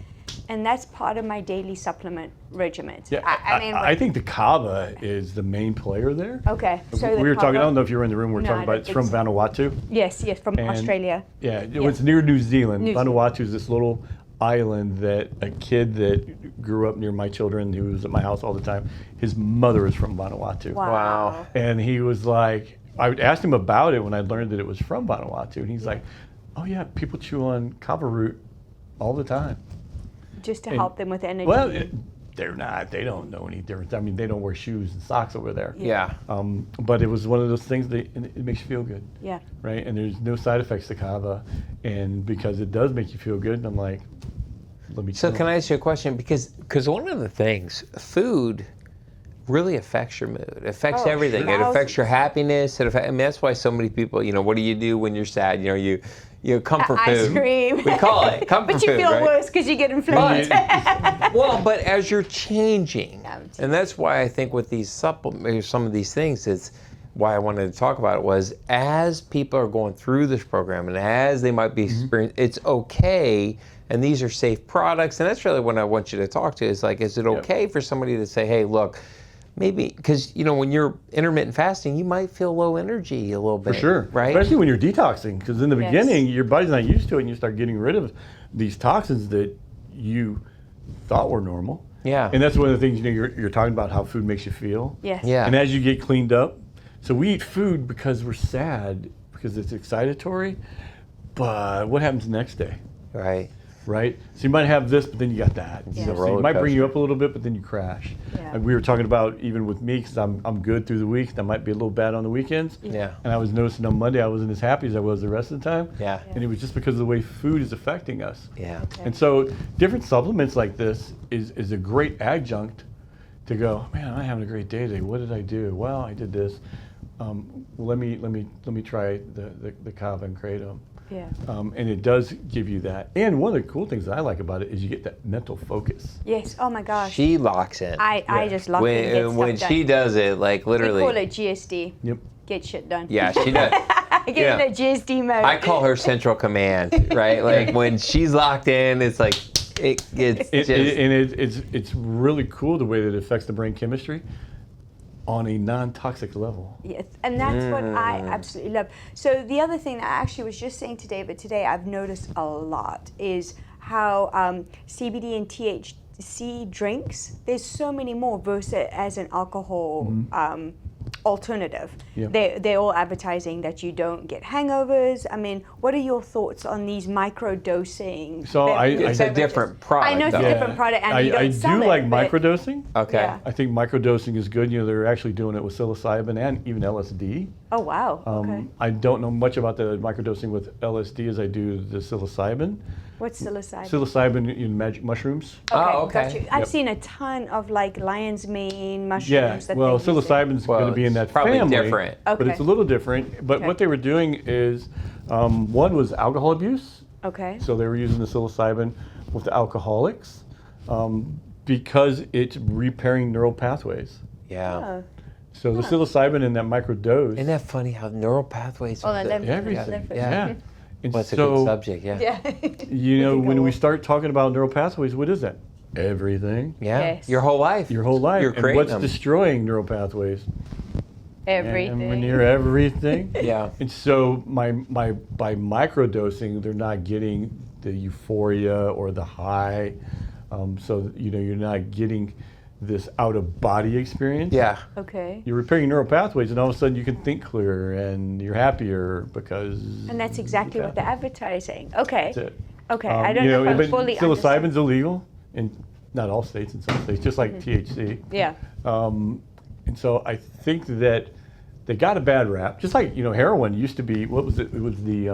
and that's part of my daily supplement regimen. Yeah, I think the kava is the main player there. Okay, so we were talking. I kava- don't know if you were in the room. We were No, talking I about don't it's from think so. Vanuatu. Yes, from And- Australia. Yeah, it was near New Zealand. New Vanuatu is this little island that a kid that grew up near my children, who was at my house all the time, his mother is from Vanuatu. Wow. And he was like, I asked him about it when I learned that it was from Vanuatu, and he's like, oh yeah, people chew on kava root all the time. Just to help them with energy. Well, they don't know any difference. I mean, they don't wear shoes and socks over there. Yeah. But it was one of those things that it makes you feel good. Yeah. Right? And there's no side effects to kava. And because it does make you feel good, I'm like, let me So chill. can I ask you a question? Because one of the things, food really affects your mood. It affects Oh, everything. It sure. affects your happiness. I mean, that's why so many people, what do you do when you're sad? You comfort Ice food. cream. We call it comfort But you food, feel right? worse because you get inflamed. Well, but as you're changing, Yeah, and that's why I think with these supplements, some of these things, it's why I wanted to talk about it was as people are going through this program and as they might be experiencing, it's okay, and these are safe products, and that's really what I want you to talk to is like, is it okay for somebody to say, hey, look, maybe, because, when you're intermittent fasting, you might feel low energy a little bit. For sure. Right? Especially when you're detoxing, because in the Yes. beginning, your body's not used to it, and you start getting rid of these toxins that you thought were normal. Yeah. And that's one of the things, you're talking about how food makes you feel. Yes. Yeah. And as you get cleaned up, so we eat food because we're sad, because it's excitatory, but what happens the next day? Right. Right? So you might have this, but then you got that. Yeah. So roller it might bring you coaster. up a little bit, but then you crash. Yeah. And we were talking about, even with me, because I'm good through the week, that might be a little bad on the weekends. Yeah. And I was noticing on Monday I wasn't as happy as I was the rest of the time. Yeah. And it was just because of the way food is affecting us. Yeah. Okay. And so different supplements like this is a great adjunct to go, man, I'm having a great day today. What did I do? Well, I did this. Well, let me try the Kava and Kratom. Yeah. And it does give you that. And one of the cool things that I like about it is you get that mental focus. Yes. Oh my gosh. She locks in. I just love it. Get stuff When done. she does it, like literally. We call it GSD. Yep. Get shit done. Yeah, she does. Get Yeah. in the GSD mode. I call her Central Command, right? Like when she's locked in, it's like It's really cool the way that it affects the brain chemistry on a non-toxic level. Yes, and that's what I absolutely love. So the other thing that I actually was just saying to David today, I've noticed a lot, is how CBD and THC drinks, there's so many more versus as an alcohol alternative. Yeah. They're all advertising that you don't get hangovers. I mean, what are your thoughts on these micro dosing? So it's a different product. I know it's a though. different product, and you don't I sell do it, like but- microdosing. Okay. Yeah. I think microdosing is good. They're actually doing it with psilocybin and even LSD. Oh wow. Okay. I don't know much about the microdosing with LSD as I do the psilocybin. What's psilocybin? Psilocybin in magic mushrooms. Oh, Got okay. you. I've Yep. seen a ton of like lion's mane mushrooms. Yeah, that well, they use there. psilocybin's going to be in it's that probably family. different. But Okay. it's a little different. But Okay. what they were doing is, one was alcohol abuse. Okay. So they were using the psilocybin with the alcoholics because it's repairing neural pathways. Yeah. Oh. So the psilocybin in that microdose. Isn't that funny how neural pathways Oh, are and the- lymph- everything. lymph- Yeah. And Well, it's a so, good subject, yeah. Yeah. when go we on. start talking about neural pathways, what is that? Everything. Yeah. Yes. Your whole life. Your whole life. You're And creating what's them. destroying neural pathways? Everything. And near everything. Yeah. And so by microdosing, they're not getting the euphoria or the high. So you're not getting this out of body experience. Yeah. Okay. You're repairing neural pathways, and all of a sudden you can think clearer and you're happier because. And that's exactly what they're advertising. Okay. That's it. Okay. I don't know if I but fully psilocybin's understand. illegal in not all states, in some states, just like THC. Yeah. And so I think that they got a bad rap, just like heroin used to be. What was it? It was the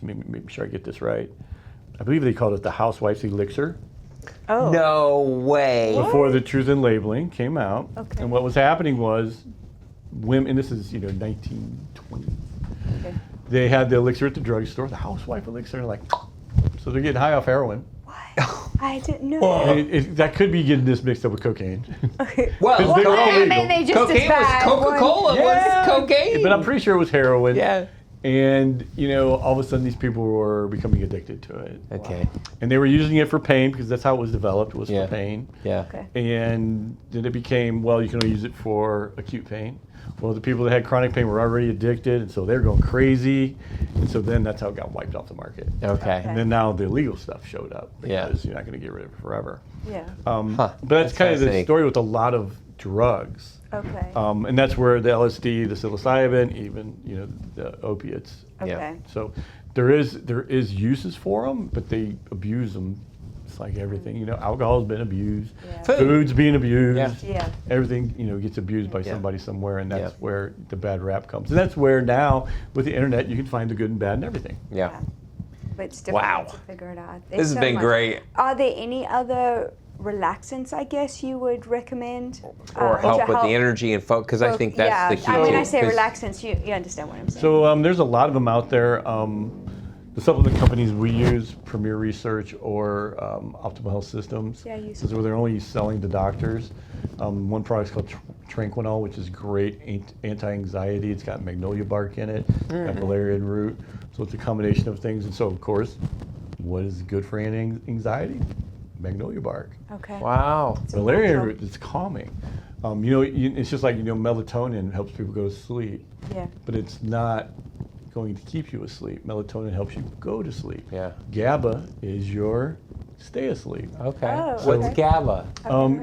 make sure I get this right. I believe they called it the housewife's elixir Oh. No way. before the Truth in Labeling came out. Okay. And what was happening was women, and this is 1920. Okay. They had the elixir at the drugstore, the housewife elixir, so they're getting high off heroin. I didn't know. And that could be getting this mixed up with cocaine. Well, Because they're all I legal. mean, they just as cocaine was bad. Coca-Cola was cocaine. But I'm pretty sure it was heroin. Yeah. And all of a sudden these people were becoming addicted to it. Okay. And they were using it for pain because that's how it was developed, was Yeah. for pain. Yeah. Okay. And then it became, well, you can only use it for acute pain. Well, the people that had chronic pain were already addicted, and so they're going crazy. And so then that's how it got wiped off the market. Okay. And then now the illegal stuff showed up Yeah. because you're not going to get rid of it forever. Yeah. But that's kind of the fascinating. story with a lot of drugs. Okay. And that's where the LSD, the psilocybin, even the opiates. Okay. So there is uses for them, but they abuse them. It's like everything. Alcohol's been abused. Yeah. Food's being abused. Yeah. Yeah. Everything gets abused by Yeah. somebody somewhere, and that's Yeah. where the bad rap comes. And that's where now with the internet you can find the good and bad and everything. Yeah. But it's difficult Wow. to figure it out. This has been great. Are there any other relaxants, I guess, you would recommend? Or to help with the energy and focus, because I think that's the key. I mean, too, I say 'cause- relaxants, you understand what I'm saying. So there's a lot of them out there. The supplement companies we use, Premier Research or Optimal Health Systems, Yeah, I use this is where they're only selling to doctors. One product's called Tranquinol, which is great anti-anxiety. It's got magnolia bark in it, got valerian root. So it's a combination of things. And so, of course, what is good for anxiety? Magnolia bark. Okay. Wow. So Valerian natural. root is calming. It's just like, melatonin helps people go to sleep, Yeah. but it's not going to keep you asleep. Melatonin helps you go to sleep. Yeah. GABA is your stay asleep. Okay. Oh, What's okay. GABA?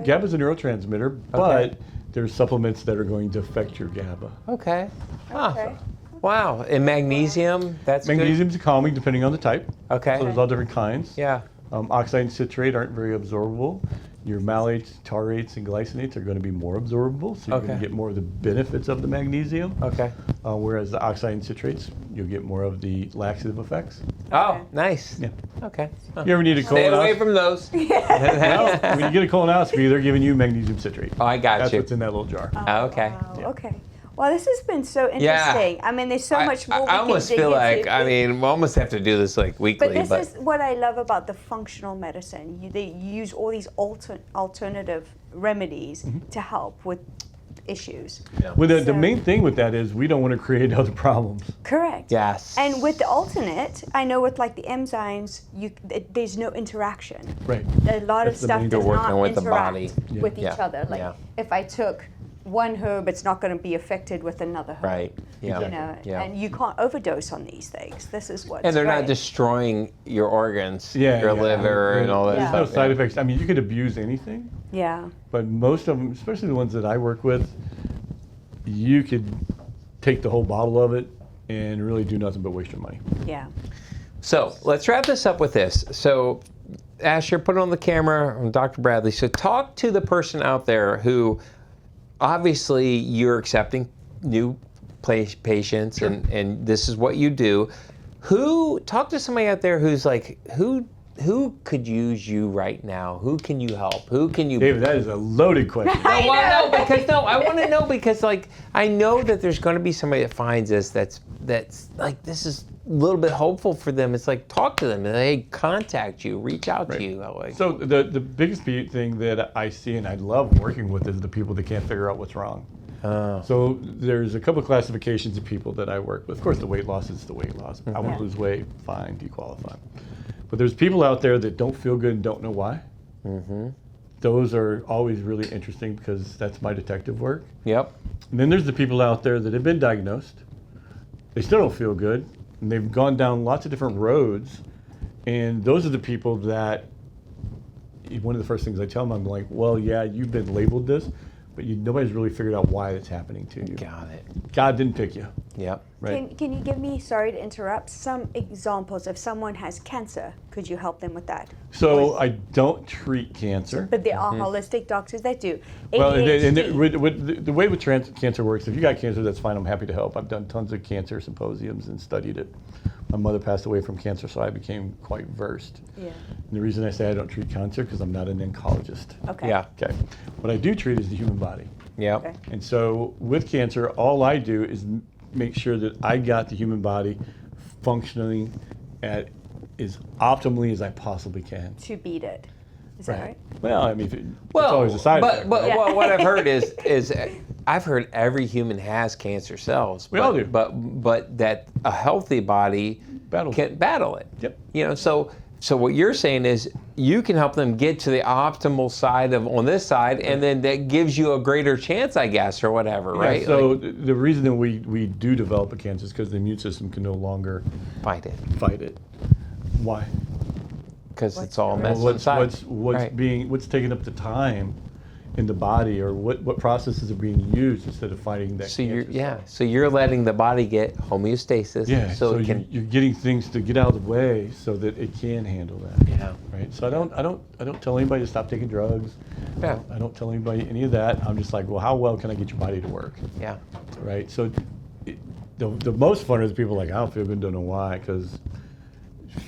GABA is a neurotransmitter, but there's supplements that are going to affect your GABA. Okay. Huh. Okay. Wow. And magnesium? That's Magnesium's calming depending on the type. good? Okay. So there's all different kinds. Yeah. Oxide and citrate aren't very absorbable. Your malates, tarates, and glycinates are going to be more absorbable, so you're going Okay. to get more of the benefits of the magnesium. Okay. Whereas the oxide and citrates, you'll get more of the laxative effects. Oh, nice. Yeah. Okay. Huh. You ever need a Stay away colonoscopy? from those. Well, when you get a colonoscopy, they're giving you magnesium citrate. Oh, I got That's you. what's in that little jar. Okay. Wow, okay. Well, this has been so Yeah. interesting. I mean, there's so much more we I can almost dig feel like, into. we almost have to do this like weekly. But this is what I love about the functional medicine. They use all these alternative remedies to help with issues. Well, the So- main thing with that is we don't want to create other problems. Correct. Yes. And with the alternate, I know with like the enzymes, there's no interaction. Right. A lot That's of the stuff main- does They're working not with the interact body. with Yeah. each other. Like Yeah. if I took one herb, it's not going to be affected with another herb. Right. Yeah. You know, Yeah. and you can't overdose on these things. This is what. And they're not destroying your organs, Yeah, your yeah. liver, and all that Yeah. There's no stuff. side effects. I mean, you could abuse anything, Yeah. but most of them, especially the ones that I work with, you could take the whole bottle of it and really do nothing but waste your money. Yeah. So let's wrap this up with this. So, Asher, put it on the camera, Dr. Bradley. So talk to the person out there who, obviously, you're accepting new patients, and this is what you do. Talk to somebody out there who's like, who could use you right now? Who can you help? Who can you? David, that is a loaded question. I want to know because like I know that there's going to be somebody that finds this that's like this is a little bit hopeful for them. It's like talk to them and they contact you, reach out to you. Like, So the biggest thing that I see and I love working with is the people that can't figure out what's wrong. So there's a couple of classifications of people that I work with. Of course, the weight loss is the weight loss. I want to lose weight, fine, dequalify. But there's people out there that don't feel good and don't know why. Those are always really interesting because that's my detective work. Yep. And then there's the people out there that have been diagnosed. They still don't feel good, and they've gone down lots of different roads. And those are the people that, one of the first things I tell them, I'm like, well, yeah, you've been labeled this, but nobody's really figured out why it's happening to you. Got it. God didn't pick you, Yep. right? Can you give me, sorry to interrupt, some examples if someone has cancer? Could you help them with that? So I don't treat cancer. But there are holistic doctors that do. Well, ADHD. the way with cancer works, if you got cancer, that's fine. I'm happy to help. I've done tons of cancer symposiums and studied it. My mother passed away from cancer, so I became quite versed. Yeah. And the reason I say I don't treat cancer because I'm not an oncologist. Okay. Yeah. Okay. What I do treat is the human body. Yep. Okay. And so with cancer, all I do is make sure that I got the human body functioning at as optimally as I possibly can. To beat it. Is that right? Well, I mean, it's Well, always a side effect. but right? what I've heard is I've heard every human has cancer cells. We all do. But that a healthy body Battles can battle it. Yep. You know, so what you're saying is you can help them get to the optimal side on this side, and then that gives you a greater chance, I guess, or whatever, Yeah, right? so Like, the reason that we do develop a cancer is because the immune system can no longer fight it fight it. Why? because it's all the messed Well, inside. what's taking up the time in the body, or what processes are being used instead of fighting that So cancer cell? so you're letting the body get homeostasis. Yeah, So it you're, can. you're getting things to get out of the way so that it can handle that. Yeah. Right. So I don't tell anybody to stop taking drugs. Yeah. I don't tell anybody any of that. I'm just like, well, how well can I get your body to work? Yeah. Right. So the most fun is people like, I don't feel good, don't know why, because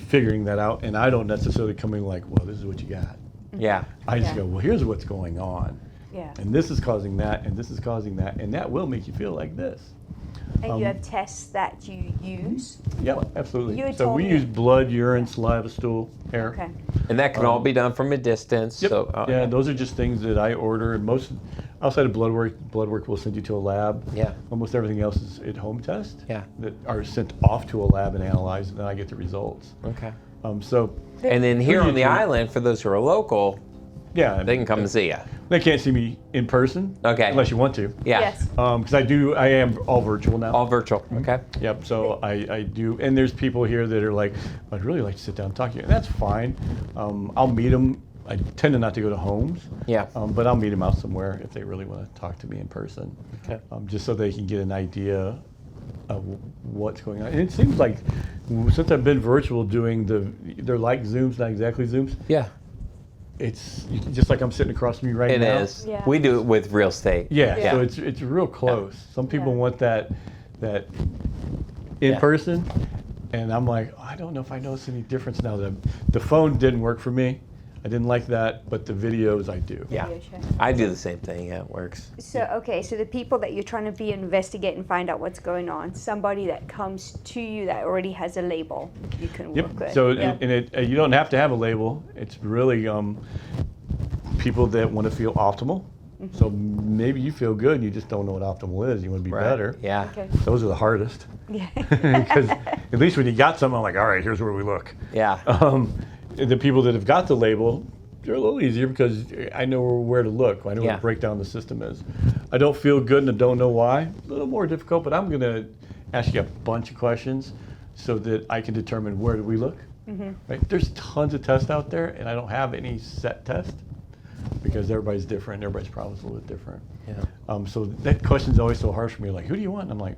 figuring that out, and I don't necessarily come in like, well, this is what you got. Yeah. I just Yeah. go, well, here's what's going on. Yeah. And this is causing that, and this is causing that, and that will make you feel like this. And you have tests that you use. Yeah, absolutely. You had So told we me- use blood, urine, saliva, stool, hair. Okay. And that can all be done from a distance. Yep. So Yeah, those are just things that I order, and most outside of blood work will send you to a lab. Yeah. Almost everything else is at home test. Yeah. That are sent off to a lab and analyzed, and then I get the results. Okay. So And then here Who on the you treat? island, for those who are local, Yeah. They can come and see you. They can't see me in person. Okay. Unless you want to. Yeah. Yes. Because I am all virtual now. All virtual. Okay. Yep, so I do, and there's people here that are like, I'd really like to sit down and talk to you, and that's fine. I'll meet them. I tend to not to go to homes. Yeah. But I'll meet them out somewhere if they really want to talk to me in person. Okay. Just so they can get an idea of what's going on. And it seems like since I've been virtual doing they're like Zooms, not exactly Zooms. Yeah. It's just like I'm sitting across from you right It now. is. Yeah. We do it with real estate. Yeah, so it's real close. Some people want that in person, and I'm like, I don't know if I notice any difference now. The phone didn't work for me. I didn't like that, but the videos I do. Yeah. Video chat. I do the same thing. Yeah, it works. So, okay, so the people that you're trying to investigate and find out what's going on, somebody that comes to you that already has a label you can work with. Yep. So Yeah. and you don't have to have a label. It's really people that want to feel optimal. Mm-hmm. So maybe you feel good, and you just don't know what optimal is. You want to be Right. better. Yeah. Okay. Those are the hardest. Yeah. Because at least when you got something, I'm like, all right, here's where we look. Yeah. The people that have got the label, they're a little easier because I know where to look. I know Yeah. what the breakdown of the system is. I don't feel good and I don't know why. A little more difficult, but I'm going to ask you a bunch of questions so that I can determine where do we look. Right? There's tons of tests out there, and I don't have any set test because everybody's different. Everybody's problem's a little bit different. Yeah. So that question's always so hard for me. Like, who do you want? And I'm like,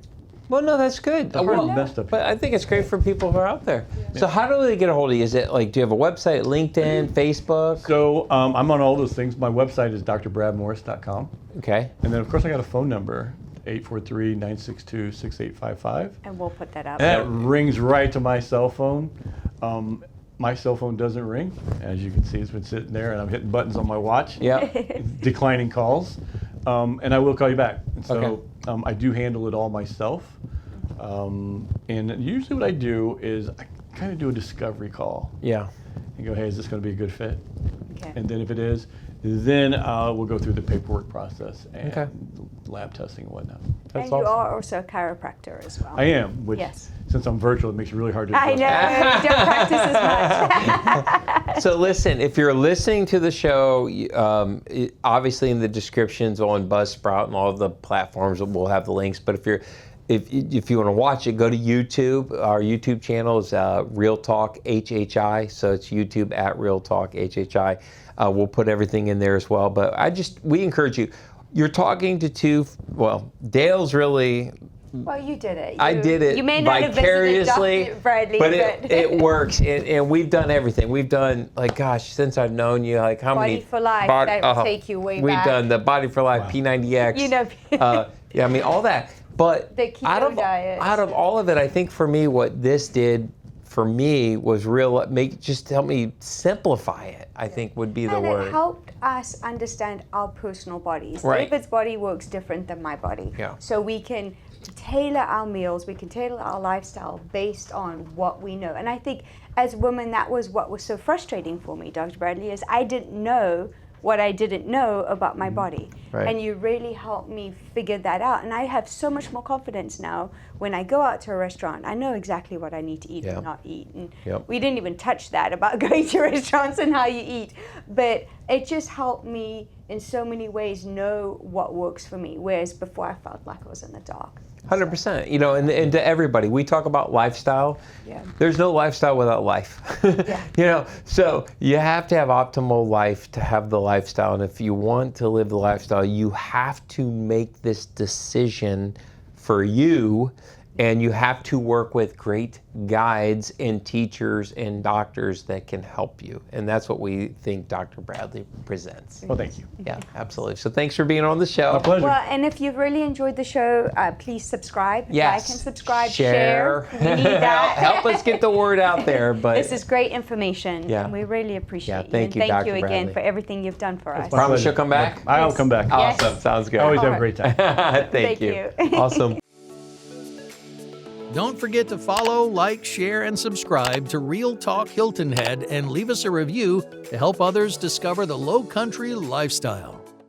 Well, no, that's good. The Well, hard messed up but I think it's great for people who are out there. So how do they get a hold of you? Is it like, do you have a website, LinkedIn, Facebook? so I'm on all those things. My website is drbradmorris.com. Okay. And then, of course, I got a phone number, 843-962-6855. And we'll put that up. That rings right to my cell phone. My cell phone doesn't ring. As you can see, it's been sitting there, and I'm hitting buttons on my watch, Yeah. declining calls. And I will call you back. And so Okay. I do handle it all myself. And usually what I do is I kind of do a discovery call. Yeah. And go, hey, is this going to be a good fit? Okay. And then if it is, then we'll go through the paperwork process and Okay. lab testing and whatnot. That's and you awesome. are also a chiropractor as well. I am, which Yes. since I'm virtual, it makes it really hard to I know, you don't practice as much. So listen, if you're listening to the show, obviously in the descriptions on Buzzsprout and all of the platforms, we'll have the links. But if you want to watch it, go to YouTube. Our YouTube channel is Real Talk HHI, so it's YouTube at Real Talk HHI. We'll put everything in there as well. But we encourage you. You're talking to Dale's really. Well, you did it. I did it You may not have visited vicariously, Dr. Bradley, but it works, and we've done everything. We've done, like, gosh, since I've known you, like how Body many for Life, that will take you way We've back. done the Body for Life, P90X. You know. Yeah, I mean all that. But The keto out diet. of all of it, I think for me, what this did for me was just help me simplify it. I think would be the And word. it helped us understand our personal bodies. Right. David's body works different than my body. Yeah. So we can tailor our meals, we can tailor our lifestyle based on what we know. And I think as women, that was what was so frustrating for me, Dr. Bradley, is I didn't know what I didn't know about my body. Right. And you really helped me figure that out. And I have so much more confidence now when I go out to a restaurant. I know exactly what I need to eat Yeah. and not eat. And Yep. we didn't even touch that about going to restaurants and how you eat. But it just helped me in so many ways know what works for me. Whereas before I felt like I was in the dark. 100%. You know, and to everybody, we talk about lifestyle. Yeah. There's no lifestyle without life. You know, so you have to have optimal life to have the lifestyle. And if you want to live the lifestyle, you have to make this decision for you. And you have to work with great guides and teachers and doctors that can help you. And that's what we think Dr. Bradley presents. Well, thank you. Yeah, absolutely. So thanks for being on the show. My pleasure. Well, and if you've really enjoyed the show, please subscribe. Yes. Like and subscribe. Share. We need that. Help us get the word out there. But This is great information. Yeah. And we really appreciate Yeah, you. thank And you, thank Dr. you again Bradley. for everything you've done for us. my promise pleasure. you'll come back? I'll Yes. come back. Yes. Awesome. Sounds good. I always All have a great time. Thank you. Awesome. Don't forget to follow, like, share, and subscribe to Real Talk Hilton Head and leave us a review to help others discover the low country lifestyle.